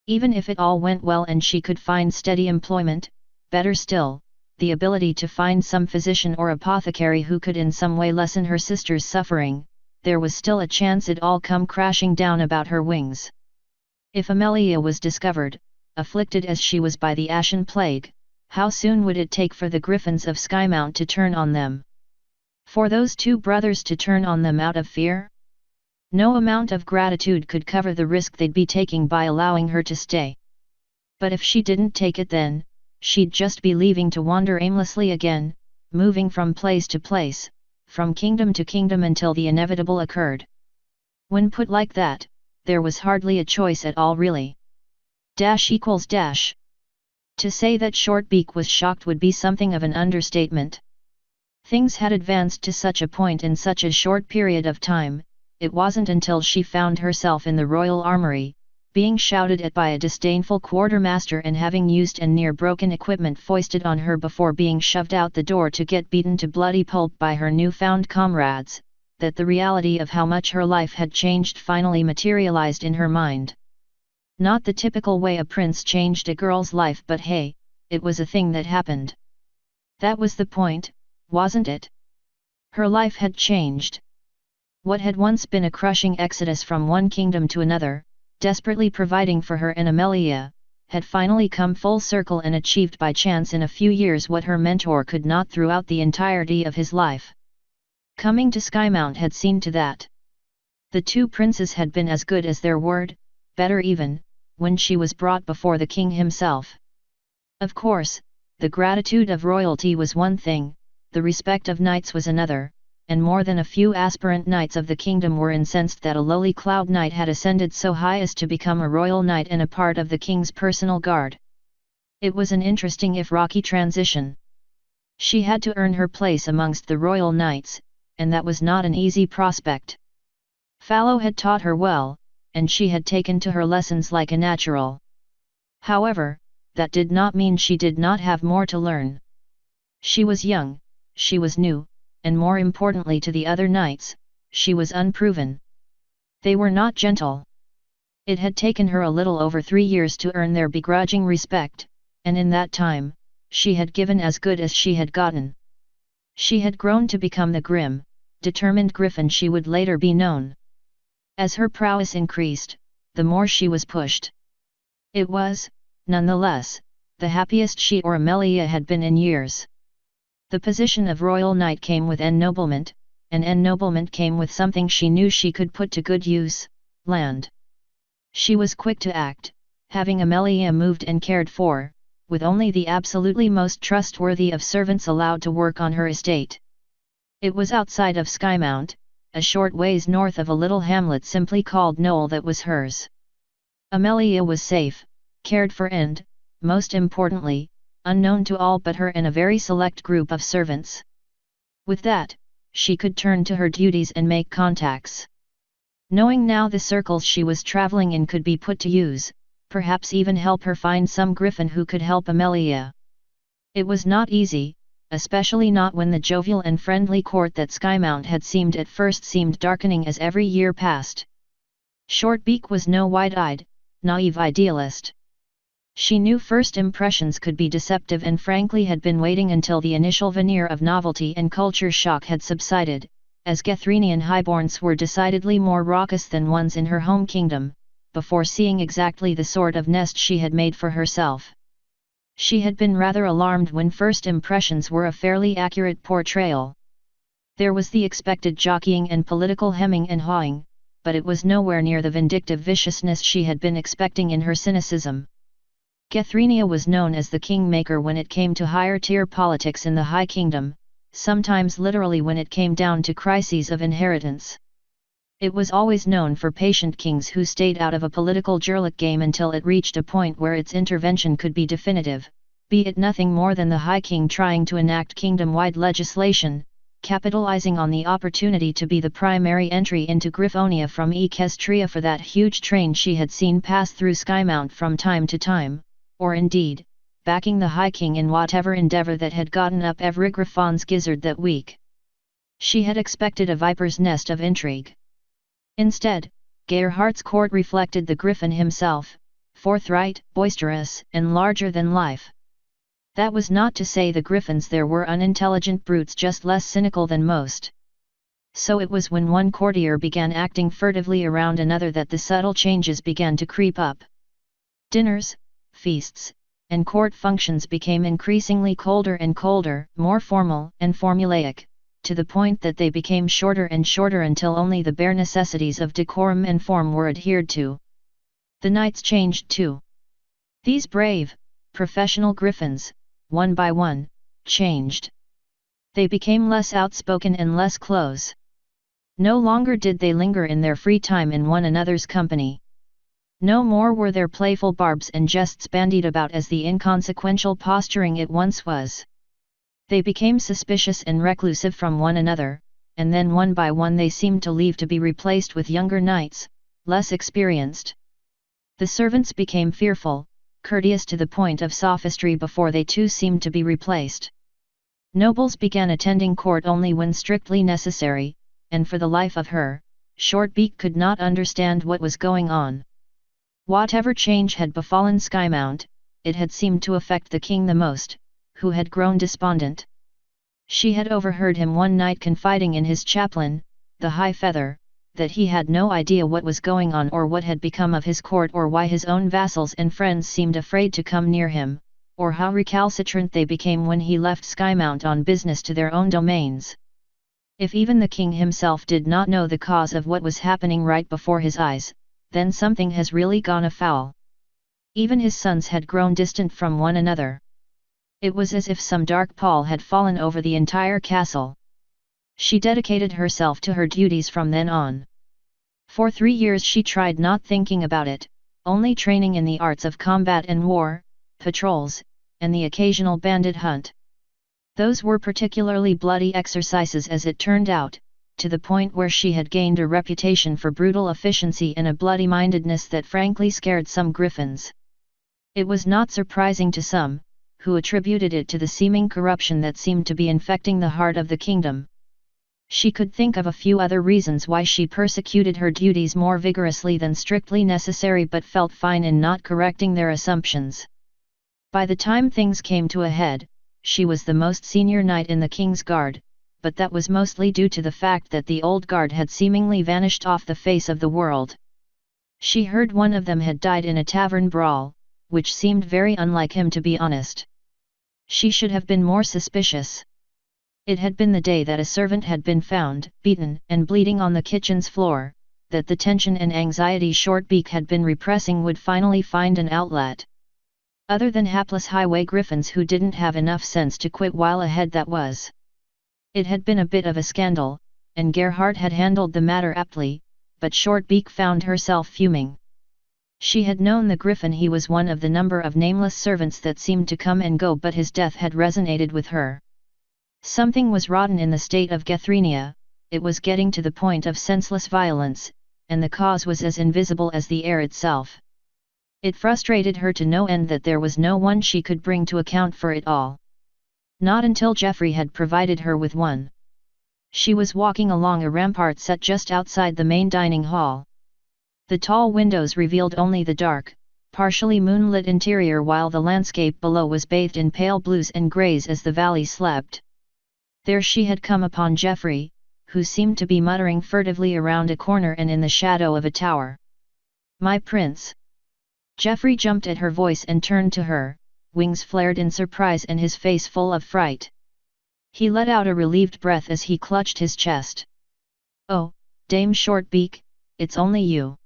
Even if it all went well and she could find steady employment, better still, the ability to find some physician or apothecary who could in some way lessen her sister's suffering, there was still a chance it'd all come crashing down about her wings. If Amelia was discovered, afflicted as she was by the Ashen Plague, how soon would it take for the Griffins of Skymount to turn on them? For those 2 brothers to turn on them out of fear? No amount of gratitude could cover the risk they'd be taking by allowing her to stay. But if she didn't take it then, she'd just be leaving to wander aimlessly again, moving from place to place, from kingdom to kingdom until the inevitable occurred. When put like that, there was hardly a choice at all really. Dash equals dash. To say that Shortbeak was shocked would be something of an understatement. Things had advanced to such a point in such a short period of time. It wasn't until she found herself in the royal armory, being shouted at by a disdainful quartermaster and having used and near broken equipment foisted on her before being shoved out the door to get beaten to bloody pulp by her newfound comrades, that the reality of how much her life had changed finally materialized in her mind. Not the typical way a prince changed a girl's life, but hey, it was a thing that happened. That was the point, wasn't it? Her life had changed. What had once been a crushing exodus from one kingdom to another, desperately providing for her and Amelia, had finally come full circle and achieved by chance in a few years what her mentor could not throughout the entirety of his life. Coming to Skymount had seen to that. The 2 princes had been as good as their word, better even, when she was brought before the king himself. Of course, the gratitude of royalty was one thing, the respect of knights was another, and more than a few aspirant knights of the kingdom were incensed that a lowly cloud knight had ascended so high as to become a royal knight and a part of the king's personal guard. It was an interesting if rocky transition. She had to earn her place amongst the royal knights, and that was not an easy prospect. Fallow had taught her well, and she had taken to her lessons like a natural. However, that did not mean she did not have more to learn. She was young, she was new, and more importantly to the other knights, she was unproven. They were not gentle. It had taken her a little over 3 years to earn their begrudging respect, and in that time, she had given as good as she had gotten. She had grown to become the grim, determined griffin she would later be known. As her prowess increased, the more she was pushed. It was, nonetheless, the happiest she or Amelia had been in years. The position of royal knight came with ennoblement, and ennoblement came with something she knew she could put to good use, land. She was quick to act, having Amelia moved and cared for, with only the absolutely most trustworthy of servants allowed to work on her estate. It was outside of Skymount, a short ways north of a little hamlet simply called Knoll that was hers. Amelia was safe, cared for and, most importantly, unknown to all but her and a very select group of servants. With that, she could turn to her duties and make contacts. Knowing now the circles she was traveling in could be put to use, perhaps even help her find some griffin who could help Amelia. It was not easy, especially not when the jovial and friendly court that Skymount had seemed at first seemed darkening as every year passed. Shortbeak was no wide-eyed, naive idealist. She knew first impressions could be deceptive and frankly had been waiting until the initial veneer of novelty and culture shock had subsided, as Gethrinian highborns were decidedly more raucous than ones in her home kingdom, before seeing exactly the sort of nest she had made for herself. She had been rather alarmed when first impressions were a fairly accurate portrayal. There was the expected jockeying and political hemming and hawing, but it was nowhere near the vindictive viciousness she had been expecting in her cynicism. Gethrinia was known as the kingmaker when it came to higher-tier politics in the High Kingdom, sometimes literally when it came down to crises of inheritance. It was always known for patient kings who stayed out of a political jurlic game until it reached a point where its intervention could be definitive, be it nothing more than the High King trying to enact kingdom-wide legislation, capitalizing on the opportunity to be the primary entry into Griffonia from Equestria for that huge train she had seen pass through Skymount from time to time, or indeed, backing the High King in whatever endeavour that had gotten up every Griffon's gizzard that week. She had expected a viper's nest of intrigue. Instead, Gerhardt's court reflected the Griffin himself, forthright, boisterous, and larger than life. That was not to say the Griffins there were unintelligent brutes just less cynical than most. So it was when one courtier began acting furtively around another that the subtle changes began to creep up. Dinners, feasts, and court functions became increasingly colder and colder, more formal and formulaic, to the point that they became shorter and shorter until only the bare necessities of decorum and form were adhered to. The nights changed too. These brave, professional griffins, one by one, changed. They became less outspoken and less close. No longer did they linger in their free time in one another's company. No more were their playful barbs and jests bandied about as the inconsequential posturing it once was. They became suspicious and reclusive from one another, and then one by one they seemed to leave to be replaced with younger knights, less experienced. The servants became fearful, courteous to the point of sophistry before they too seemed to be replaced. Nobles began attending court only when strictly necessary, and for the life of her, Shortbeak could not understand what was going on. Whatever change had befallen Skymount, it had seemed to affect the king the most, who had grown despondent. She had overheard him one night confiding in his chaplain, the High Feather, that he had no idea what was going on or what had become of his court or why his own vassals and friends seemed afraid to come near him, or how recalcitrant they became when he left Skymount on business to their own domains. If even the king himself did not know the cause of what was happening right before his eyes, then something has really gone afoul. Even his sons had grown distant from one another. It was as if some dark pall had fallen over the entire castle. She dedicated herself to her duties from then on. For 3 years she tried not thinking about it, only training in the arts of combat and war, patrols, and the occasional bandit hunt. Those were particularly bloody exercises as it turned out, to the point where she had gained a reputation for brutal efficiency and a bloody-mindedness that frankly scared some griffins. It was not surprising to some, who attributed it to the seeming corruption that seemed to be infecting the heart of the kingdom. She could think of a few other reasons why she persecuted her duties more vigorously than strictly necessary but felt fine in not correcting their assumptions. By the time things came to a head, she was the most senior knight in the King's Guard, but that was mostly due to the fact that the old guard had seemingly vanished off the face of the world. She heard one of them had died in a tavern brawl, which seemed very unlike him to be honest. She should have been more suspicious. It had been the day that a servant had been found, beaten and bleeding on the kitchen's floor, that the tension and anxiety Shortbeak had been repressing would finally find an outlet. Other than hapless highway griffins who didn't have enough sense to quit while ahead, that was. It had been a bit of a scandal, and Gerhardt had handled the matter aptly, but Shortbeak found herself fuming. She had known the griffin. He was one of the number of nameless servants that seemed to come and go, but his death had resonated with her. Something was rotten in the state of Gethrenia. It was getting to the point of senseless violence, and the cause was as invisible as the air itself. It frustrated her to no end that there was no one she could bring to account for it all. Not until Geoffrey had provided her with one. She was walking along a rampart set just outside the main dining hall. The tall windows revealed only the dark, partially moonlit interior, while the landscape below was bathed in pale blues and greys as the valley slept. There she had come upon Geoffrey, who seemed to be muttering furtively around a corner and in the shadow of a tower. "My prince!" Geoffrey jumped at her voice and turned to her, wings flared in surprise and his face full of fright. He let out a relieved breath as he clutched his chest. "Oh, Dame Shortbeak, it's only you.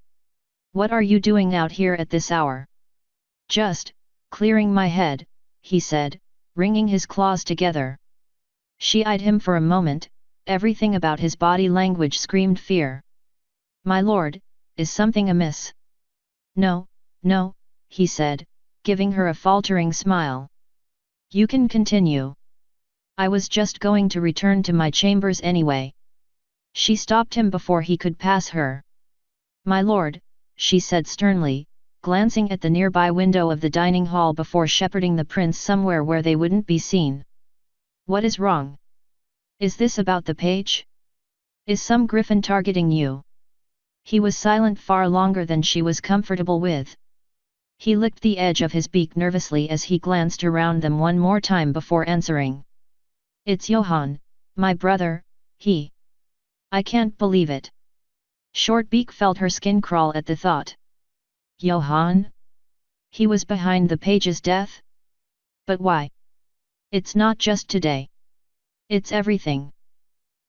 What are you doing out here at this hour?" "Just clearing my head," he said, wringing his claws together. She eyed him for a moment. Everything about his body language screamed fear. "My lord, is something amiss?" "No, no," he said, giving her a faltering smile. "You can continue. I was just going to return to my chambers anyway." She stopped him before he could pass her. "My lord," she said sternly, glancing at the nearby window of the dining hall before shepherding the prince somewhere where they wouldn't be seen. "What is wrong? Is this about the page? Is some griffin targeting you?" He was silent far longer than she was comfortable with. He licked the edge of his beak nervously as he glanced around them one more time before answering. "It's Johann, my brother, he. I can't believe it." Shortbeak felt her skin crawl at the thought. Johann? He was behind the page's death? But why? It's not just today. It's everything.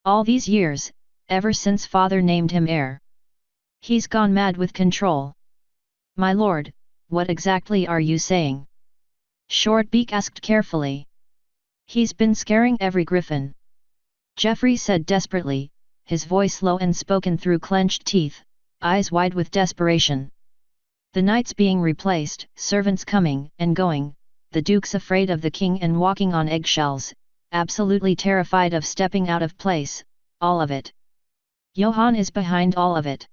All these years, ever since father named him heir. He's gone mad with control. "My lord, what exactly are you saying?" Shortbeak asked carefully. "He's been scaring every griffin," Geoffrey said desperately, his voice low and spoken through clenched teeth, eyes wide with desperation. "The knights being replaced, servants coming and going, the dukes afraid of the king and walking on eggshells, absolutely terrified of stepping out of place, all of it. Johann is behind all of it.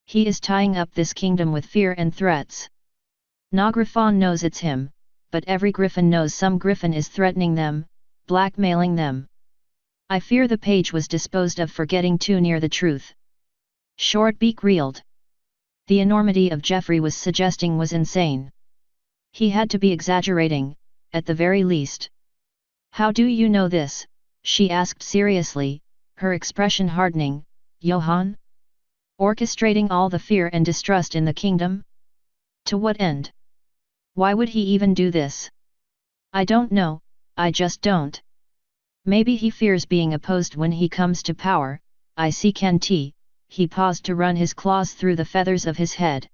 He is tying up this kingdom with fear and threats. Na Griffon knows it's him, but every griffin knows some griffin is threatening them, blackmailing them. I fear the page was disposed of for getting too near the truth." Shortbeak reeled. The enormity of Geoffrey was suggesting was insane. He had to be exaggerating, at the very least. "How do you know this?" she asked seriously, her expression hardening. "Johann? Orchestrating all the fear and distrust in the kingdom? To what end? Why would he even do this?" "I don't know, I just don't. Maybe he fears being opposed when he comes to power. I see Kanti." He paused to run his claws through the feathers of his head.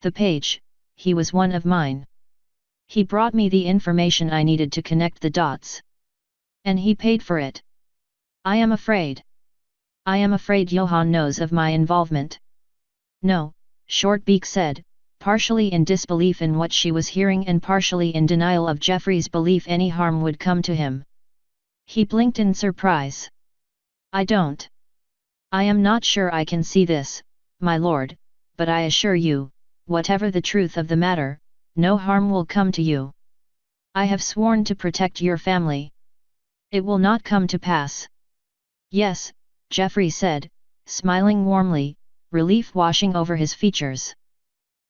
"The page, he was one of mine. He brought me the information I needed to connect the dots. And he paid for it. I am afraid. I am afraid Johann knows of my involvement." "No," Shortbeak said, partially in disbelief in what she was hearing and partially in denial of Geoffrey's belief any harm would come to him. He blinked in surprise. "I don't. I am not sure I can see this, my lord, but I assure you, whatever the truth of the matter, no harm will come to you. I have sworn to protect your family. It will not come to pass." "Yes," Geoffrey said, smiling warmly, relief washing over his features.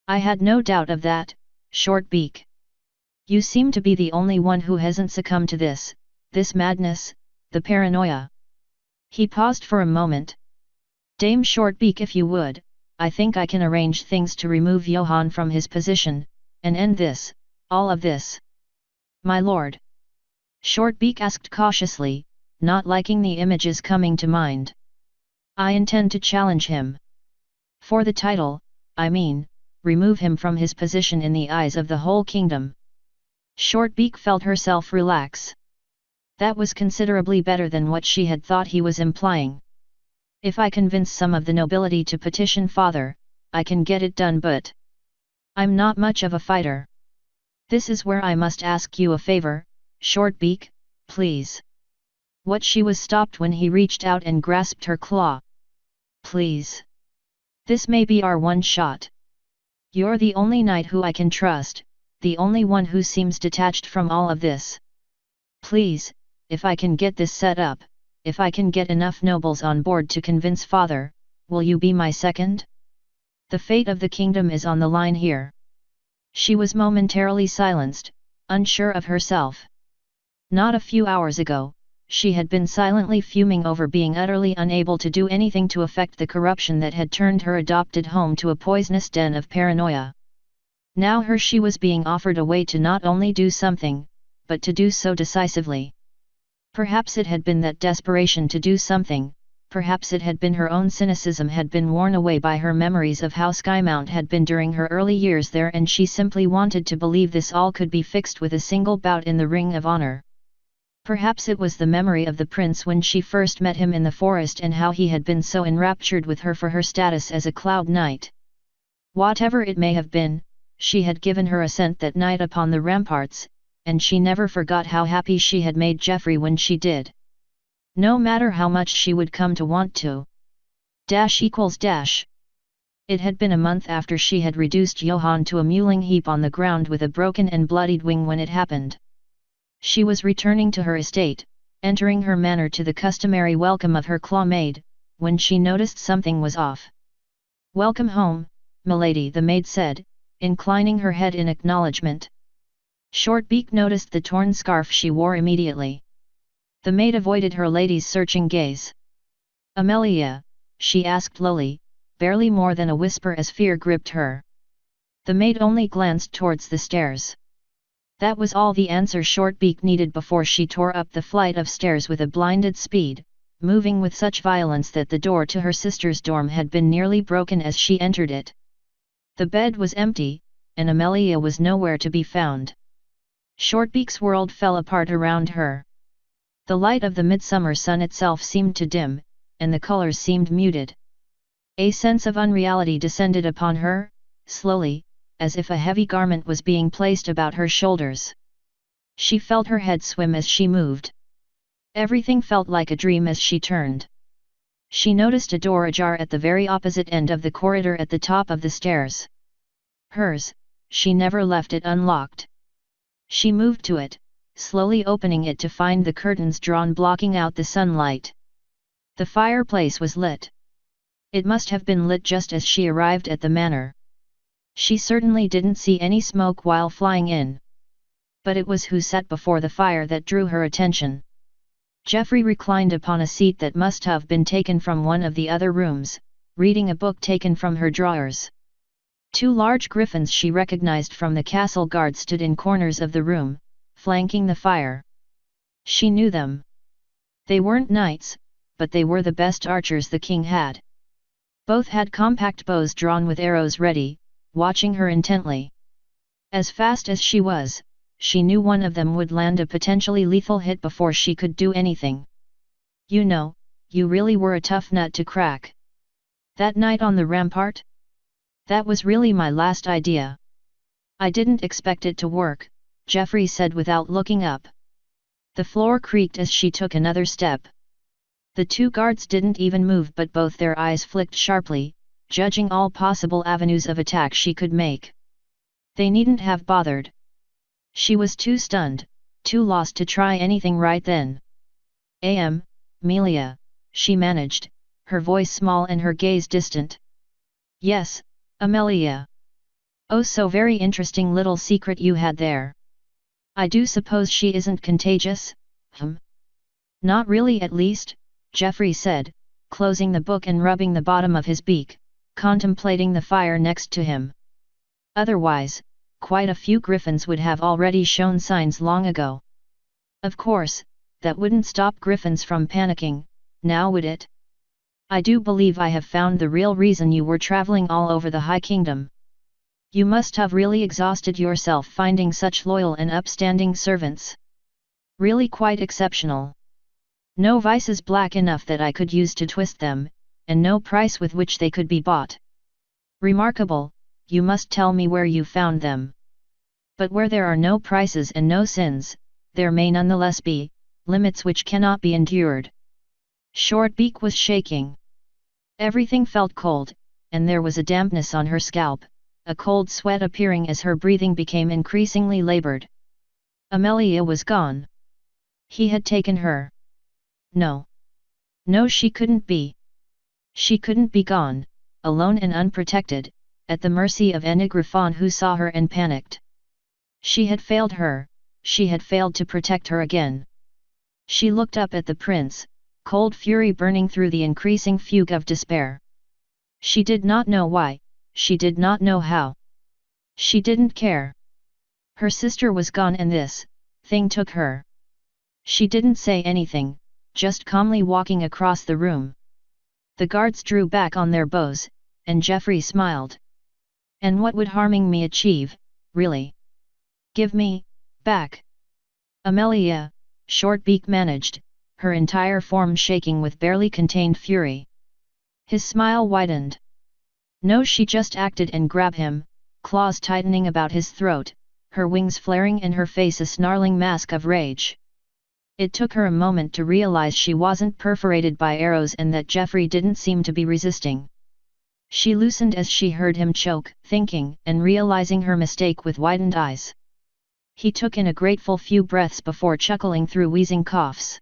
"I had no doubt of that, Shortbeak. You seem to be the only one who hasn't succumbed to this madness, the paranoia." He paused for a moment. "Dame Shortbeak, if you would, I think I can arrange things to remove Johann from his position, and end this, all of this." "My lord?" Shortbeak asked cautiously, not liking the images coming to mind. "I intend to challenge him. For the title, I mean, remove him from his position in the eyes of the whole kingdom. Shortbeak felt herself relax. That was considerably better than what she had thought he was implying. If I convince some of the nobility to petition father, I can get it done, but I'm not much of a fighter. This is where I must ask you a favor, Shortbeak, please. What? She was stopped when he reached out and grasped her claw. Please. This may be our one shot. You're the only knight who I can trust, the only one who seems detached from all of this. Please, if I can get this set up, if I can get enough nobles on board to convince father, will you be my second? The fate of the kingdom is on the line here. She was momentarily silenced, unsure of herself. Not a few hours ago, she had been silently fuming over being utterly unable to do anything to affect the corruption that had turned her adopted home to a poisonous den of paranoia. Now she was being offered a way to not only do something, but to do so decisively. Perhaps it had been that desperation to do something, perhaps it had been her own cynicism had been worn away by her memories of how Skymount had been during her early years there, and she simply wanted to believe this all could be fixed with a single bout in the Ring of Honor. Perhaps it was the memory of the prince when she first met him in the forest and how he had been so enraptured with her for her status as a cloud knight. Whatever it may have been, she had given her assent that night upon the ramparts, and she never forgot how happy she had made Geoffrey when she did. No matter how much she would come to want to. It had been a month after she had reduced Johann to a mewling heap on the ground with a broken and bloodied wing when it happened. She was returning to her estate, entering her manor to the customary welcome of her claw maid, when she noticed something was off. "Welcome home, milady," the maid said, inclining her head in acknowledgement. Shortbeak noticed the torn scarf she wore immediately. The maid avoided her lady's searching gaze. "Amelia?" she asked lowly, barely more than a whisper as fear gripped her. The maid only glanced towards the stairs. That was all the answer Shortbeak needed before she tore up the flight of stairs with a blinded speed, moving with such violence that the door to her sister's dorm had been nearly broken as she entered it. The bed was empty, and Amelia was nowhere to be found. Shortbeak's world fell apart around her. The light of the midsummer sun itself seemed to dim, and the colors seemed muted. A sense of unreality descended upon her, slowly, as if a heavy garment was being placed about her shoulders. She felt her head swim as she moved. Everything felt like a dream as she turned. She noticed a door ajar at the very opposite end of the corridor at the top of the stairs. Hers, she never left it unlocked. She moved to it, slowly opening it to find the curtains drawn blocking out the sunlight. The fireplace was lit. It must have been lit just as she arrived at the manor. She certainly didn't see any smoke while flying in. But it was who sat before the fire that drew her attention. Geoffrey reclined upon a seat that must have been taken from one of the other rooms, reading a book taken from her drawers. Two large griffins she recognized from the castle guard stood in corners of the room, flanking the fire. She knew them. They weren't knights, but they were the best archers the king had. Both had compact bows drawn with arrows ready, watching her intently. As fast as she was, she knew one of them would land a potentially lethal hit before she could do anything. "You know, you really were a tough nut to crack. That night on the rampart? That was really my last idea. I didn't expect it to work," Geoffrey said without looking up. The floor creaked as she took another step. The two guards didn't even move, but both their eyes flicked sharply, judging all possible avenues of attack she could make. They needn't have bothered. She was too stunned, too lost to try anything right then. Amelia, she managed, her voice small and her gaze distant. "Yes, Amelia. Oh, so very interesting little secret you had there. I do suppose she isn't contagious, Not really, at least," Geoffrey said, closing the book and rubbing the bottom of his beak, contemplating the fire next to him. "Otherwise, quite a few griffins would have already shown signs long ago. Of course, that wouldn't stop griffins from panicking, now would it? I do believe I have found the real reason you were traveling all over the High Kingdom. You must have really exhausted yourself finding such loyal and upstanding servants. Really quite exceptional. No vices black enough that I could use to twist them, and no price with which they could be bought. Remarkable, you must tell me where you found them. But where there are no prices and no sins, there may nonetheless be limits which cannot be endured. Shortbeak was shaking. Everything felt cold, and there was a dampness on her scalp, a cold sweat appearing as her breathing became increasingly labored. Amelia was gone. He had taken her. No. No, she couldn't be. She couldn't be gone, alone and unprotected, at the mercy of Enigrafon, who saw her and panicked. She had failed her, she had failed to protect her again. She looked up at the prince, cold fury burning through the increasing fugue of despair. She did not know why, she did not know how. She didn't care. Her sister was gone and this thing took her. She didn't say anything, just calmly walking across the room. The guards drew back on their bows, and Geoffrey smiled. And what would harming me achieve, really? Give me back. Amelia, Shortbeak managed, her entire form shaking with barely contained fury. His smile widened. No, she just acted and grabbed him, claws tightening about his throat, her wings flaring and her face a snarling mask of rage. It took her a moment to realize she wasn't perforated by arrows and that Geoffrey didn't seem to be resisting. She loosened as she heard him choke, thinking and realizing her mistake with widened eyes. He took in a grateful few breaths before chuckling through wheezing coughs.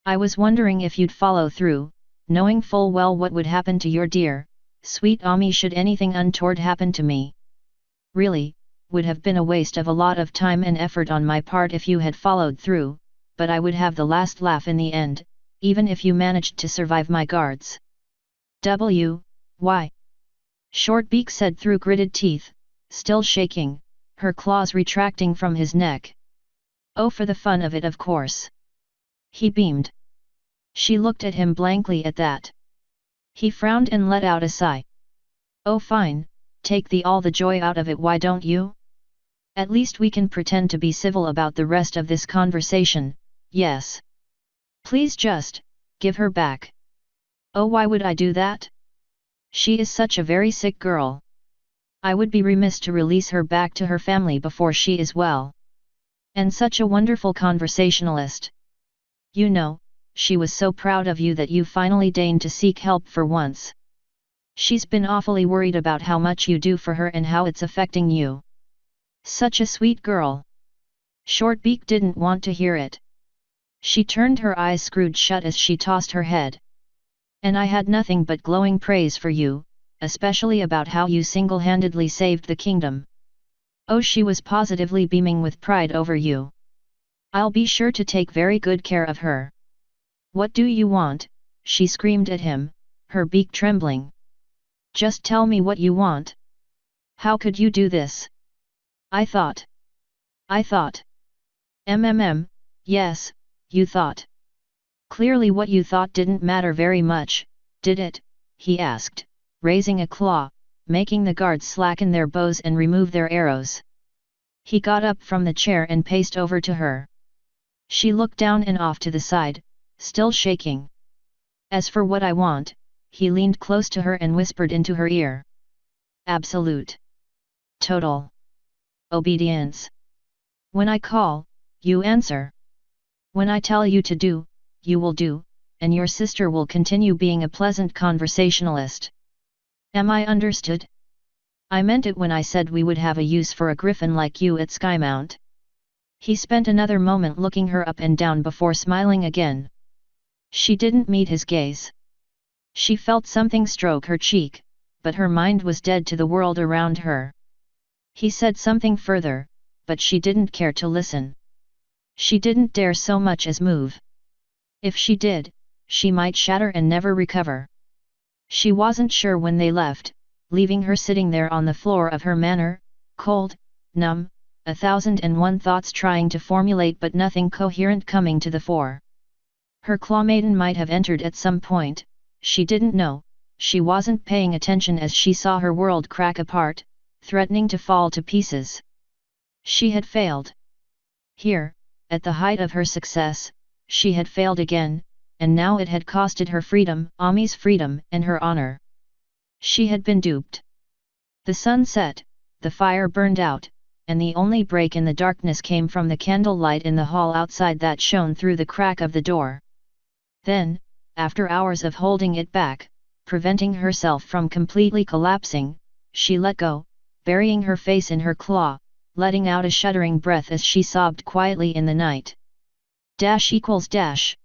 I was wondering if you'd follow through, knowing full well what would happen to your dear, sweet Ami should anything untoward happen to me. Really, would have been a waste of a lot of time and effort on my part if you had followed through, but I would have the last laugh in the end, even if you managed to survive my guards. Why? Shortbeak said through gritted teeth, still shaking, her claws retracting from his neck. Oh, for the fun of it, of course. He beamed. She looked at him blankly at that. He frowned and let out a sigh. Oh fine, take all the joy out of it, why don't you? At least we can pretend to be civil about the rest of this conversation, yes. Please just give her back. Oh, why would I do that? She is such a very sick girl. I would be remiss to release her back to her family before she is well. And such a wonderful conversationalist. You know, she was so proud of you that you finally deigned to seek help for once. She's been awfully worried about how much you do for her and how it's affecting you. Such a sweet girl. Shortbeak didn't want to hear it. She turned, her eyes screwed shut as she tossed her head. And I had nothing but glowing praise for you, especially about how you single-handedly saved the kingdom. Oh, she was positively beaming with pride over you. I'll be sure to take very good care of her. What do you want? She screamed at him, her beak trembling. Just tell me what you want. How could you do this? I thought. Yes, you thought. Clearly what you thought didn't matter very much, did it? He asked, raising a claw, making the guards slacken their bows and remove their arrows. He got up from the chair and paced over to her. She looked down and off to the side, still shaking. As for what I want, he leaned close to her and whispered into her ear. Absolute. Total. Obedience. When I call, you answer. When I tell you to do, you will do, and your sister will continue being a pleasant conversationalist. Am I understood? I meant it when I said we would have a use for a griffin like you at Skymount. He spent another moment looking her up and down before smiling again. She didn't meet his gaze. She felt something stroke her cheek, but her mind was dead to the world around her. He said something further, but she didn't care to listen. She didn't dare so much as move. If she did, she might shatter and never recover. She wasn't sure when they left, leaving her sitting there on the floor of her manor, cold, numb, 1,001 thoughts trying to formulate but nothing coherent coming to the fore. Her claw maiden might have entered at some point, she didn't know, she wasn't paying attention as she saw her world crack apart, threatening to fall to pieces. She had failed. Here, at the height of her success, she had failed again, and now it had costed her freedom, Ami's freedom, and her honor. She had been duped. The sun set, the fire burned out, and the only break in the darkness came from the candlelight in the hall outside that shone through the crack of the door. Then, after hours of holding it back, preventing herself from completely collapsing, she let go, burying her face in her claw, letting out a shuddering breath as she sobbed quietly in the night. ==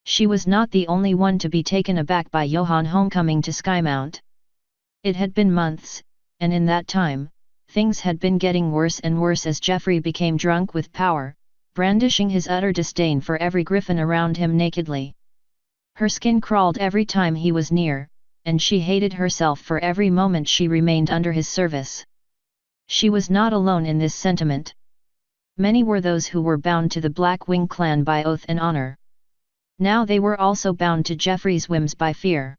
She was not the only one to be taken aback by Johann homecoming to Skymount. It had been months, and in that time, things had been getting worse and worse as Geoffrey became drunk with power, brandishing his utter disdain for every griffin around him nakedly. Her skin crawled every time he was near, and she hated herself for every moment she remained under his service. She was not alone in this sentiment. Many were those who were bound to the Blackwing clan by oath and honor. Now they were also bound to Geoffrey's whims by fear.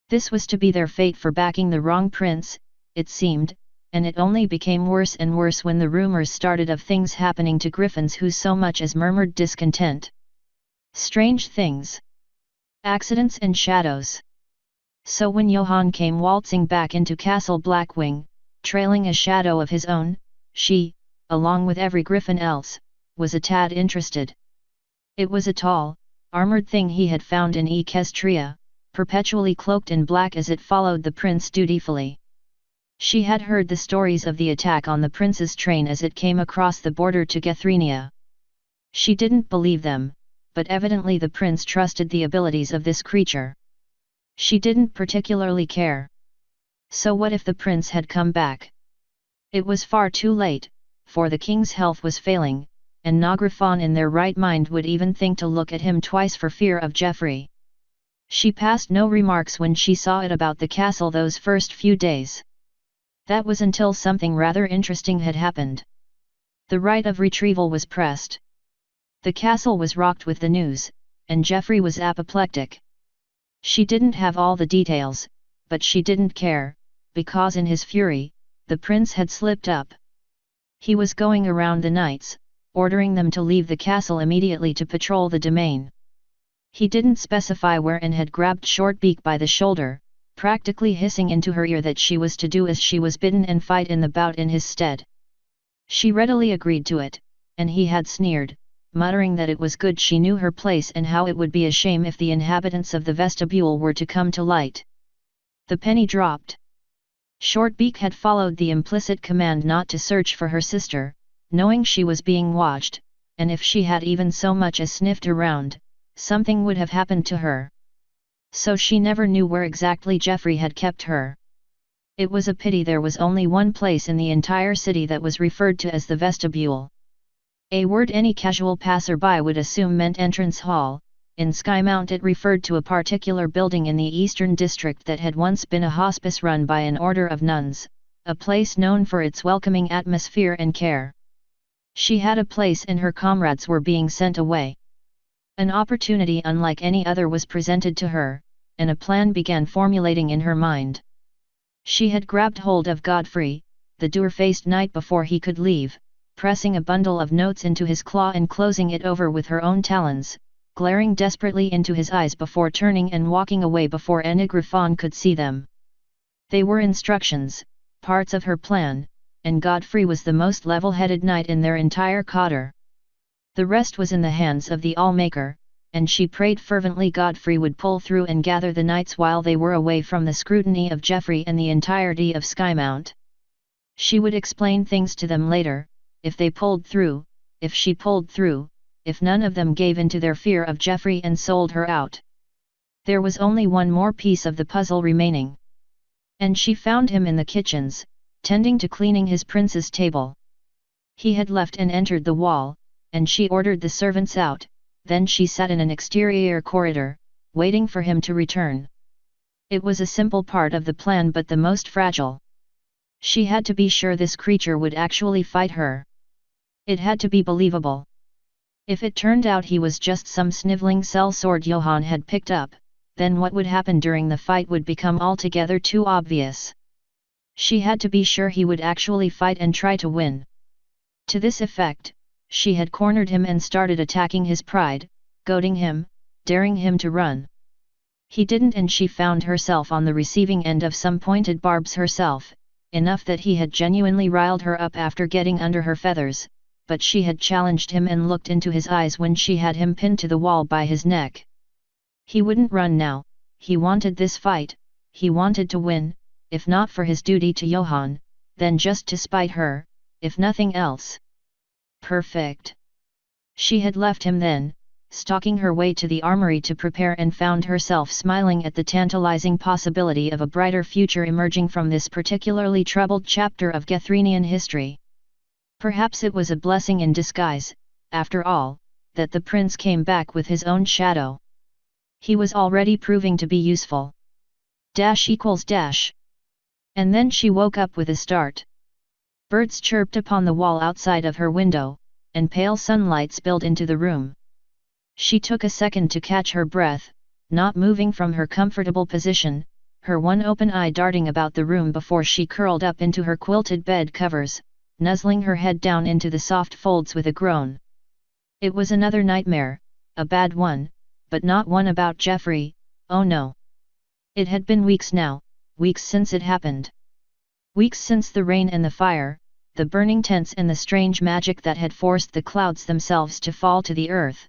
This was to be their fate for backing the wrong prince, it seemed, and it only became worse and worse when the rumors started of things happening to griffins who so much as murmured discontent. Strange things. Accidents and shadows. So when Johann came waltzing back into Castle Blackwing, trailing a shadow of his own, she, along with every griffin else, was a tad interested. It was a tall, armored thing he had found in Equestria, perpetually cloaked in black as it followed the prince dutifully. She had heard the stories of the attack on the prince's train as it came across the border to Gethrenia. She didn't believe them, but evidently the prince trusted the abilities of this creature. She didn't particularly care. So what if the prince had come back? It was far too late, for the king's health was failing, and no griffon in their right mind would even think to look at him twice for fear of Geoffrey. She passed no remarks when she saw it about the castle those first few days. That was until something rather interesting had happened. The right of retrieval was pressed. The castle was rocked with the news, and Geoffrey was apoplectic. She didn't have all the details, but she didn't care, because in his fury, the prince had slipped up. He was going around the knights, ordering them to leave the castle immediately to patrol the domain. He didn't specify where and had grabbed Shortbeak by the shoulder, practically hissing into her ear that she was to do as she was bidden and fight in the bout in his stead. She readily agreed to it, and he had sneered, muttering that it was good she knew her place and how it would be a shame if the inhabitants of the vestibule were to come to light. The penny dropped. Shortbeak had followed the implicit command not to search for her sister, knowing she was being watched, and if she had even so much as sniffed around, something would have happened to her. So she never knew where exactly Geoffrey had kept her. It was a pity there was only one place in the entire city that was referred to as the vestibule. A word any casual passerby would assume meant entrance hall. In Skymount it referred to a particular building in the eastern district that had once been a hospice run by an order of nuns, a place known for its welcoming atmosphere and care. She had a place and her comrades were being sent away. An opportunity unlike any other was presented to her, and a plan began formulating in her mind. She had grabbed hold of Godfrey, the dour-faced knight before he could leave, pressing a bundle of notes into his claw and closing it over with her own talons, glaring desperately into his eyes before turning and walking away before any griffon could see them. They were instructions, parts of her plan, and Godfrey was the most level-headed knight in their entire coterie. The rest was in the hands of the Allmaker, and she prayed fervently Godfrey would pull through and gather the knights while they were away from the scrutiny of Geoffrey and the entirety of Skymount. She would explain things to them later, if they pulled through, if she pulled through, if none of them gave in to their fear of Geoffrey and sold her out. There was only one more piece of the puzzle remaining. And she found him in the kitchens, tending to cleaning his prince's table. He had left and entered the wall, and she ordered the servants out, then she sat in an exterior corridor, waiting for him to return. It was a simple part of the plan but the most fragile. She had to be sure this creature would actually fight her. It had to be believable. If it turned out he was just some sniveling sellsword Johann had picked up, then what would happen during the fight would become altogether too obvious. She had to be sure he would actually fight and try to win. To this effect, she had cornered him and started attacking his pride, goading him, daring him to run. He didn't, and she found herself on the receiving end of some pointed barbs herself, enough that he had genuinely riled her up after getting under her feathers, but she had challenged him and looked into his eyes when she had him pinned to the wall by his neck. He wouldn't run now, he wanted this fight, he wanted to win, if not for his duty to Johann, then just to spite her, if nothing else. Perfect. She had left him then, stalking her way to the armory to prepare, and found herself smiling at the tantalizing possibility of a brighter future emerging from this particularly troubled chapter of Gethrinian history. Perhaps it was a blessing in disguise, after all, that the prince came back with his own shadow. He was already proving to be useful. == And then she woke up with a start. Birds chirped upon the wall outside of her window, and pale sunlight spilled into the room. She took a second to catch her breath, not moving from her comfortable position, her one open eye darting about the room before she curled up into her quilted bed covers, nuzzling her head down into the soft folds with a groan. It was another nightmare, a bad one, but not one about Geoffrey, oh no. It had been weeks now, weeks since it happened. Weeks since the rain and the fire, the burning tents and the strange magic that had forced the clouds themselves to fall to the earth.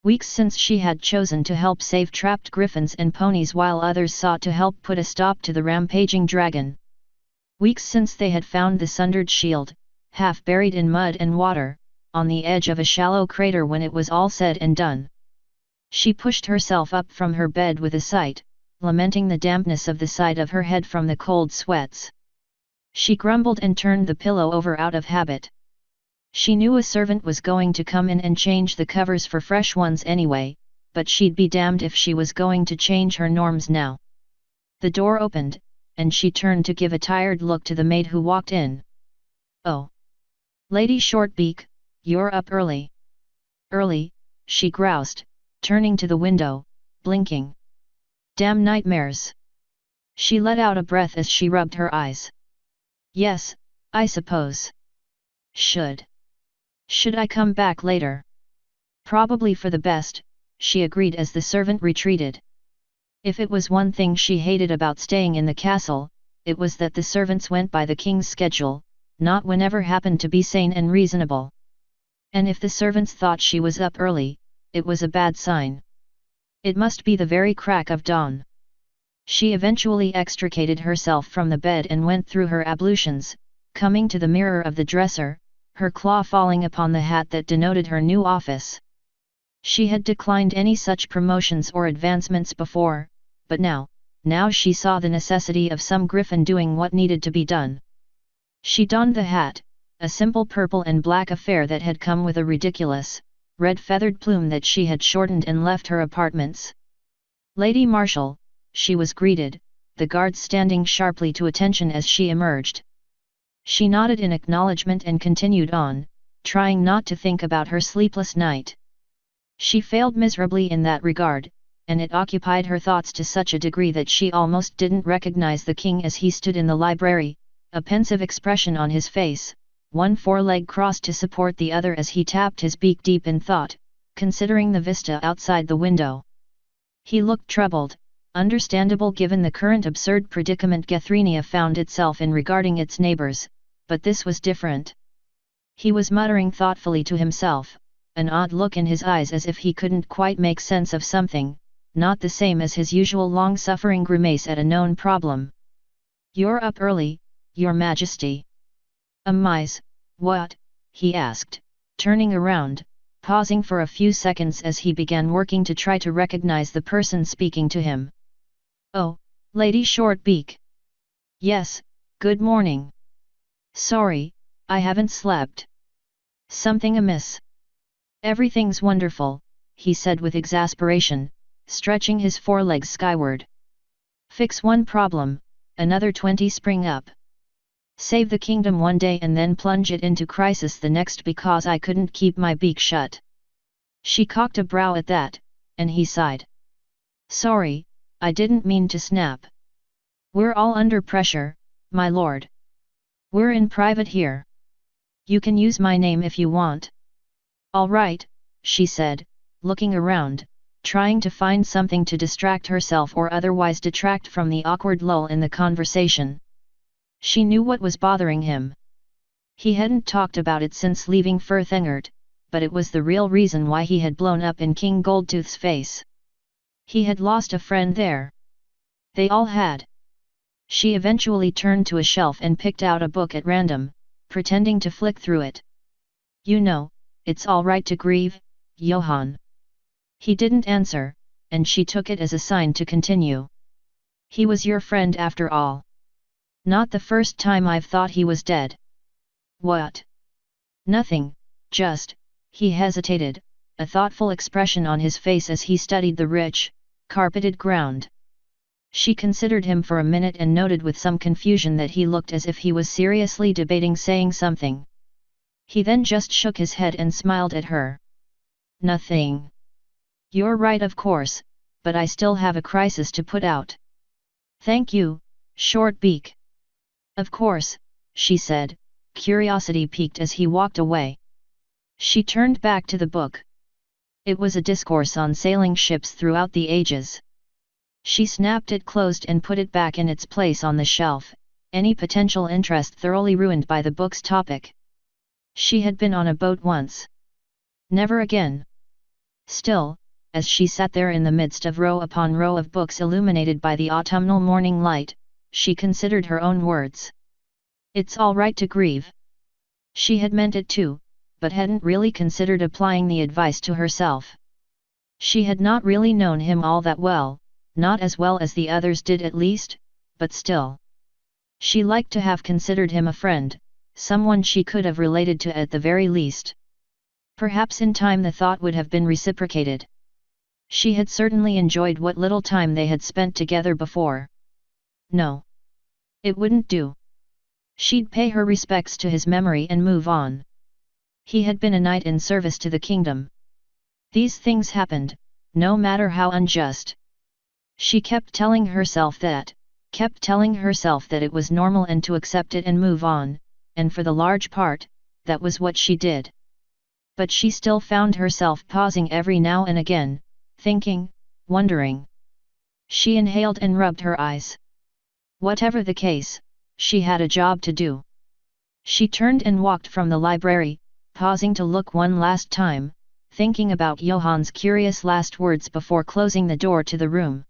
Weeks since she had chosen to help save trapped griffins and ponies while others sought to help put a stop to the rampaging dragon. Weeks since they had found the sundered shield, half buried in mud and water, on the edge of a shallow crater when it was all said and done. She pushed herself up from her bed with a sigh, lamenting the dampness of the side of her head from the cold sweats. She grumbled and turned the pillow over out of habit. She knew a servant was going to come in and change the covers for fresh ones anyway, but she'd be damned if she was going to change her norms now. The door opened, and she turned to give a tired look to the maid who walked in. "Oh! Lady Shortbeak, you're up early." "Early," she groused, turning to the window, blinking. "Damn nightmares." She let out a breath as she rubbed her eyes. "Yes, I suppose. Should I come back later?" "Probably for the best," she agreed as the servant retreated. If it was one thing she hated about staying in the castle, it was that the servants went by the king's schedule, not whenever happened to be sane and reasonable. And if the servants thought she was up early, it was a bad sign. It must be the very crack of dawn. She eventually extricated herself from the bed and went through her ablutions, coming to the mirror of the dresser, her claw falling upon the hat that denoted her new office. She had declined any such promotions or advancements before, but now she saw the necessity of some griffin doing what needed to be done. She donned the hat, a simple purple and black affair that had come with a ridiculous, red feathered plume that she had shortened and left her apartments. "Lady Marshall," she was greeted, the guards standing sharply to attention as she emerged. She nodded in acknowledgement and continued on, trying not to think about her sleepless night. She failed miserably in that regard, and it occupied her thoughts to such a degree that she almost didn't recognize the king as he stood in the library, a pensive expression on his face, one foreleg crossed to support the other as he tapped his beak deep in thought, considering the vista outside the window. He looked troubled, understandable given the current absurd predicament Gethrinia found itself in regarding its neighbors, but this was different. He was muttering thoughtfully to himself, an odd look in his eyes as if he couldn't quite make sense of something, not the same as his usual long-suffering grimace at a known problem. "You're up early, Your Majesty." "Miss, what?" he asked, turning around, pausing for a few seconds as he began working to try to recognize the person speaking to him. "Oh, Lady Shortbeak." "Yes, good morning." "Sorry, I haven't slept." "Something amiss?" "Everything's wonderful," he said with exasperation, stretching his forelegs skyward. "Fix one problem, another 20 spring up. Save the kingdom one day and then plunge it into crisis the next because I couldn't keep my beak shut." She cocked a brow at that, and he sighed. "Sorry, I didn't mean to snap. We're all under pressure, my lord. We're in private here. You can use my name if you want. All right, she said, looking around, trying to find something to distract herself or otherwise detract from the awkward lull in the conversation. She knew what was bothering him. He hadn't talked about it since leaving Furthengard, but it was the real reason why he had blown up in King Goldtooth's face. He had lost a friend there. They all had. She eventually turned to a shelf and picked out a book at random, pretending to flick through it. You know, it's all right to grieve, Johann. He didn't answer, and she took it as a sign to continue. He was your friend after all. Not the first time I've thought he was dead. What? Nothing, just, he hesitated, a thoughtful expression on his face as he studied the rich, carpeted ground. She considered him for a minute and noted with some confusion that he looked as if he was seriously debating saying something. He then just shook his head and smiled at her. Nothing. You're right, of course, but I still have a crisis to put out. Thank you, Shortbeak. Of course, she said, curiosity piqued as he walked away. She turned back to the book. It was a discourse on sailing ships throughout the ages. She snapped it closed and put it back in its place on the shelf, any potential interest thoroughly ruined by the book's topic. She had been on a boat once. Never again. Still, as she sat there in the midst of row upon row of books illuminated by the autumnal morning light, she considered her own words. It's all right to grieve. She had meant it too, but hadn't really considered applying the advice to herself. She had not really known him all that well, not as well as the others did at least, but still. She liked to have considered him a friend, someone she could have related to at the very least. Perhaps in time the thought would have been reciprocated. She had certainly enjoyed what little time they had spent together before. No. It wouldn't do. She'd pay her respects to his memory and move on. He had been a knight in service to the kingdom. These things happened, no matter how unjust. She kept telling herself that it was normal and to accept it and move on, and for the large part, that was what she did. But she still found herself pausing every now and again, thinking, wondering. She inhaled and rubbed her eyes. Whatever the case, she had a job to do. She turned and walked from the library, pausing to look one last time, thinking about Johann's curious last words before closing the door to the room.